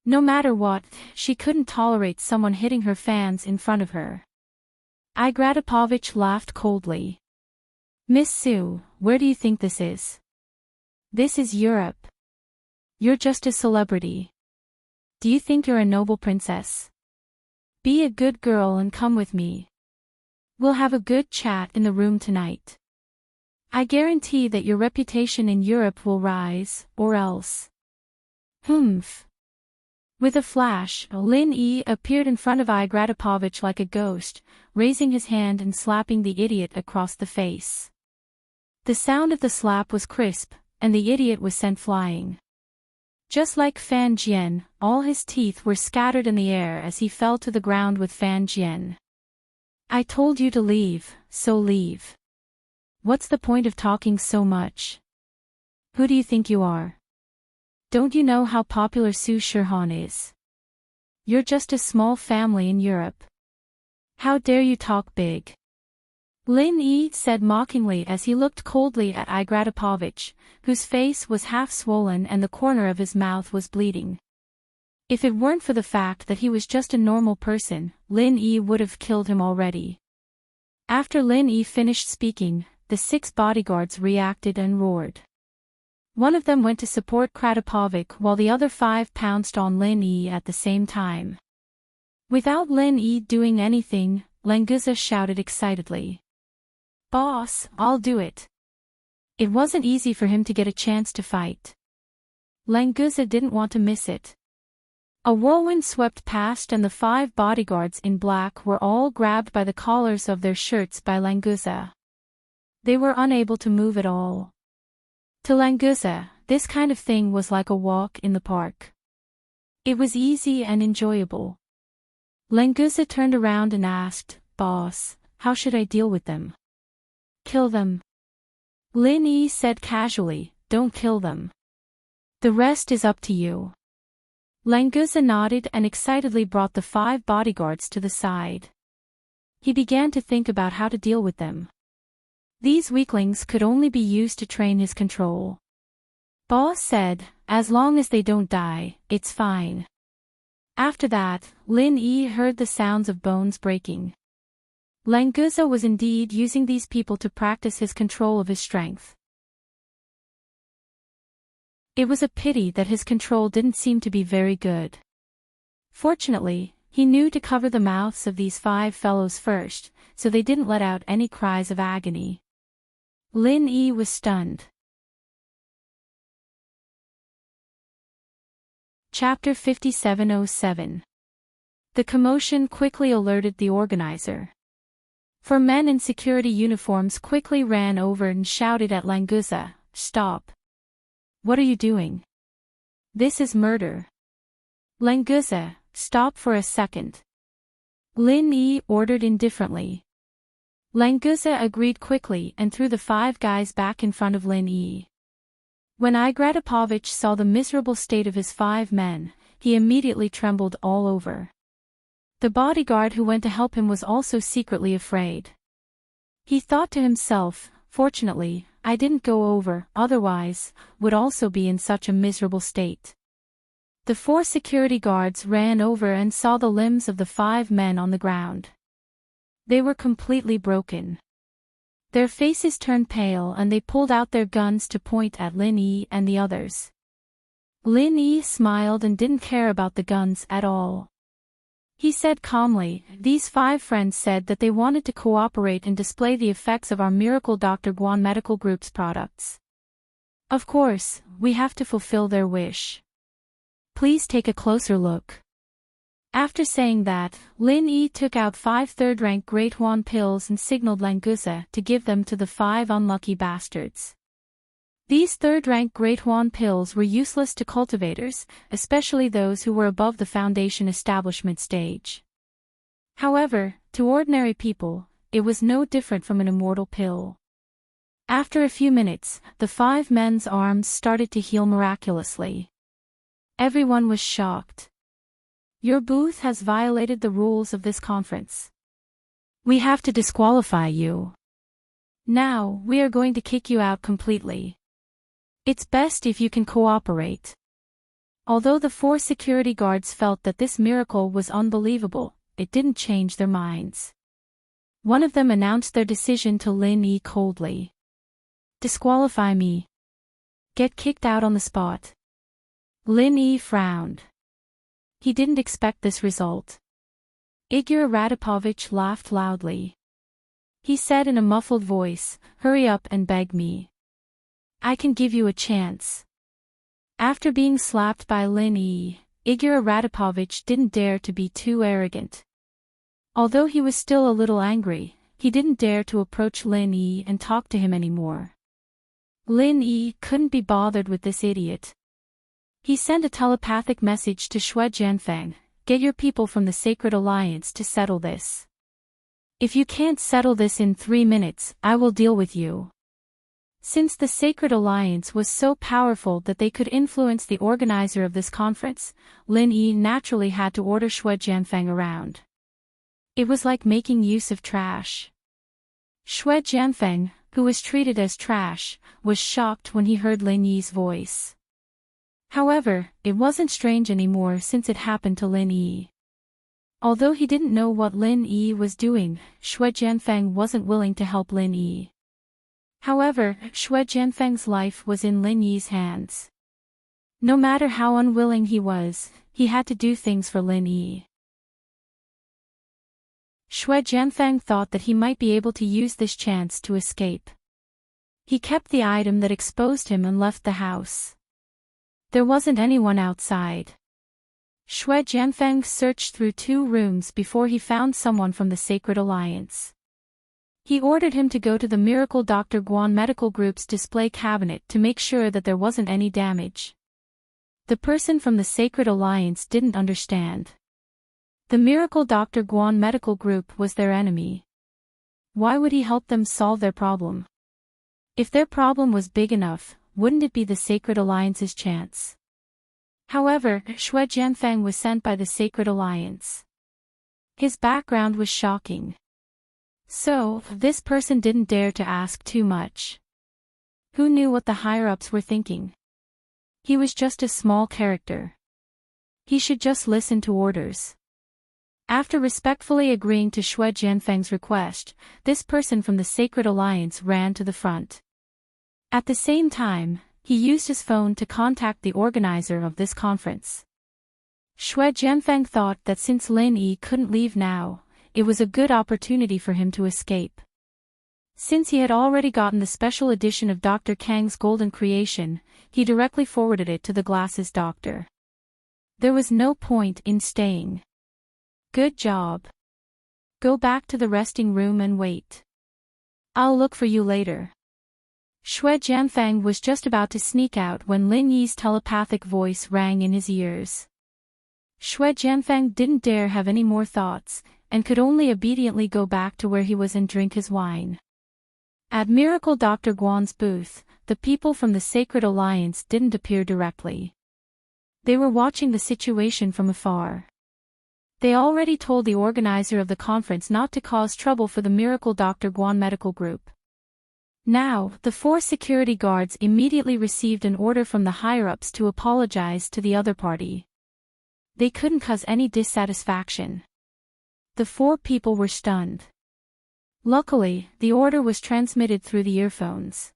No matter what, she couldn't tolerate someone hitting her fans in front of her. Igratipovich laughed coldly. Miss Su, where do you think this is? This is Europe. You're just a celebrity. Do you think you're a noble princess? Be a good girl and come with me. We'll have a good chat in the room tonight. I guarantee that your reputation in Europe will rise, or else. Humph. With a flash, Lin Yi appeared in front of Igratipovich like a ghost, raising his hand and slapping the idiot across the face. The sound of the slap was crisp, and the idiot was sent flying. Just like Fan Jian, all his teeth were scattered in the air as he fell to the ground with Fan Jian. I told you to leave, so leave. What's the point of talking so much? Who do you think you are? Don't you know how popular Su Shirhan is? You're just a small family in Europe. How dare you talk big? Lin Yi said mockingly as he looked coldly at Igratipovich, whose face was half swollen and the corner of his mouth was bleeding. If it weren't for the fact that he was just a normal person, Lin Yi would have killed him already. After Lin Yi finished speaking, the 6 bodyguards reacted and roared. One of them went to support Kratipovic while the other 5 pounced on Lin Yi at the same time. Without Lin Yi doing anything, Languza shouted excitedly. Boss, I'll do it. It wasn't easy for him to get a chance to fight. Languza didn't want to miss it. A whirlwind swept past and the 5 bodyguards in black were all grabbed by the collars of their shirts by Languza. They were unable to move at all. To Languza, this kind of thing was like a walk in the park. It was easy and enjoyable. Languza turned around and asked, Boss, how should I deal with them? Kill them. Lin Yi said casually, don't kill them. The rest is up to you. Languza nodded and excitedly brought the 5 bodyguards to the side. He began to think about how to deal with them. These weaklings could only be used to train his control. Boss said, as long as they don't die, it's fine. After that, Lin Yi heard the sounds of bones breaking. Languza was indeed using these people to practice his control of his strength. It was a pity that his control didn't seem to be very good. Fortunately, he knew to cover the mouths of these 5 fellows first, so they didn't let out any cries of agony. Lin Yi was stunned. Chapter 5707. The commotion quickly alerted the organizer. 4 men in security uniforms quickly ran over and shouted at Languza, Stop! What are you doing? This is murder. Languza, stop for a second. Lin Yi ordered indifferently. Languza agreed quickly and threw the 5 guys back in front of Lin Yi. When Igratipovich saw the miserable state of his 5 men, he immediately trembled all over. The bodyguard who went to help him was also secretly afraid. He thought to himself, fortunately, I didn't go over, otherwise, would also be in such a miserable state. The 4 security guards ran over and saw the limbs of the 5 men on the ground. They were completely broken. Their faces turned pale and they pulled out their guns to point at Lin Yi and the others. Lin Yi smiled and didn't care about the guns at all. He said calmly, "These 5 friends said that they wanted to cooperate and display the effects of our Miracle Dr. Guan Medical Group's products. Of course, we have to fulfill their wish. Please take a closer look." After saying that, Lin Yi took out 5 third-rank Great Huan pills and signaled Langusa to give them to the 5 unlucky bastards. These third-rank Great Huan pills were useless to cultivators, especially those who were above the foundation establishment stage. However, to ordinary people, it was no different from an immortal pill. After a few minutes, the 5 men's arms started to heal miraculously. Everyone was shocked. "Your booth has violated the rules of this conference. We have to disqualify you. Now, we are going to kick you out completely. It's best if you can cooperate." Although the 4 security guards felt that this miracle was unbelievable, it didn't change their minds. One of them announced their decision to Lin Yi coldly. "Disqualify me. Get kicked out on the spot." Lin Yi frowned. He didn't expect this result. Igor Radipovich laughed loudly. He said in a muffled voice, "Hurry up and beg me. I can give you a chance." After being slapped by Lin Yi, Igor Radipovich didn't dare to be too arrogant. Although he was still a little angry, he didn't dare to approach Lin Yi and talk to him anymore. Lin Yi couldn't be bothered with this idiot. He sent a telepathic message to Shui Jianfeng, "Get your people from the Sacred Alliance to settle this. If you can't settle this in 3 minutes, I will deal with you." Since the Sacred Alliance was so powerful that they could influence the organizer of this conference, Lin Yi naturally had to order Shui Jianfeng around. It was like making use of trash. Shui Jianfeng, who was treated as trash, was shocked when he heard Lin Yi's voice. However, it wasn't strange anymore since it happened to Lin Yi. Although he didn't know what Lin Yi was doing, Shui Jianfeng wasn't willing to help Lin Yi. However, Shui Jianfeng's life was in Lin Yi's hands. No matter how unwilling he was, he had to do things for Lin Yi. Shui Jianfeng thought that he might be able to use this chance to escape. He kept the item that exposed him and left the house. There wasn't anyone outside. Shui Jianfeng searched through 2 rooms before he found someone from the Sacred Alliance. He ordered him to go to the Miracle Dr. Guan Medical Group's display cabinet to make sure that there wasn't any damage. The person from the Sacred Alliance didn't understand. The Miracle Dr. Guan Medical Group was their enemy. Why would he help them solve their problem? If their problem was big enough, wouldn't it be the Sacred Alliance's chance? However, Shui Jianfeng was sent by the Sacred Alliance. His background was shocking. So, this person didn't dare to ask too much. Who knew what the higher-ups were thinking? He was just a small character. He should just listen to orders. After respectfully agreeing to Shui Jianfeng's request, this person from the Sacred Alliance ran to the front. At the same time, he used his phone to contact the organizer of this conference. Shui Jianfeng thought that since Lin Yi couldn't leave now, it was a good opportunity for him to escape. Since he had already gotten the special edition of Dr. Kang's Golden Creation, he directly forwarded it to the Glasses Doctor. There was no point in staying. Good job. Go back to the resting room and wait. I'll look for you later. Shui Jianfeng was just about to sneak out when Lin Yi's telepathic voice rang in his ears. Shui Jianfeng didn't dare have any more thoughts, and could only obediently go back to where he was and drink his wine. At Miracle Dr. Guan's booth, the people from the Sacred Alliance didn't appear directly. They were watching the situation from afar. They already told the organizer of the conference not to cause trouble for the Miracle Dr. Guan Medical Group. Now, the 4 security guards immediately received an order from the higher-ups to apologize to the other party. They couldn't cause any dissatisfaction. The 4 people were stunned. Luckily, the order was transmitted through the earphones.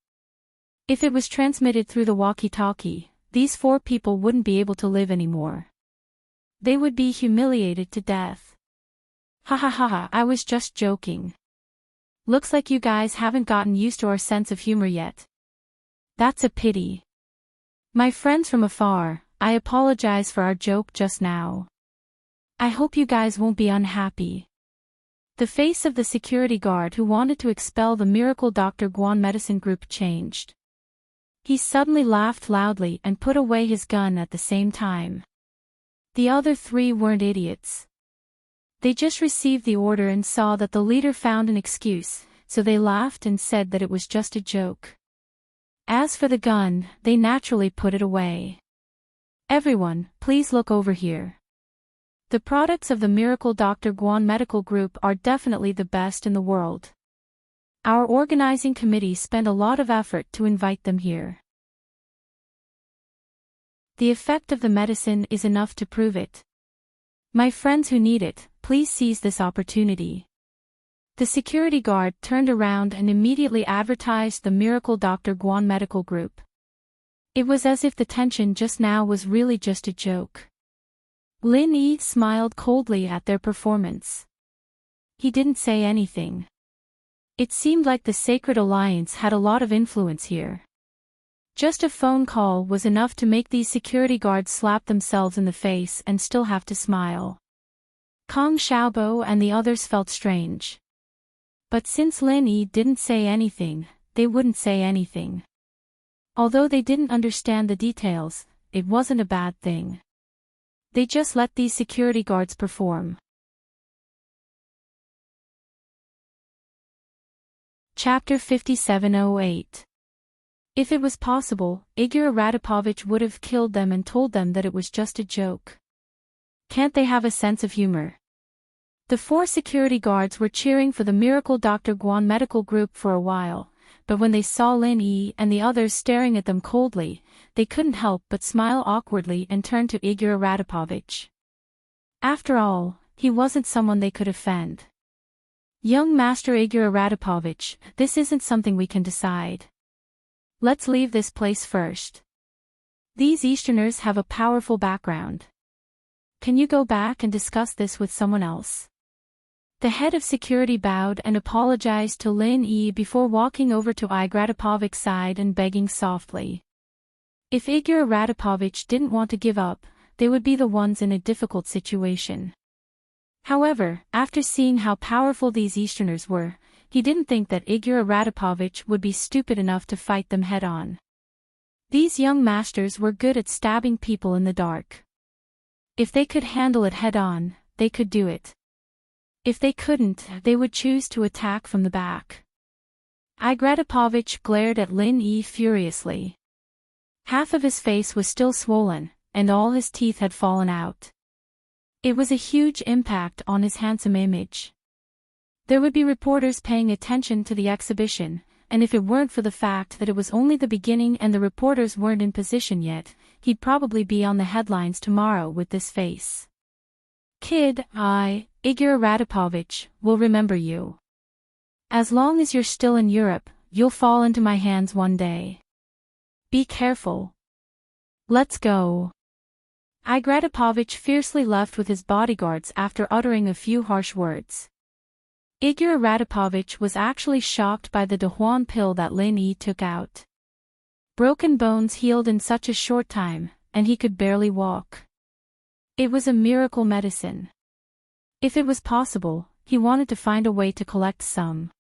If it was transmitted through the walkie-talkie, these 4 people wouldn't be able to live anymore. They would be humiliated to death. Ha ha ha ha, I was just joking. Looks like you guys haven't gotten used to our sense of humor yet. That's a pity. My friends from afar, I apologize for our joke just now. I hope you guys won't be unhappy. The face of the security guard who wanted to expel the Miracle Dr. Guan medicine group changed. He suddenly laughed loudly and put away his gun at the same time. The other three weren't idiots. They just received the order and saw that the leader found an excuse, so they laughed and said that it was just a joke. As for the gun, they naturally put it away. Everyone, please look over here. The products of the Miracle Dr. Guan Medical Group are definitely the best in the world. Our organizing committee spent a lot of effort to invite them here. The effect of the medicine is enough to prove it. My friends who need it, please seize this opportunity. The security guard turned around and immediately advertised the Miracle Dr. Guan Medical Group. It was as if the tension just now was really just a joke. Lin Yi smiled coldly at their performance. He didn't say anything. It seemed like the Sacred Alliance had a lot of influence here. Just a phone call was enough to make these security guards slap themselves in the face and still have to smile. Kong Xiaobo and the others felt strange. But since Lin Yi didn't say anything, they wouldn't say anything. Although they didn't understand the details, it wasn't a bad thing. They just let these security guards perform. Chapter 5708. If it was possible, Igor Radapovich would have killed them and told them that it was just a joke. Can't they have a sense of humor? The four security guards were cheering for the Miracle Dr. Guan Medical Group for a while, but when they saw Lin Yi and the others staring at them coldly, they couldn't help but smile awkwardly and turn to Igor Radapovich. After all, he wasn't someone they could offend. Young Master Igor Radapovich, this isn't something we can decide. Let's leave this place first. These Easterners have a powerful background. Can you go back and discuss this with someone else? The head of security bowed and apologized to Lin Yi before walking over to Igor Radapovich's side and begging softly. If Igor Radapovich didn't want to give up, they would be the ones in a difficult situation. However, after seeing how powerful these Easterners were, he didn't think that Igor Radapovich would be stupid enough to fight them head-on. These young masters were good at stabbing people in the dark. If they could handle it head-on, they could do it. If they couldn't, they would choose to attack from the back. Igor Radapovich glared at Lin Yi furiously. Half of his face was still swollen, and all his teeth had fallen out. It was a huge impact on his handsome image. There would be reporters paying attention to the exhibition, and if it weren't for the fact that it was only the beginning and the reporters weren't in position yet, he'd probably be on the headlines tomorrow with this face. Kid, Igor Radapovich, will remember you. As long as you're still in Europe, you'll fall into my hands one day. Be careful. Let's go. Igor Radapovich fiercely left with his bodyguards after uttering a few harsh words. Igor Radapovich was actually shocked by the Dahuan pill that Lin Yi took out. Broken bones healed in such a short time, and he could barely walk. It was a miracle medicine. If it was possible, he wanted to find a way to collect some.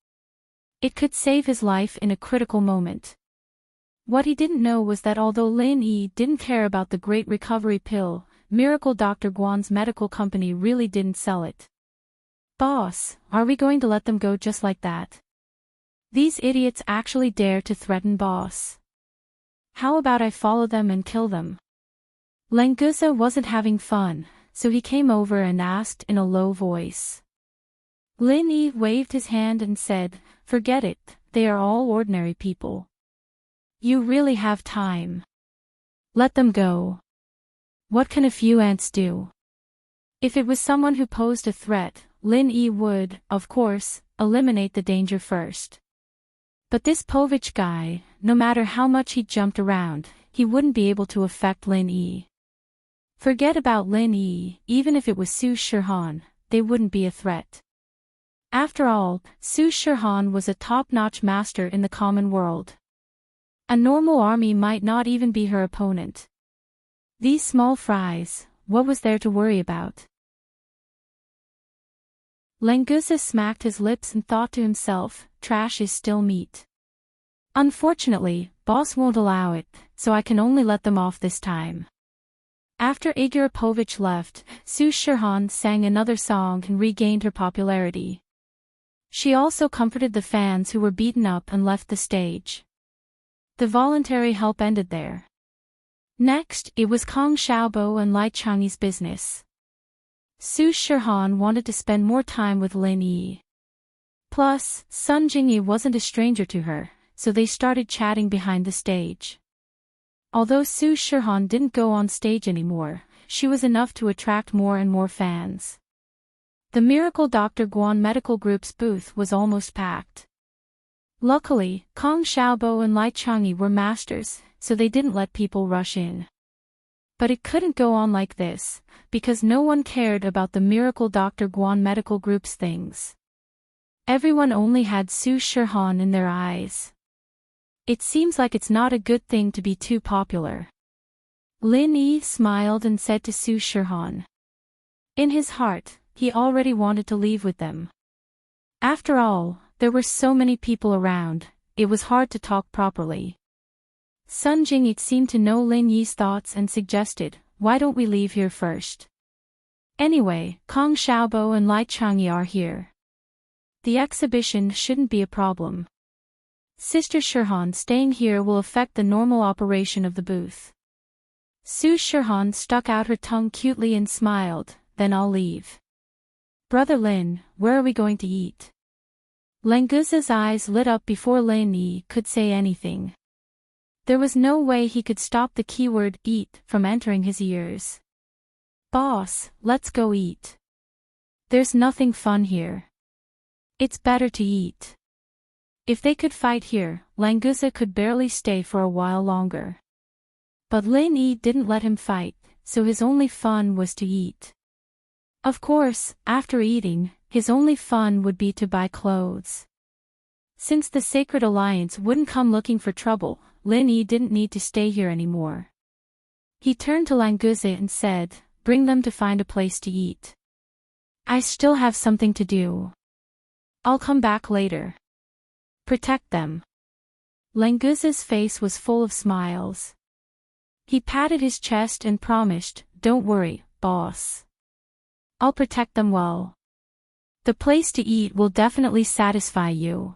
It could save his life in a critical moment. What he didn't know was that although Lin Yi didn't care about the Great Recovery Pill, Miracle Dr. Guan's medical company really didn't sell it. Boss, are we going to let them go just like that? These idiots actually dare to threaten boss. How about I follow them and kill them? Lenguza wasn't having fun, so he came over and asked in a low voice. Lin Yi waved his hand and said, "Forget it, they are all ordinary people. You really have time. Let them go. What can a few ants do?" If it was someone who posed a threat, Lin Yi would, of course, eliminate the danger first. But this Povich guy, no matter how much he jumped around, he wouldn't be able to affect Lin Yi. Forget about Lin Yi, even if it was Su Shihan, they wouldn't be a threat. After all, Su Shihan was a top-notch master in the common world. A normal army might not even be her opponent. These small fries, what was there to worry about? Languza smacked his lips and thought to himself, trash is still meat. Unfortunately, boss won't allow it, so I can only let them off this time. After Igarapovich left, Su Shihan sang another song and regained her popularity. She also comforted the fans who were beaten up and left the stage. The voluntary help ended there. Next, it was Kong Xiaobo and Lai Changyi's business. Su Shihan wanted to spend more time with Lin Yi. Plus, Sun Jingyi wasn't a stranger to her, so they started chatting behind the stage. Although Su Shihan didn't go on stage anymore, she was enough to attract more and more fans. The Miracle Dr. Guan Medical Group's booth was almost packed. Luckily, Kong Xiaobo and Lai Changyi were masters, so they didn't let people rush in. But it couldn't go on like this, because no one cared about the Miracle Dr. Guan Medical Group's things. Everyone only had Su Shihan in their eyes. It seems like it's not a good thing to be too popular. Lin Yi smiled and said to Su Shihan. In his heart, he already wanted to leave with them. After all, there were so many people around, it was hard to talk properly. Sun Jingyi seemed to know Lin Yi's thoughts and suggested, why don't we leave here first? Anyway, Kong Xiaobo and Lai Changyi are here. The exhibition shouldn't be a problem. Sister Shihan staying here will affect the normal operation of the booth. Su Shihan stuck out her tongue cutely and smiled, then I'll leave. Brother Lin, where are we going to eat? Languza's eyes lit up before Lin Yi could say anything. There was no way he could stop the keyword eat from entering his ears. Boss, let's go eat. There's nothing fun here. It's better to eat. If they could fight here, Languza could barely stay for a while longer. But Lin Yi didn't let him fight, so his only fun was to eat. Of course, after eating, his only fun would be to buy clothes. Since the Sacred Alliance wouldn't come looking for trouble, Lin Yi didn't need to stay here anymore. He turned to Languza and said, bring them to find a place to eat. I still have something to do. I'll come back later. Protect them. Languza's face was full of smiles. He patted his chest and promised, don't worry, boss. I'll protect them well. The place to eat will definitely satisfy you.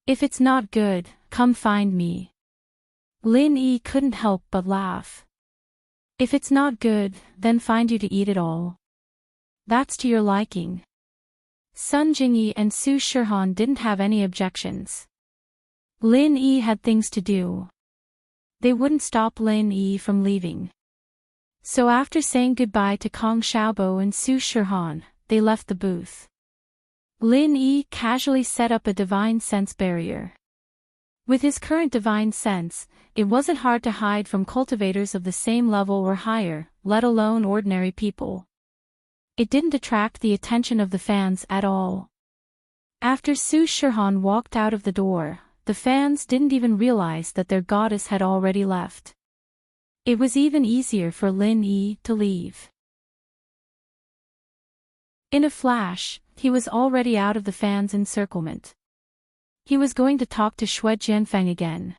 If it's not good, come find me. Lin Yi couldn't help but laugh. If it's not good, then find you to eat it all. That's to your liking. Sun Jingyi and Su Shihan didn't have any objections. Lin Yi had things to do. They wouldn't stop Lin Yi from leaving. So after saying goodbye to Kong Xiaobo and Su Shihan, they left the booth. Lin Yi casually set up a divine sense barrier. With his current divine sense, it wasn't hard to hide from cultivators of the same level or higher, let alone ordinary people. It didn't attract the attention of the fans at all. After Su Shihan walked out of the door, the fans didn't even realize that their goddess had already left. It was even easier for Lin Yi to leave. In a flash, he was already out of the fans' encirclement. He was going to talk to Xue Jianfeng again.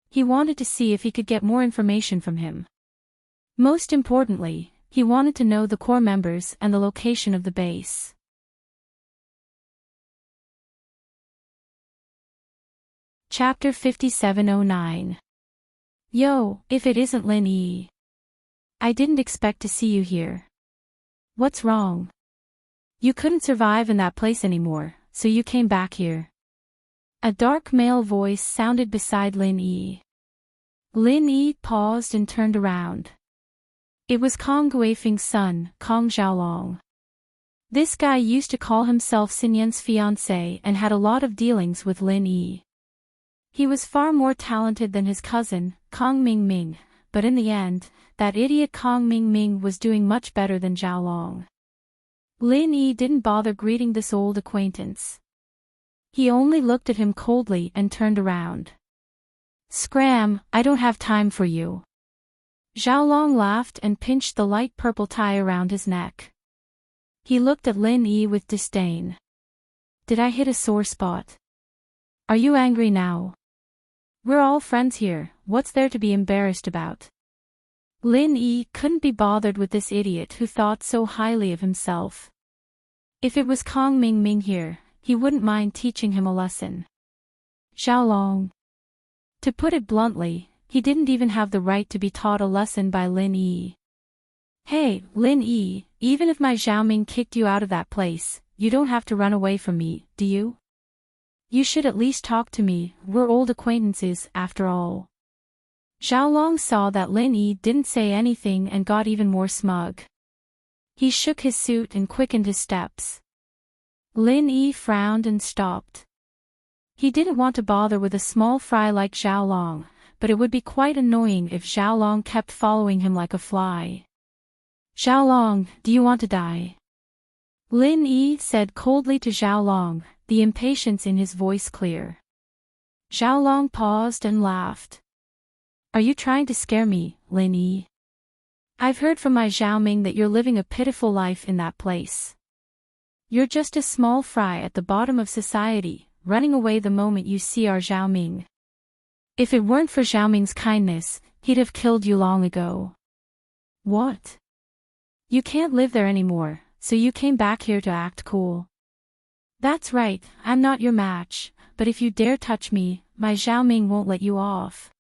He wanted to see if he could get more information from him. Most importantly, he wanted to know the core members and the location of the base. Chapter 5709. Yo, if it isn't Lin Yi. I didn't expect to see you here. What's wrong? You couldn't survive in that place anymore, so you came back here. A dark male voice sounded beside Lin Yi. Lin Yi paused and turned around. It was Kong Guifeng's son, Kong Xiaolong. This guy used to call himself Xinyan's fiancé and had a lot of dealings with Lin Yi. He was far more talented than his cousin, Kong Mingming, but in the end, that idiot Kong Mingming was doing much better than Xiaolong. Lin Yi didn't bother greeting this old acquaintance. He only looked at him coldly and turned around. Scram, I don't have time for you. Xiaolong laughed and pinched the light purple tie around his neck. He looked at Lin Yi with disdain. Did I hit a sore spot? Are you angry now? We're all friends here, what's there to be embarrassed about? Lin Yi couldn't be bothered with this idiot who thought so highly of himself. If it was Kong Ming here, he wouldn't mind teaching him a lesson. Xiaolong. To put it bluntly, he didn't even have the right to be taught a lesson by Lin Yi. Hey, Lin Yi, even if my Xiaoming kicked you out of that place, you don't have to run away from me, do you? You should at least talk to me, we're old acquaintances, after all. Xiaolong saw that Lin Yi didn't say anything and got even more smug. He shook his suit and quickened his steps. Lin Yi frowned and stopped. He didn't want to bother with a small fry like Xiaolong, but it would be quite annoying if Xiaolong kept following him like a fly. Xiaolong, do you want to die? Lin Yi said coldly to Xiaolong, the impatience in his voice clear. Xiaolong paused and laughed. Are you trying to scare me, Lin Yi? I've heard from my Xiaoming that you're living a pitiful life in that place. You're just a small fry at the bottom of society, running away the moment you see our Xiaoming. If it weren't for Xiaoming's kindness, he'd have killed you long ago. What? You can't live there anymore, so you came back here to act cool. That's right, I'm not your match, but if you dare touch me, my Xiaoming won't let you off.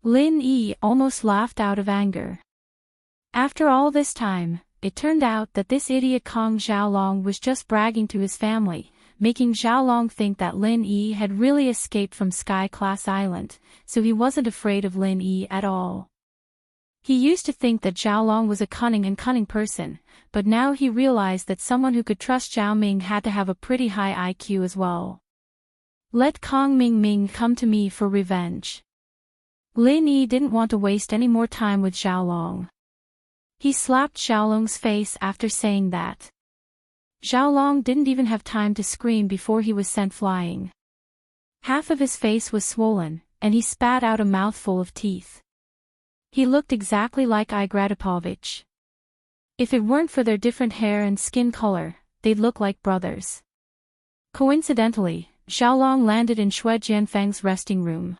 Lin Yi almost laughed out of anger. After all this time, it turned out that this idiot Kong Xiaolong was just bragging to his family, making Xiaolong think that Lin Yi had really escaped from Sky Class Island, so he wasn't afraid of Lin Yi at all. He used to think that Xiaolong was a cunning person, but now he realized that someone who could trust Xiaoming had to have a pretty high IQ as well. Let Kong Ming come to me for revenge. Lin Yi didn't want to waste any more time with Xiaolong. He slapped Xiaolong's face after saying that. Xiaolong didn't even have time to scream before he was sent flying. Half of his face was swollen, and he spat out a mouthful of teeth. He looked exactly like Igor Gratipovich. If it weren't for their different hair and skin color, they'd look like brothers. Coincidentally, Xiaolong landed in Xue Jianfeng's resting room.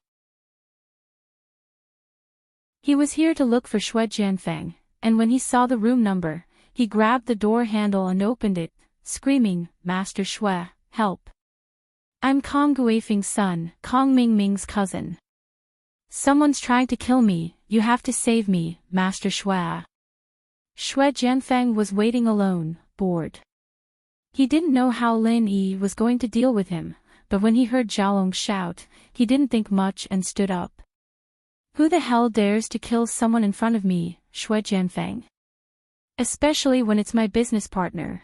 He was here to look for Xue Jianfeng, and when he saw the room number, he grabbed the door handle and opened it, screaming, Master Xue, help. I'm Kong Guifeng's son, Kong Ming's cousin. Someone's trying to kill me, you have to save me, Master Xue. Xue Jianfeng was waiting alone, bored. He didn't know how Lin Yi was going to deal with him, but when he heard Xiaolong shout, he didn't think much and stood up. Who the hell dares to kill someone in front of me, Xue Jianfeng? Especially when it's my business partner.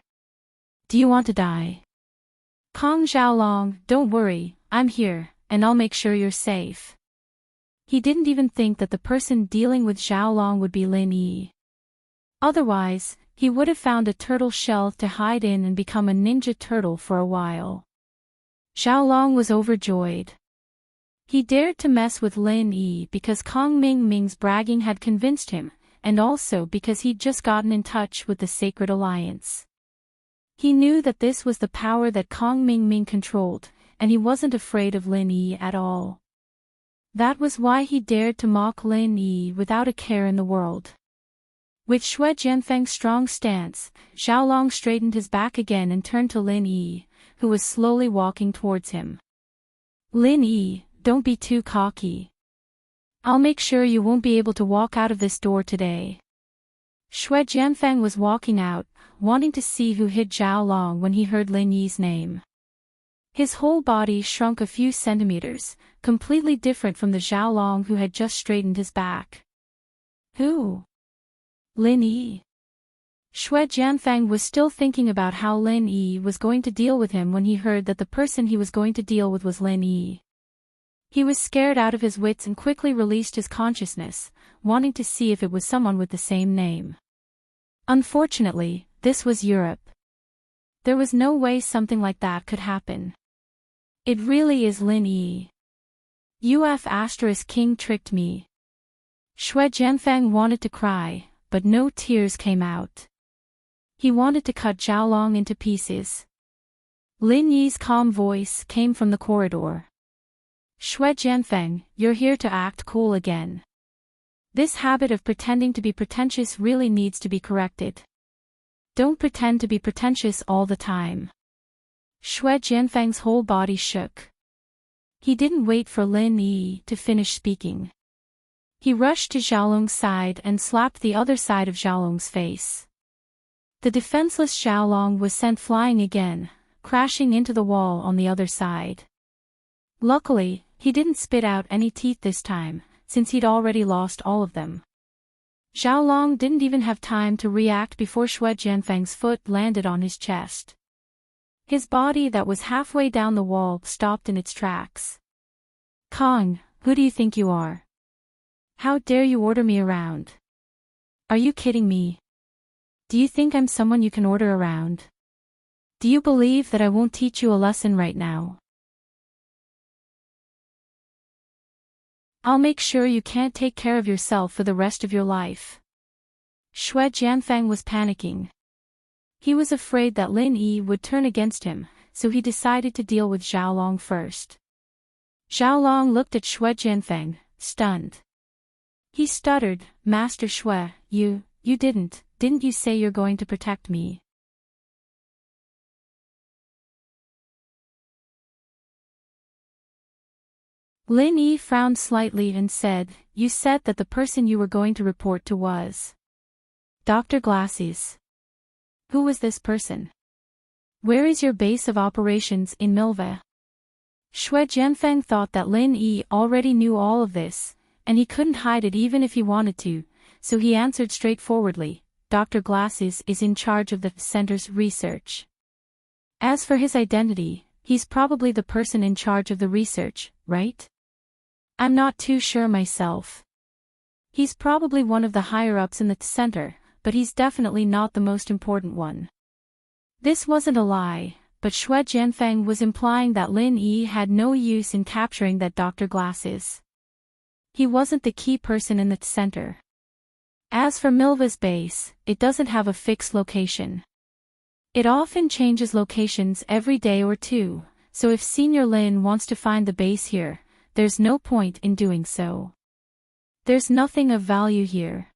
Do you want to die? Kong Xiaolong, don't worry, I'm here, and I'll make sure you're safe. He didn't even think that the person dealing with Xiaolong would be Lin Yi. Otherwise, he would have found a turtle shell to hide in and become a ninja turtle for a while. Xiaolong was overjoyed. He dared to mess with Lin Yi because Kong Ming's bragging had convinced him, and also because he'd just gotten in touch with the Sacred Alliance. He knew that this was the power that Kong Ming controlled, and he wasn't afraid of Lin Yi at all. That was why he dared to mock Lin Yi without a care in the world. With Xue Jianfeng's strong stance, Xiaolong straightened his back again and turned to Lin Yi, who was slowly walking towards him. Lin Yi, don't be too cocky. I'll make sure you won't be able to walk out of this door today. Xue Jianfeng was walking out, wanting to see who hit Xiaolong when he heard Lin Yi's name. His whole body shrunk a few centimeters, completely different from the Xiaolong who had just straightened his back. Who? Lin Yi. Xue Jianfeng was still thinking about how Lin Yi was going to deal with him when he heard that the person he was going to deal with was Lin Yi. He was scared out of his wits and quickly released his consciousness, wanting to see if it was someone with the same name. Unfortunately, this was Europe. There was no way something like that could happen. It really is Lin Yi. King tricked me. Shui Jianfeng wanted to cry, but no tears came out. He wanted to cut Xiaolong into pieces. Lin Yi's calm voice came from the corridor. Shui Jianfeng, you're here to act cool again. This habit of pretending to be pretentious really needs to be corrected. Don't pretend to be pretentious all the time. Shui Jianfeng's whole body shook. He didn't wait for Lin Yi to finish speaking. He rushed to Xiaolong's side and slapped the other side of Xiaolong's face. The defenseless Xiaolong was sent flying again, crashing into the wall on the other side. Luckily, he didn't spit out any teeth this time, since he'd already lost all of them. Xiaolong didn't even have time to react before Shui Jianfeng's foot landed on his chest. His body that was halfway down the wall stopped in its tracks. Kong, who do you think you are? How dare you order me around? Are you kidding me? Do you think I'm someone you can order around? Do you believe that I won't teach you a lesson right now? I'll make sure you can't take care of yourself for the rest of your life. Shui Jianfeng was panicking. He was afraid that Lin Yi would turn against him, so he decided to deal with Xiaolong first. Xiaolong looked at Shui Jianfeng, stunned. He stuttered, Master Shui, you didn't you say you're going to protect me? Lin Yi frowned slightly and said, you said that the person you were going to report to was Dr. Glasses. Who was this person? Where is your base of operations in Milva? Shui Jianfeng thought that Lin Yi already knew all of this, and he couldn't hide it even if he wanted to, so he answered straightforwardly, Dr. Glasses is in charge of the center's research. As for his identity, he's probably the person in charge of the research, right? I'm not too sure myself. He's probably one of the higher-ups in the center, but he's definitely not the most important one. This wasn't a lie, but Shui Jianfeng was implying that Lin Yi had no use in capturing that Dr. Glasses. He wasn't the key person in the center. As for Milva's base, it doesn't have a fixed location. It often changes locations every day or two, so if Senior Lin wants to find the base here, there's no point in doing so. There's nothing of value here.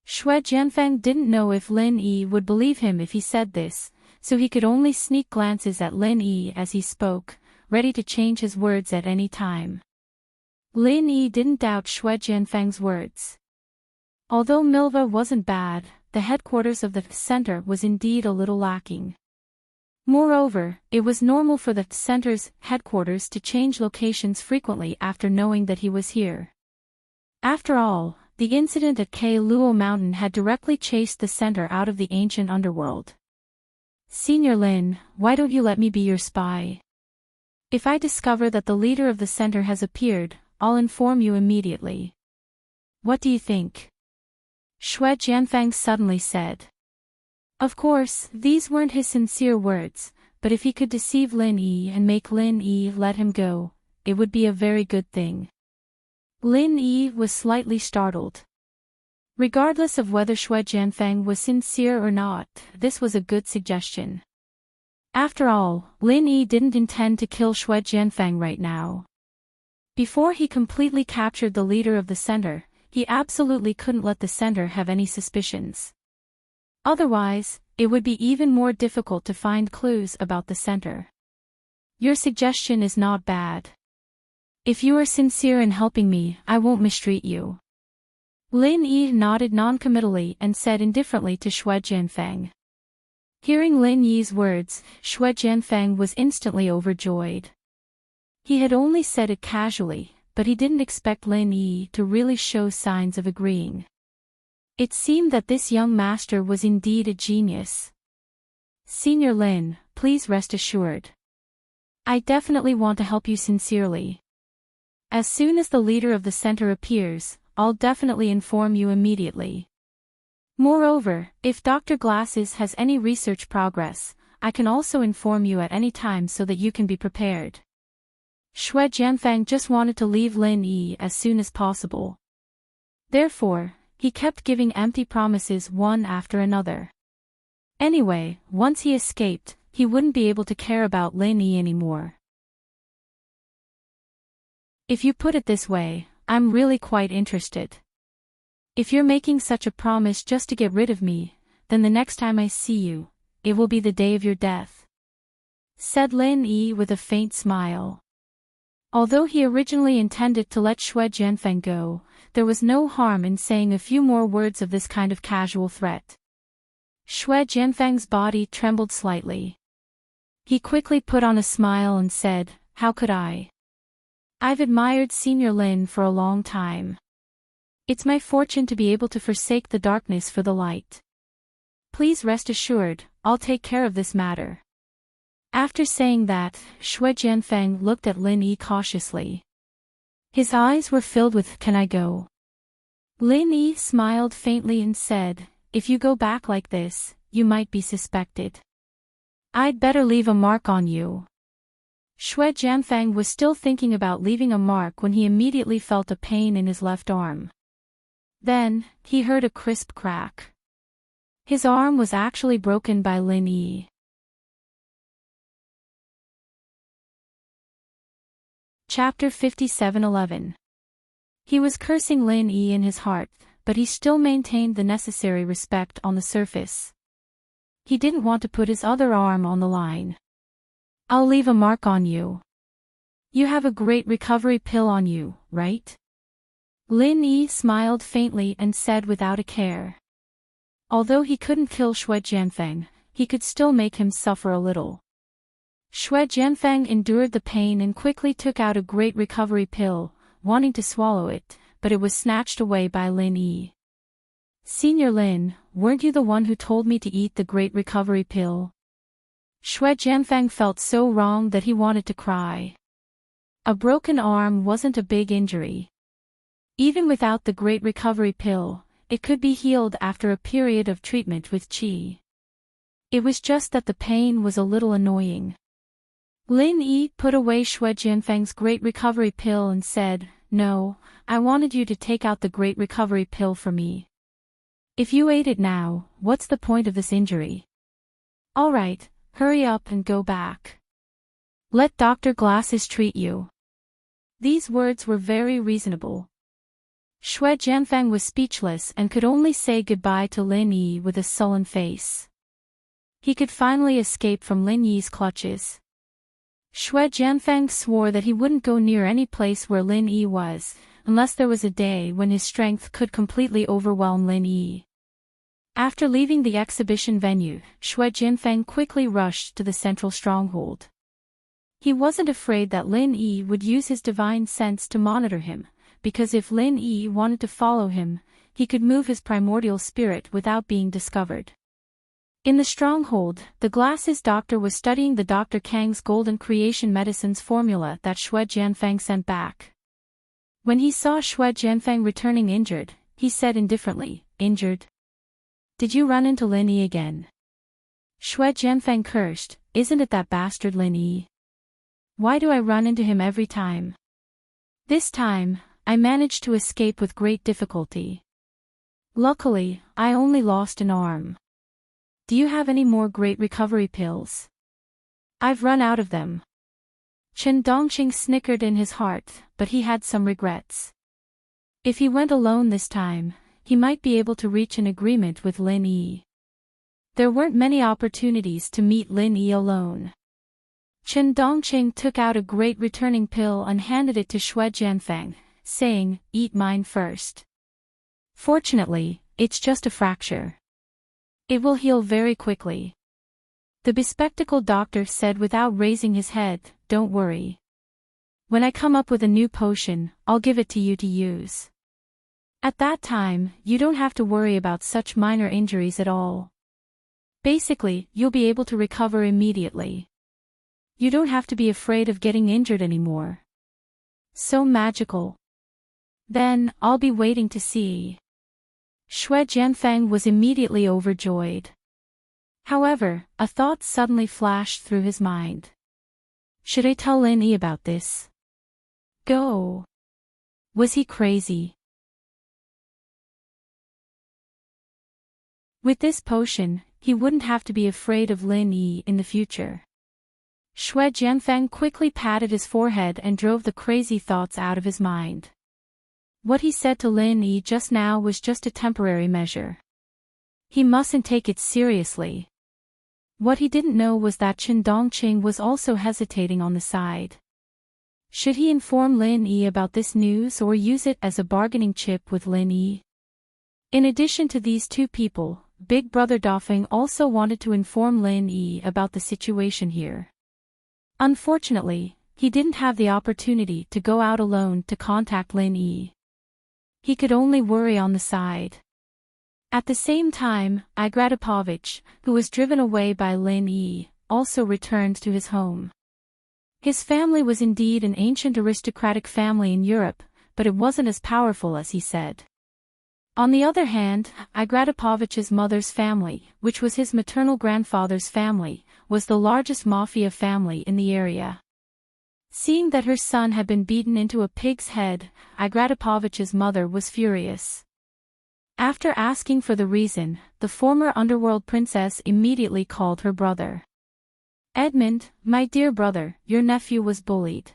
Shui Jianfeng didn't know if Lin Yi would believe him if he said this, so he could only sneak glances at Lin Yi as he spoke, ready to change his words at any time. Lin Yi didn't doubt Shui Jianfeng's words. Although Milva wasn't bad, the headquarters of the center was indeed a little lacking. Moreover, it was normal for the center's headquarters to change locations frequently after knowing that he was here. After all, the incident at K Luo Mountain had directly chased the center out of the ancient underworld. Senior Lin, why don't you let me be your spy? If I discover that the leader of the center has appeared, I'll inform you immediately. What do you think? Shui Jianfeng suddenly said. Of course, these weren't his sincere words, but if he could deceive Lin Yi and make Lin Yi let him go, it would be a very good thing. Lin Yi was slightly startled. Regardless of whether Shui Jianfeng was sincere or not, this was a good suggestion. After all, Lin Yi didn't intend to kill Shui Jianfeng right now. Before he completely captured the leader of the center, he absolutely couldn't let the center have any suspicions. Otherwise, it would be even more difficult to find clues about the center. Your suggestion is not bad. If you are sincere in helping me, I won't mistreat you. Lin Yi nodded noncommittally and said indifferently to Shui Jianfeng. Hearing Lin Yi's words, Shui Jianfeng was instantly overjoyed. He had only said it casually, but he didn't expect Lin Yi to really show signs of agreeing. It seemed that this young master was indeed a genius. Senior Lin, please rest assured. I definitely want to help you sincerely. As soon as the leader of the center appears, I'll definitely inform you immediately. Moreover, if Dr. Glasses has any research progress, I can also inform you at any time so that you can be prepared. Shui Jianfang just wanted to leave Lin Yi as soon as possible. Therefore, he kept giving empty promises one after another. Anyway, once he escaped, he wouldn't be able to care about Lin Yi anymore. If you put it this way, I'm really quite interested. If you're making such a promise just to get rid of me, then the next time I see you, it will be the day of your death," said Lin Yi with a faint smile. Although he originally intended to let Shui Jianfang go, there was no harm in saying a few more words of this kind of casual threat. Shui Jianfang's body trembled slightly. He quickly put on a smile and said, "How could I? I've admired Senior Lin for a long time. It's my fortune to be able to forsake the darkness for the light. Please rest assured, I'll take care of this matter." After saying that, Shui Jianfang looked at Lin Yi cautiously. His eyes were filled with, "Can I go?" Lin Yi smiled faintly and said, "If you go back like this, you might be suspected. I'd better leave a mark on you." Shui Jianfang was still thinking about leaving a mark when he immediately felt a pain in his left arm. Then, he heard a crisp crack. His arm was actually broken by Lin Yi. Chapter 57:11. He was cursing Lin Yi in his heart, but he still maintained the necessary respect on the surface. He didn't want to put his other arm on the line. "I'll leave a mark on you. You have a great recovery pill on you, right?" Lin Yi smiled faintly and said without a care. Although he couldn't kill Shui Jianfang, he could still make him suffer a little. Shui Jianfang endured the pain and quickly took out a great recovery pill, wanting to swallow it, but it was snatched away by Lin Yi. "Senior Lin, weren't you the one who told me to eat the great recovery pill?" Shui Jianfang felt so wrong that he wanted to cry. A broken arm wasn't a big injury. Even without the great recovery pill, it could be healed after a period of treatment with qi. It was just that the pain was a little annoying. Lin Yi put away Shui Jianfang's great recovery pill and said, "No, I wanted you to take out the great recovery pill for me. If you ate it now, what's the point of this injury? Alright, hurry up and go back. Let Dr. Glasses treat you." These words were very reasonable. Shui Jianfang was speechless and could only say goodbye to Lin Yi with a sullen face. He could finally escape from Lin Yi's clutches. Shui Jianfang swore that he wouldn't go near any place where Lin Yi was, unless there was a day when his strength could completely overwhelm Lin Yi. After leaving the exhibition venue, Shui Jianfang quickly rushed to the central stronghold. He wasn't afraid that Lin Yi would use his divine sense to monitor him, because if Lin Yi wanted to follow him, he could move his primordial spirit without being discovered. In the stronghold, the glasses doctor was studying the Dr. Kang's golden creation medicines formula that Shui Jianfang sent back. When he saw Shui Jianfang returning injured, he said indifferently, "Injured? Did you run into Lin Yi again?" Shui Jianfang cursed, "Isn't it that bastard Lin Yi? Why do I run into him every time? This time, I managed to escape with great difficulty. Luckily, I only lost an arm. Do you have any more great recovery pills?" "I've run out of them." Chen Dongqing snickered in his heart, but he had some regrets. If he went alone this time, he might be able to reach an agreement with Lin Yi. There weren't many opportunities to meet Lin Yi alone. Chen Dongqing took out a great returning pill and handed it to Shui Jianfang, saying, "Eat mine first. Fortunately, it's just a fracture. It will heal very quickly." The bespectacled doctor said without raising his head, "Don't worry. When I come up with a new potion, I'll give it to you to use. At that time, you don't have to worry about such minor injuries at all. Basically, you'll be able to recover immediately. You don't have to be afraid of getting injured anymore. So magical. Then, I'll be waiting to see." Shui Jianfang was immediately overjoyed. However, a thought suddenly flashed through his mind. Should I tell Lin Yi about this? Go. Was he crazy? With this potion, he wouldn't have to be afraid of Lin Yi in the future. Xue Jianfeng quickly patted his forehead and drove the crazy thoughts out of his mind. What he said to Lin Yi just now was just a temporary measure. He mustn't take it seriously. What he didn't know was that Chen Dongqing was also hesitating on the side. Should he inform Lin Yi about this news or use it as a bargaining chip with Lin Yi? In addition to these two people, Big Brother Dafeng also wanted to inform Lin Yi about the situation here. Unfortunately, he didn't have the opportunity to go out alone to contact Lin Yi. He could only worry on the side. At the same time, Igratipovich, who was driven away by Lin Yi, also returned to his home. His family was indeed an ancient aristocratic family in Europe, but it wasn't as powerful as he said. On the other hand, Igratipovich's mother's family, which was his maternal grandfather's family, was the largest mafia family in the area. Seeing that her son had been beaten into a pig's head, Igratipovich's mother was furious. After asking for the reason, the former underworld princess immediately called her brother. Edmund, my dear brother, your nephew was bullied.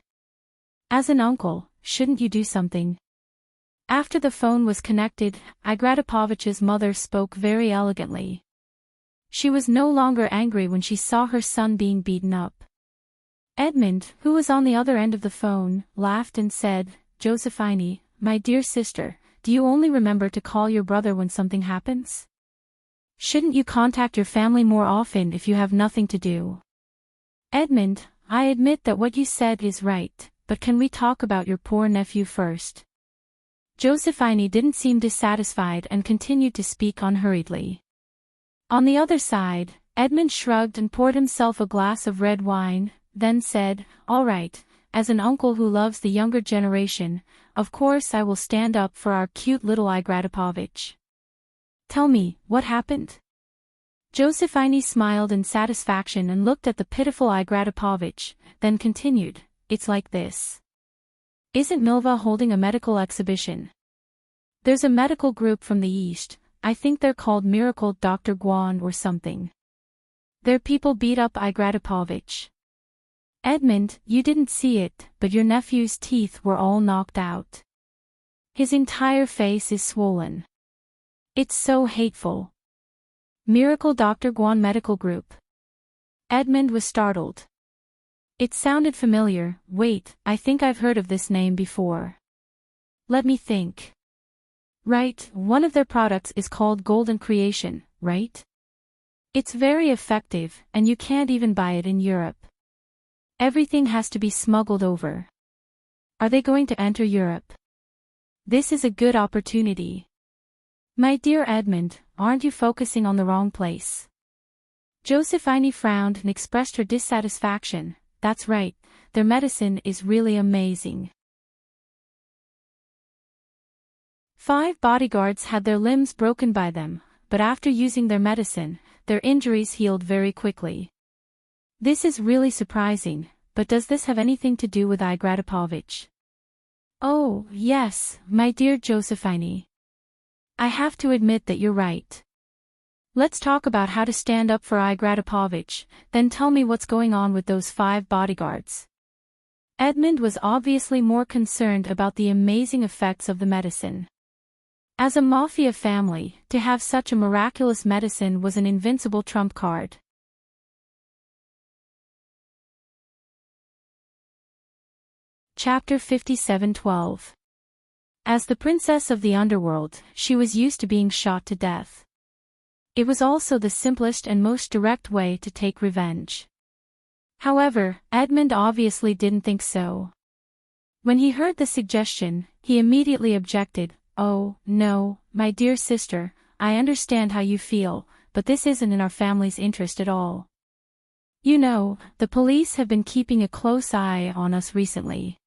As an uncle, shouldn't you do something? After the phone was connected, Igratipovich's mother spoke very elegantly. She was no longer angry when she saw her son being beaten up. Edmund, who was on the other end of the phone, laughed and said, Josephine, my dear sister, do you only remember to call your brother when something happens? Shouldn't you contact your family more often if you have nothing to do? Edmund, I admit that what you said is right, but can we talk about your poor nephew first? Josephine didn't seem dissatisfied and continued to speak unhurriedly. On the other side, Edmund shrugged and poured himself a glass of red wine, then said, all right, as an uncle who loves the younger generation, of course I will stand up for our cute little Igratipovich. Tell me, what happened? Josephine smiled in satisfaction and looked at the pitiful Igratipovich, then continued, it's like this. Isn't Milva holding a medical exhibition? There's a medical group from the east, I think they're called Miracle Dr. Guan or something. Their people beat up Igratipovich. Edmund, you didn't see it, but your nephew's teeth were all knocked out. His entire face is swollen. It's so hateful. Miracle Dr. Guan Medical Group. Edmund was startled. It sounded familiar. Wait, I think I've heard of this name before. Let me think. Right, one of their products is called Golden Creation, right? It's very effective, and you can't even buy it in Europe. Everything has to be smuggled over. Are they going to enter Europe? This is a good opportunity. My dear Edmund, aren't you focusing on the wrong place? Josephine frowned and expressed her dissatisfaction. That's right, their medicine is really amazing. 5 bodyguards had their limbs broken by them, but after using their medicine, their injuries healed very quickly. This is really surprising, but does this have anything to do with Igratipovich? Oh, yes, my dear Josephine. I have to admit that you're right. Let's talk about how to stand up for Igratipovich, then tell me what's going on with those 5 bodyguards. Edmund was obviously more concerned about the amazing effects of the medicine. As a mafia family, to have such a miraculous medicine was an invincible trump card. Chapter 57:12. As the princess of the underworld, she was used to being shot to death. It was also the simplest and most direct way to take revenge. However, Edmund obviously didn't think so. When he heard the suggestion, he immediately objected. Oh, no, my dear sister, I understand how you feel, but this isn't in our family's interest at all. You know, the police have been keeping a close eye on us recently.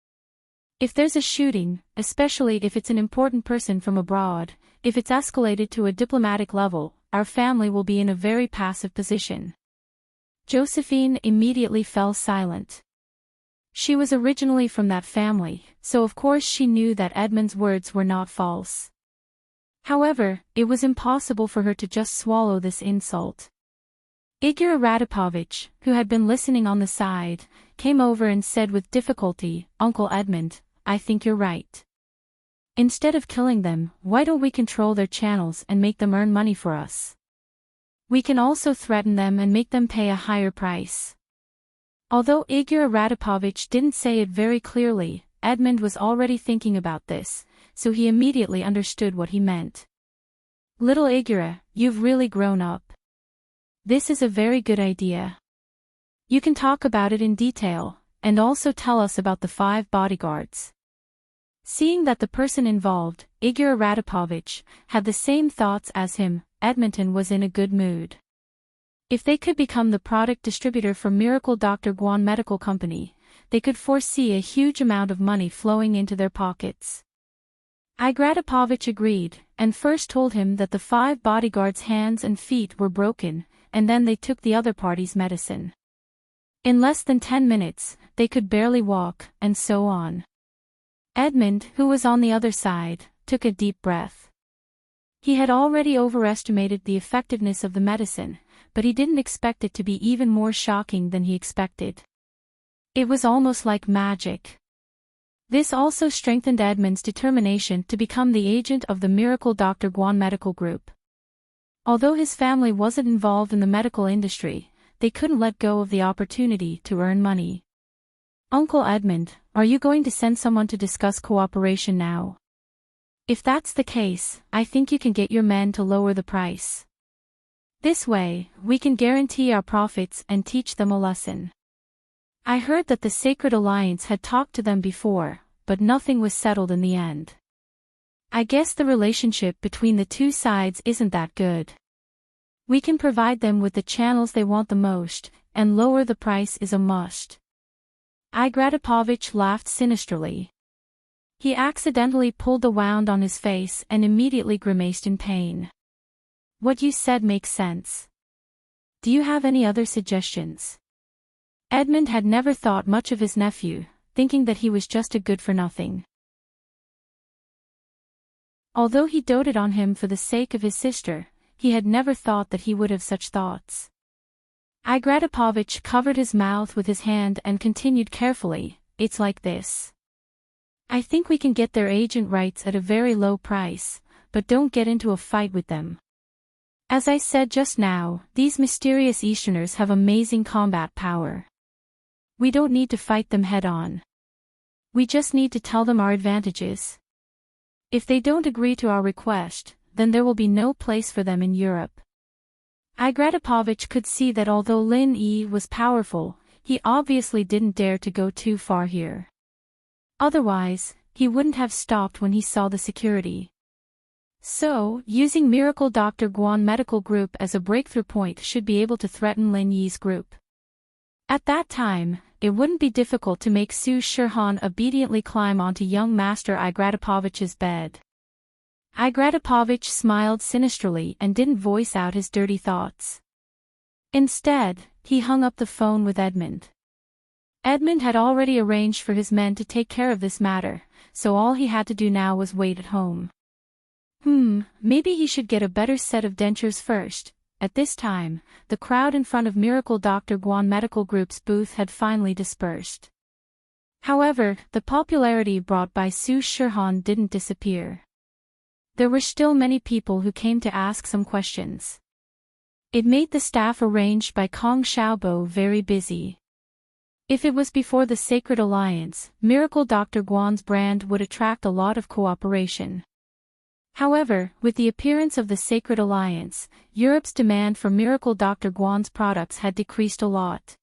If there's a shooting, especially if it's an important person from abroad, if it's escalated to a diplomatic level, our family will be in a very passive position." Josephine immediately fell silent. She was originally from that family, so of course she knew that Edmund's words were not false. However, it was impossible for her to just swallow this insult. Igor Radapovich, who had been listening on the side, came over and said with difficulty, "Uncle Edmund, I think you're right. Instead of killing them, why don't we control their channels and make them earn money for us? We can also threaten them and make them pay a higher price." Although Igor Radapovich didn't say it very clearly, Edmund was already thinking about this, so he immediately understood what he meant. "Little Igor, you've really grown up. This is a very good idea. You can talk about it in detail, and also tell us about the 5 bodyguards." Seeing that the person involved, Igor Radapovich, had the same thoughts as him, Edmonton was in a good mood. If they could become the product distributor for Miracle Dr. Guan Medical Company, they could foresee a huge amount of money flowing into their pockets. Igradapovich agreed, and first told him that the 5 bodyguards' hands and feet were broken, and then they took the other party's medicine. In less than 10 minutes, they could barely walk, and so on. Edmund, who was on the other side, took a deep breath. He had already overestimated the effectiveness of the medicine, but he didn't expect it to be even more shocking than he expected. It was almost like magic. This also strengthened Edmund's determination to become the agent of the Miracle Dr. Guan Medical Group. Although his family wasn't involved in the medical industry, they couldn't let go of the opportunity to earn money. "Uncle Edmund, are you going to send someone to discuss cooperation now? If that's the case, I think you can get your men to lower the price. This way, we can guarantee our profits and teach them a lesson. I heard that the Sacred Alliance had talked to them before, but nothing was settled in the end. I guess the relationship between the two sides isn't that good. We can provide them with the channels they want the most, and lower the price is a must." Igradapovich laughed sinisterly. He accidentally pulled the wound on his face and immediately grimaced in pain. "What you said makes sense. Do you have any other suggestions?" Edmund had never thought much of his nephew, thinking that he was just a good-for-nothing. Although he doted on him for the sake of his sister, he had never thought that he would have such thoughts. Igradapovich covered his mouth with his hand and continued carefully, "It's like this. I think we can get their agent rights at a very low price, but don't get into a fight with them. As I said just now, these mysterious Easterners have amazing combat power. We don't need to fight them head-on. We just need to tell them our advantages. If they don't agree to our request, then there will be no place for them in Europe." Igradapovich could see that although Lin Yi was powerful, he obviously didn't dare to go too far here. Otherwise, he wouldn't have stopped when he saw the security. So, using Miracle Dr. Guan Medical Group as a breakthrough point should be able to threaten Lin Yi's group. At that time, it wouldn't be difficult to make Su Shirhan obediently climb onto young Master Igradapovich's bed. Igradapovich smiled sinisterly and didn't voice out his dirty thoughts. Instead, he hung up the phone with Edmund. Edmund had already arranged for his men to take care of this matter, so all he had to do now was wait at home. Maybe he should get a better set of dentures first. At this time, the crowd in front of Miracle Dr. Guan Medical Group's booth had finally dispersed. However, the popularity brought by Su Shirhan didn't disappear. There were still many people who came to ask some questions. It made the staff arranged by Kong Xiaobo very busy. If it was before the Sacred Alliance, Miracle Dr. Guan's brand would attract a lot of cooperation. However, with the appearance of the Sacred Alliance, Europe's demand for Miracle Dr. Guan's products had decreased a lot.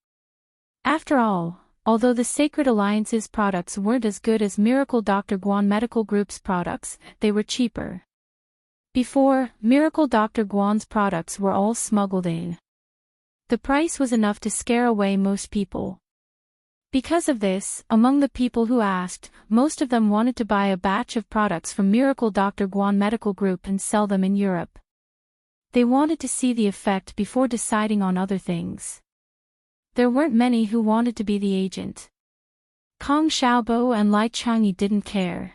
After all, although the Sacred Alliance's products weren't as good as Miracle Dr. Guan Medical Group's products, they were cheaper. Before, Miracle Dr. Guan's products were all smuggled in. The price was enough to scare away most people. Because of this, among the people who asked, most of them wanted to buy a batch of products from Miracle Dr. Guan Medical Group and sell them in Europe. They wanted to see the effect before deciding on other things. There weren't many who wanted to be the agent. Kong Xiaobo and Lai Changyi didn't care.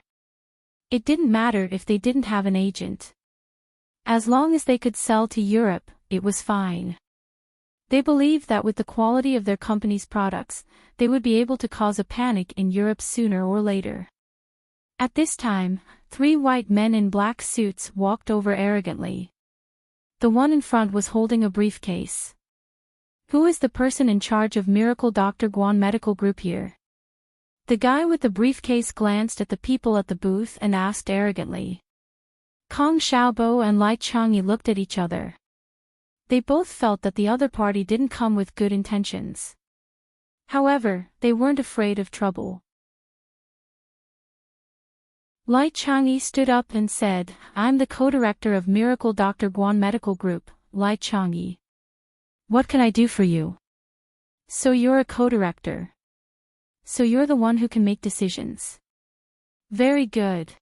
It didn't matter if they didn't have an agent. As long as they could sell to Europe, it was fine. They believed that with the quality of their company's products, they would be able to cause a panic in Europe sooner or later. At this time, 3 white men in black suits walked over arrogantly. The one in front was holding a briefcase. Who is the person in charge of Miracle Dr. Guan Medical Group here? The guy with the briefcase glanced at the people at the booth and asked arrogantly. Kong Xiaobo and Lai Changyi looked at each other. They both felt that the other party didn't come with good intentions. However, they weren't afraid of trouble. Lai Changyi stood up and said, I'm the co-director of Miracle Dr. Guan Medical Group, Lai Changyi. What can I do for you? So you're a co-director. So you're the one who can make decisions. Very good.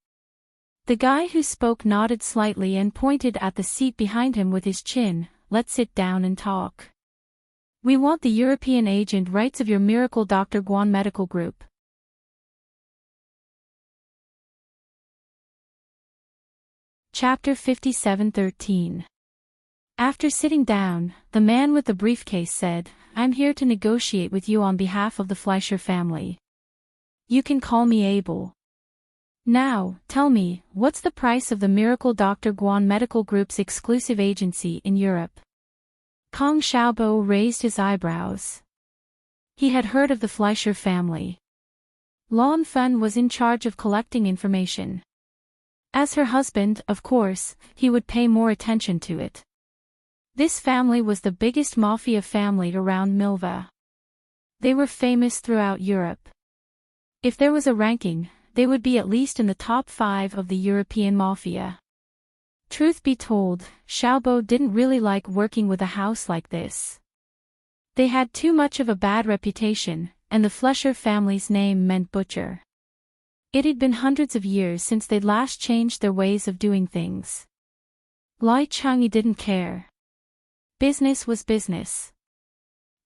The guy who spoke nodded slightly and pointed at the seat behind him with his chin. Let's sit down and talk. We want the European agent rights of your Miracle Dr. Guan Medical Group. Chapter 57:13. After sitting down, the man with the briefcase said, I'm here to negotiate with you on behalf of the Fleischer family. You can call me Abel. Now, tell me, what's the price of the Miracle Dr. Guan Medical Group's exclusive agency in Europe? Kong Xiaobo raised his eyebrows. He had heard of the Fleischer family. Lan Fen was in charge of collecting information. As her husband, of course, he would pay more attention to it. This family was the biggest mafia family around Milva. They were famous throughout Europe. If there was a ranking, they would be at least in the top 5 of the European mafia. Truth be told, Xiaobo didn't really like working with a house like this. They had too much of a bad reputation, and the Fleischer family's name meant butcher. It had been hundreds of years since they'd last changed their ways of doing things. Lai Changyi didn't care. Business was business.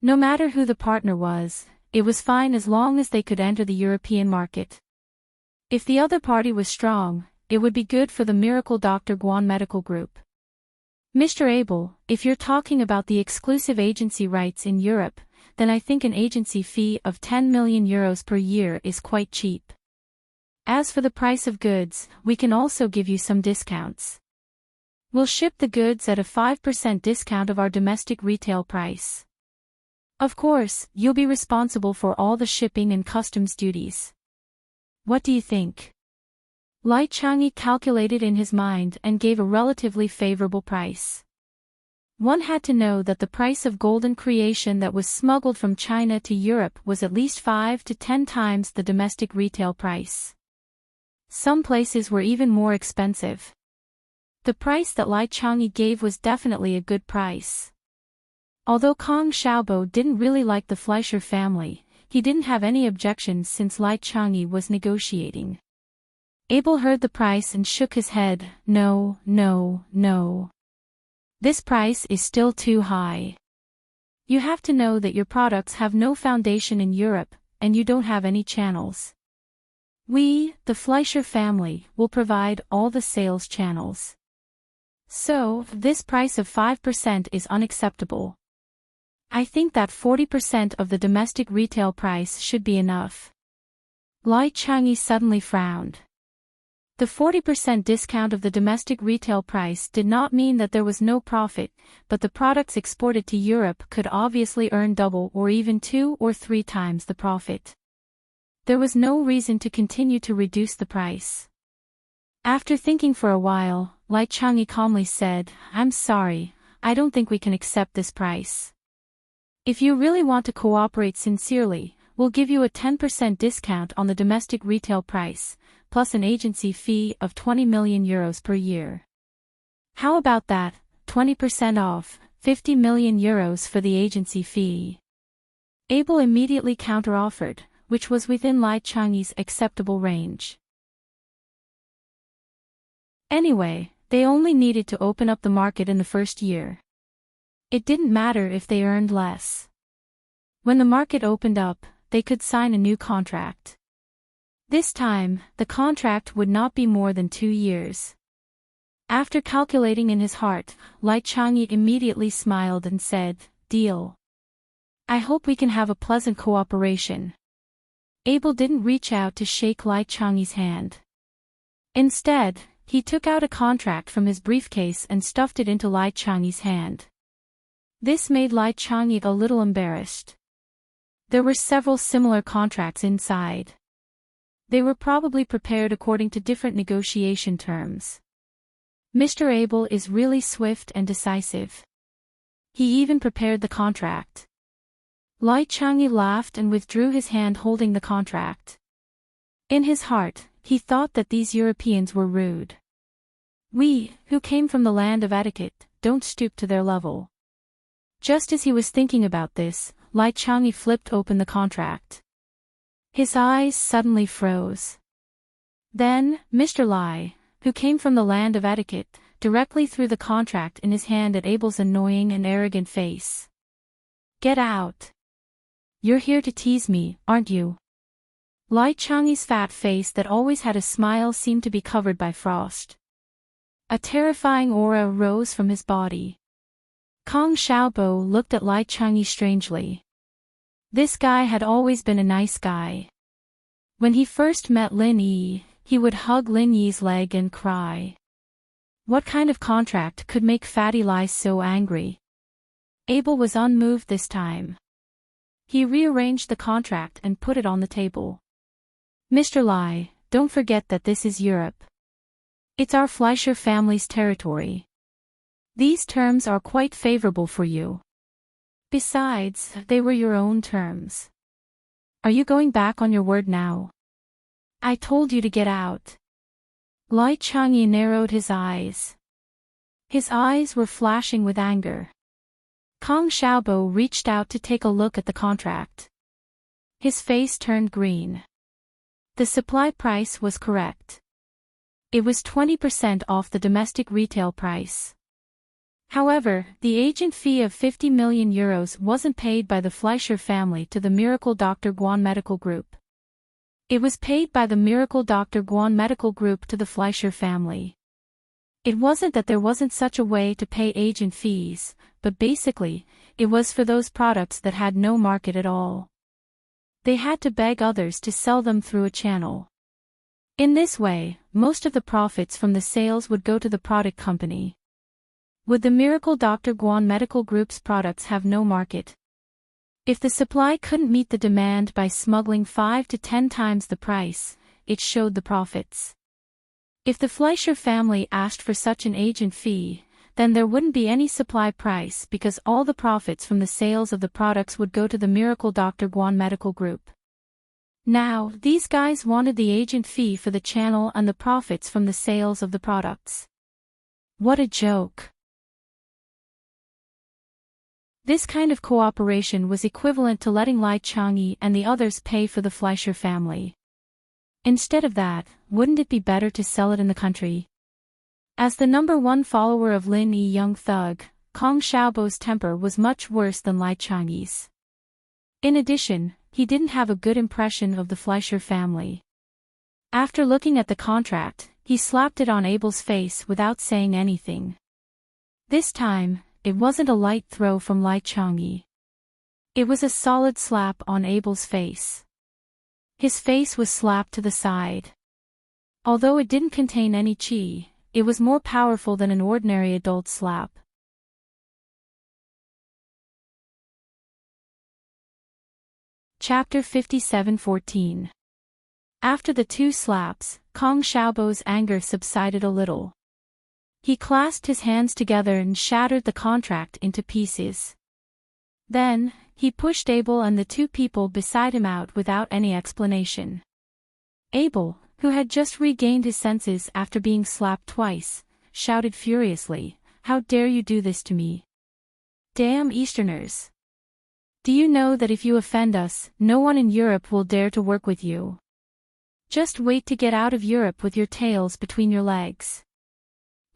No matter who the partner was, it was fine as long as they could enter the European market. If the other party was strong, it would be good for the Miracle Dr. Guan Medical Group. Mr. Abel, if you're talking about the exclusive agency rights in Europe, then I think an agency fee of 10 million euros per year is quite cheap. As for the price of goods, we can also give you some discounts. We'll ship the goods at a 5% discount of our domestic retail price. Of course, you'll be responsible for all the shipping and customs duties. What do you think? Lai Changyi calculated in his mind and gave a relatively favorable price. One had to know that the price of golden creation that was smuggled from China to Europe was at least 5 to 10 times the domestic retail price. Some places were even more expensive. The price that Lai Changyi gave was definitely a good price. Although Kong Xiaobo didn't really like the Fleischer family, he didn't have any objections since Lai Changyi was negotiating. Abel heard the price and shook his head. No, no, no. This price is still too high. You have to know that your products have no foundation in Europe, and you don't have any channels. We, the Fleischer family, will provide all the sales channels. So, this price of 5% is unacceptable. I think that 40% of the domestic retail price should be enough. Lai Changyi suddenly frowned. The 40% discount of the domestic retail price did not mean that there was no profit, but the products exported to Europe could obviously earn double or even 2 or 3 times the profit. There was no reason to continue to reduce the price. After thinking for a while, Lai Changyi calmly said, I'm sorry, I don't think we can accept this price. If you really want to cooperate sincerely, we'll give you a 10% discount on the domestic retail price, plus an agency fee of 20 million euros per year. How about that, 20% off, 50 million euros for the agency fee? Abel immediately counteroffered, which was within Lai Changyi's acceptable range. Anyway, They only needed to open up the market in the first year. It didn't matter if they earned less. When the market opened up, they could sign a new contract. This time, the contract would not be more than 2 years. After calculating in his heart, Lai Changyi immediately smiled and said, "Deal. I hope we can have a pleasant cooperation." Abel didn't reach out to shake Lai Changyi's hand. Instead, he took out a contract from his briefcase and stuffed it into Lai Changyi's hand. This made Lai Changyi a little embarrassed. There were several similar contracts inside. They were probably prepared according to different negotiation terms. Mr. Abel is really swift and decisive. He even prepared the contract. Lai Changyi laughed and withdrew his hand holding the contract. In his heart, he thought that these Europeans were rude. We, who came from the land of etiquette, don't stoop to their level. Just as he was thinking about this, Lai Changyi flipped open the contract. His eyes suddenly froze. Then, Mr. Lai, who came from the land of etiquette, directly threw the contract in his hand at Abel's annoying and arrogant face. "Get out. You're here to tease me, aren't you?" Lai Changyi's fat face that always had a smile seemed to be covered by frost. A terrifying aura rose from his body. Kong Xiaobo looked at Lai Changyi strangely. This guy had always been a nice guy. When he first met Lin Yi, he would hug Lin Yi's leg and cry. What kind of contract could make Fatty Lai so angry? Abel was unmoved this time. He rearranged the contract and put it on the table. "Mr. Lai, don't forget that this is Europe. It's our Fleischer family's territory. These terms are quite favorable for you. Besides, they were your own terms. Are you going back on your word now? I told you to get out." Lai Changyi narrowed his eyes. His eyes were flashing with anger. Kong Xiaobo reached out to take a look at the contract. His face turned green. The supply price was correct. It was 20% off the domestic retail price. However, the agent fee of 50 million euros wasn't paid by the Fleischer family to the Miracle Dr. Guan Medical Group. It was paid by the Miracle Dr. Guan Medical Group to the Fleischer family. It wasn't that there wasn't such a way to pay agent fees, but basically, it was for those products that had no market at all. They had to beg others to sell them through a channel. In this way, most of the profits from the sales would go to the product company. Would the Miracle Dr. Guan Medical Group's products have no market? If the supply couldn't meet the demand by smuggling 5 to 10 times the price, it showed the profits. If the Fleischer family asked for such an agent fee, then there wouldn't be any supply price because all the profits from the sales of the products would go to the Miracle Dr. Guan Medical Group. Now, these guys wanted the agent fee for the channel and the profits from the sales of the products. What a joke. This kind of cooperation was equivalent to letting Lai Changyi and the others pay for the Fleischer family. Instead of that, wouldn't it be better to sell it in the country? As the #1 follower of Lin Yi young thug, Kong Xiaobo's temper was much worse than Lai Changyi's. In addition, he didn't have a good impression of the Fleischer family. After looking at the contract, he slapped it on Abel's face without saying anything. This time, it wasn't a light throw from Lai Changyi. It was a solid slap on Abel's face. His face was slapped to the side. Although it didn't contain any chi, it was more powerful than an ordinary adult slap. Chapter 57:14. After the 2 slaps, Kong Xiaobo's anger subsided a little. He clasped his hands together and shattered the contract into pieces. Then, he pushed Abel and the 2 people beside him out without any explanation. Abel, who had just regained his senses after being slapped twice, shouted furiously, "How dare you do this to me? Damn Easterners! Do you know that if you offend us, no one in Europe will dare to work with you? Just wait to get out of Europe with your tails between your legs."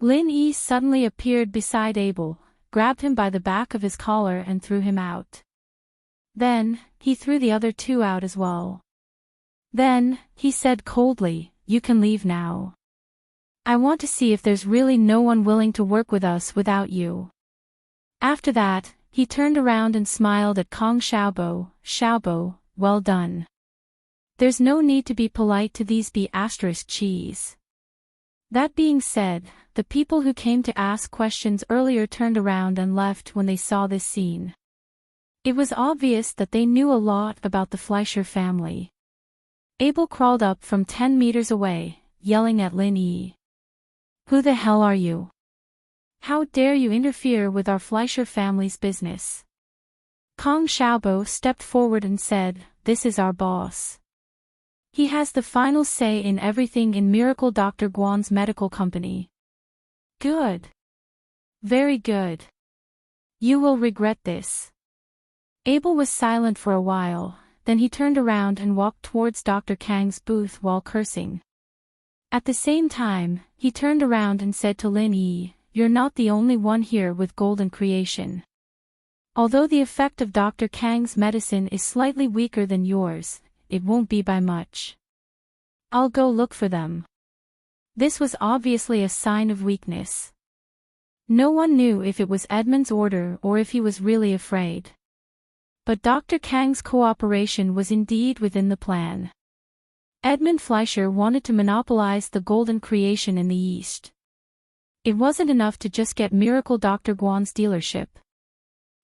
Lin Yi suddenly appeared beside Abel, grabbed him by the back of his collar and threw him out. Then, he threw the other two out as well. Then, he said coldly, "You can leave now. I want to see if there's really no one willing to work with us without you." After that, he turned around and smiled at Kong Xiaobo. "Xiaobo, well done. There's no need to be polite to these B*cheese." That being said, the people who came to ask questions earlier turned around and left when they saw this scene. It was obvious that they knew a lot about the Fleischer family. Abel crawled up from 10 meters away, yelling at Lin Yi. "Who the hell are you? How dare you interfere with our Fleischer family's business?" Kong Xiaobo stepped forward and said, "This is our boss. He has the final say in everything in Miracle Dr. Guan's medical company." "Good. Very good. You will regret this." Abel was silent for a while, then he turned around and walked towards Dr. Kang's booth while cursing. At the same time, he turned around and said to Lin Yi, "You're not the only one here with golden creation. Although the effect of Dr. Kang's medicine is slightly weaker than yours, it won't be by much. I'll go look for them." This was obviously a sign of weakness. No one knew if it was Edmund's order or if he was really afraid. But Dr. Kang's cooperation was indeed within the plan. Edmund Fleischer wanted to monopolize the golden creation in the East. It wasn't enough to just get Miracle Dr. Guan's dealership.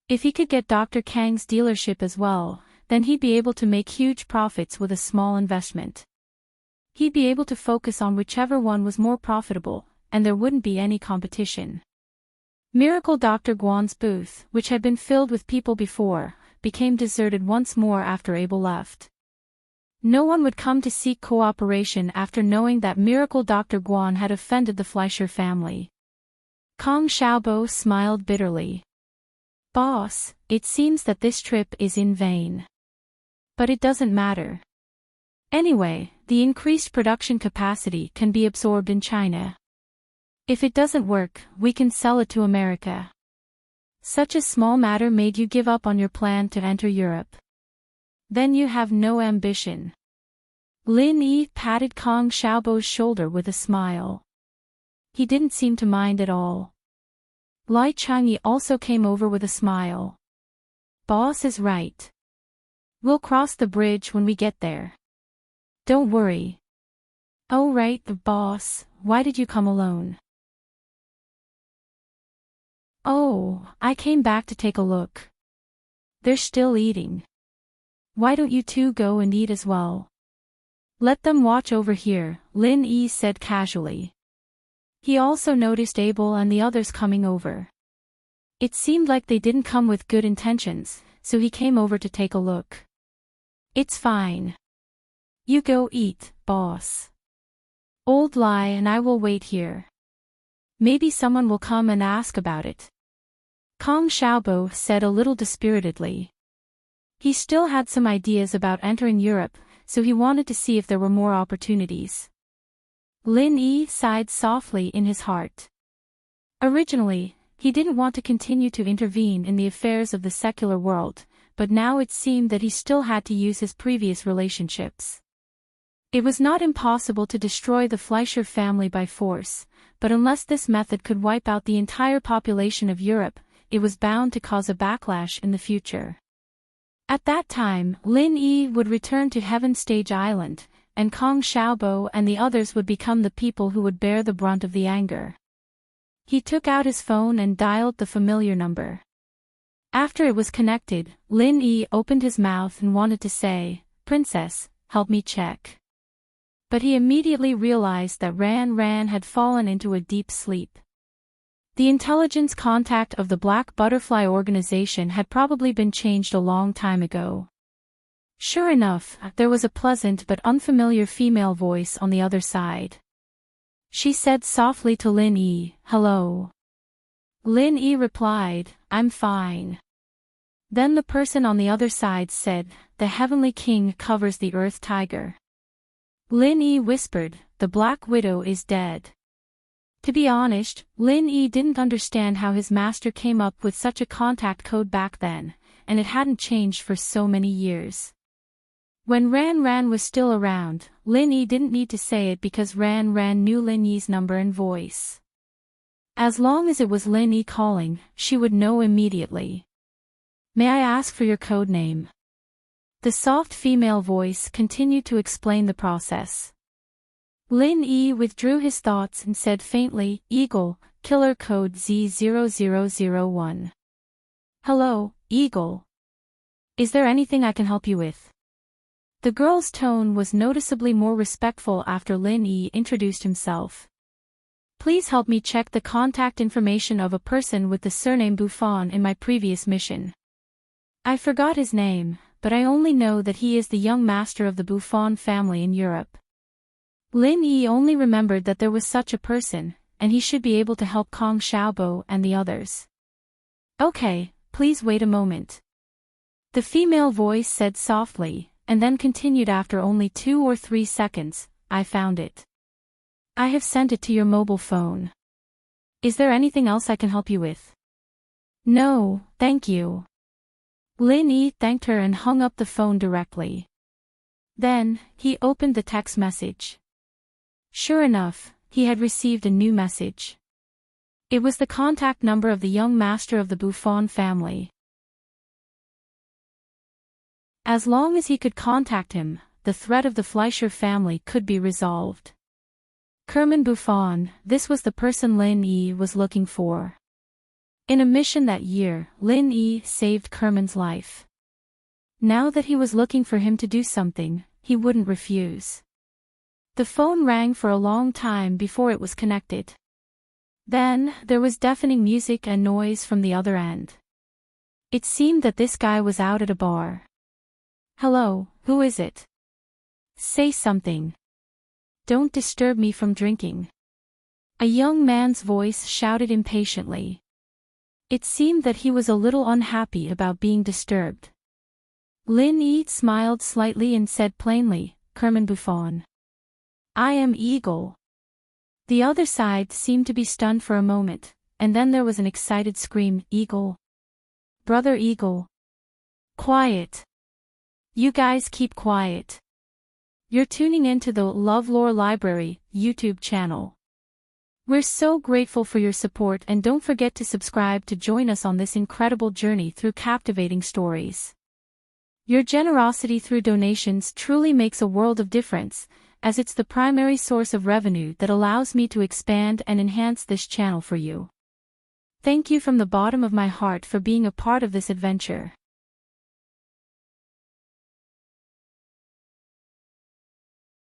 If he could get Dr. Kang's dealership as well, then he'd be able to make huge profits with a small investment. He'd be able to focus on whichever one was more profitable, and there wouldn't be any competition. Miracle Dr. Guan's booth, which had been filled with people before, became deserted once more after Abel left. No one would come to seek cooperation after knowing that Miracle Dr. Guan had offended the Fleischer family. Kong Xiaobo smiled bitterly. "Boss, it seems that this trip is in vain. But it doesn't matter. Anyway, the increased production capacity can be absorbed in China. If it doesn't work, we can sell it to America. Such a small matter made you give up on your plan to enter Europe. Then you have no ambition." Lin Yi patted Kong Xiaobo's shoulder with a smile. He didn't seem to mind at all. Lai Changyi also came over with a smile. "Boss is right. We'll cross the bridge when we get there. Don't worry." "Oh right, boss, why did you come alone?" "Oh, I came back to take a look. They're still eating. Why don't you two go and eat as well?" "Let them watch over here," Lin Yi said casually. He also noticed Abel and the others coming over. It seemed like they didn't come with good intentions, so he came over to take a look. "It's fine. You go eat, boss. Old Lai and I will wait here. Maybe someone will come and ask about it," Kong Xiaobo said a little dispiritedly. He still had some ideas about entering Europe, so he wanted to see if there were more opportunities. Lin Yi sighed softly in his heart. Originally, he didn't want to continue to intervene in the affairs of the secular world, but now it seemed that he still had to use his previous relationships. It was not impossible to destroy the Fleischer family by force, but unless this method could wipe out the entire population of Europe, it was bound to cause a backlash in the future. At that time, Lin Yi would return to Heaven Stage Island, and Kong Xiaobo and the others would become the people who would bear the brunt of the anger. He took out his phone and dialed the familiar number. After it was connected, Lin Yi opened his mouth and wanted to say, "Princess, help me check." But he immediately realized that Ran had fallen into a deep sleep. The intelligence contact of the Black Butterfly organization had probably been changed a long time ago. Sure enough, there was a pleasant but unfamiliar female voice on the other side. She said softly to Lin Yi, "Hello." Lin Yi replied, "I'm fine." Then the person on the other side said, "The Heavenly King covers the Earth Tiger." Lin Yi whispered, "The Black Widow is dead." To be honest, Lin Yi didn't understand how his master came up with such a contact code back then, and it hadn't changed for so many years. When Ran Ran was still around, Lin Yi didn't need to say it because Ran Ran knew Lin Yi's number and voice. As long as it was Lin Yi calling, she would know immediately. May I ask for your code name? The soft female voice continued to explain the process. Lin Yi withdrew his thoughts and said faintly, Eagle, killer code Z0001. Hello, Eagle. Is there anything I can help you with? The girl's tone was noticeably more respectful after Lin Yi introduced himself. Please help me check the contact information of a person with the surname Buffon in my previous mission. I forgot his name, but I only know that he is the young master of the Buffon family in Europe. Lin Yi only remembered that there was such a person, and he should be able to help Kong Xiaobo and the others. Okay, please wait a moment. The female voice said softly, and then continued after only 2 or 3 seconds, I found it. I have sent it to your mobile phone. Is there anything else I can help you with? No, thank you. Lin Yi thanked her and hung up the phone directly. Then, he opened the text message. Sure enough, he had received a new message. It was the contact number of the young master of the Buffon family. As long as he could contact him, the threat of the Fleischer family could be resolved. Kerman Buffon, this was the person Lin Yi was looking for. In a mission that year, Lin Yi saved Kerman's life. Now that he was looking for him to do something, he wouldn't refuse. The phone rang for a long time before it was connected. Then, there was deafening music and noise from the other end. It seemed that this guy was out at a bar. Hello, who is it? Say something. Don't disturb me from drinking. A young man's voice shouted impatiently. It seemed that he was a little unhappy about being disturbed. Lin Yi smiled slightly and said plainly, Kerman Buffon. I am Eagle. The other side seemed to be stunned for a moment, and then there was an excited scream, Eagle. Brother Eagle. Quiet. You guys keep quiet. You're tuning into the LoveLore Library YouTube channel. We're so grateful for your support, and don't forget to subscribe to join us on this incredible journey through captivating stories. Your generosity through donations truly makes a world of difference, as it's the primary source of revenue that allows me to expand and enhance this channel for you. Thank you from the bottom of my heart for being a part of this adventure.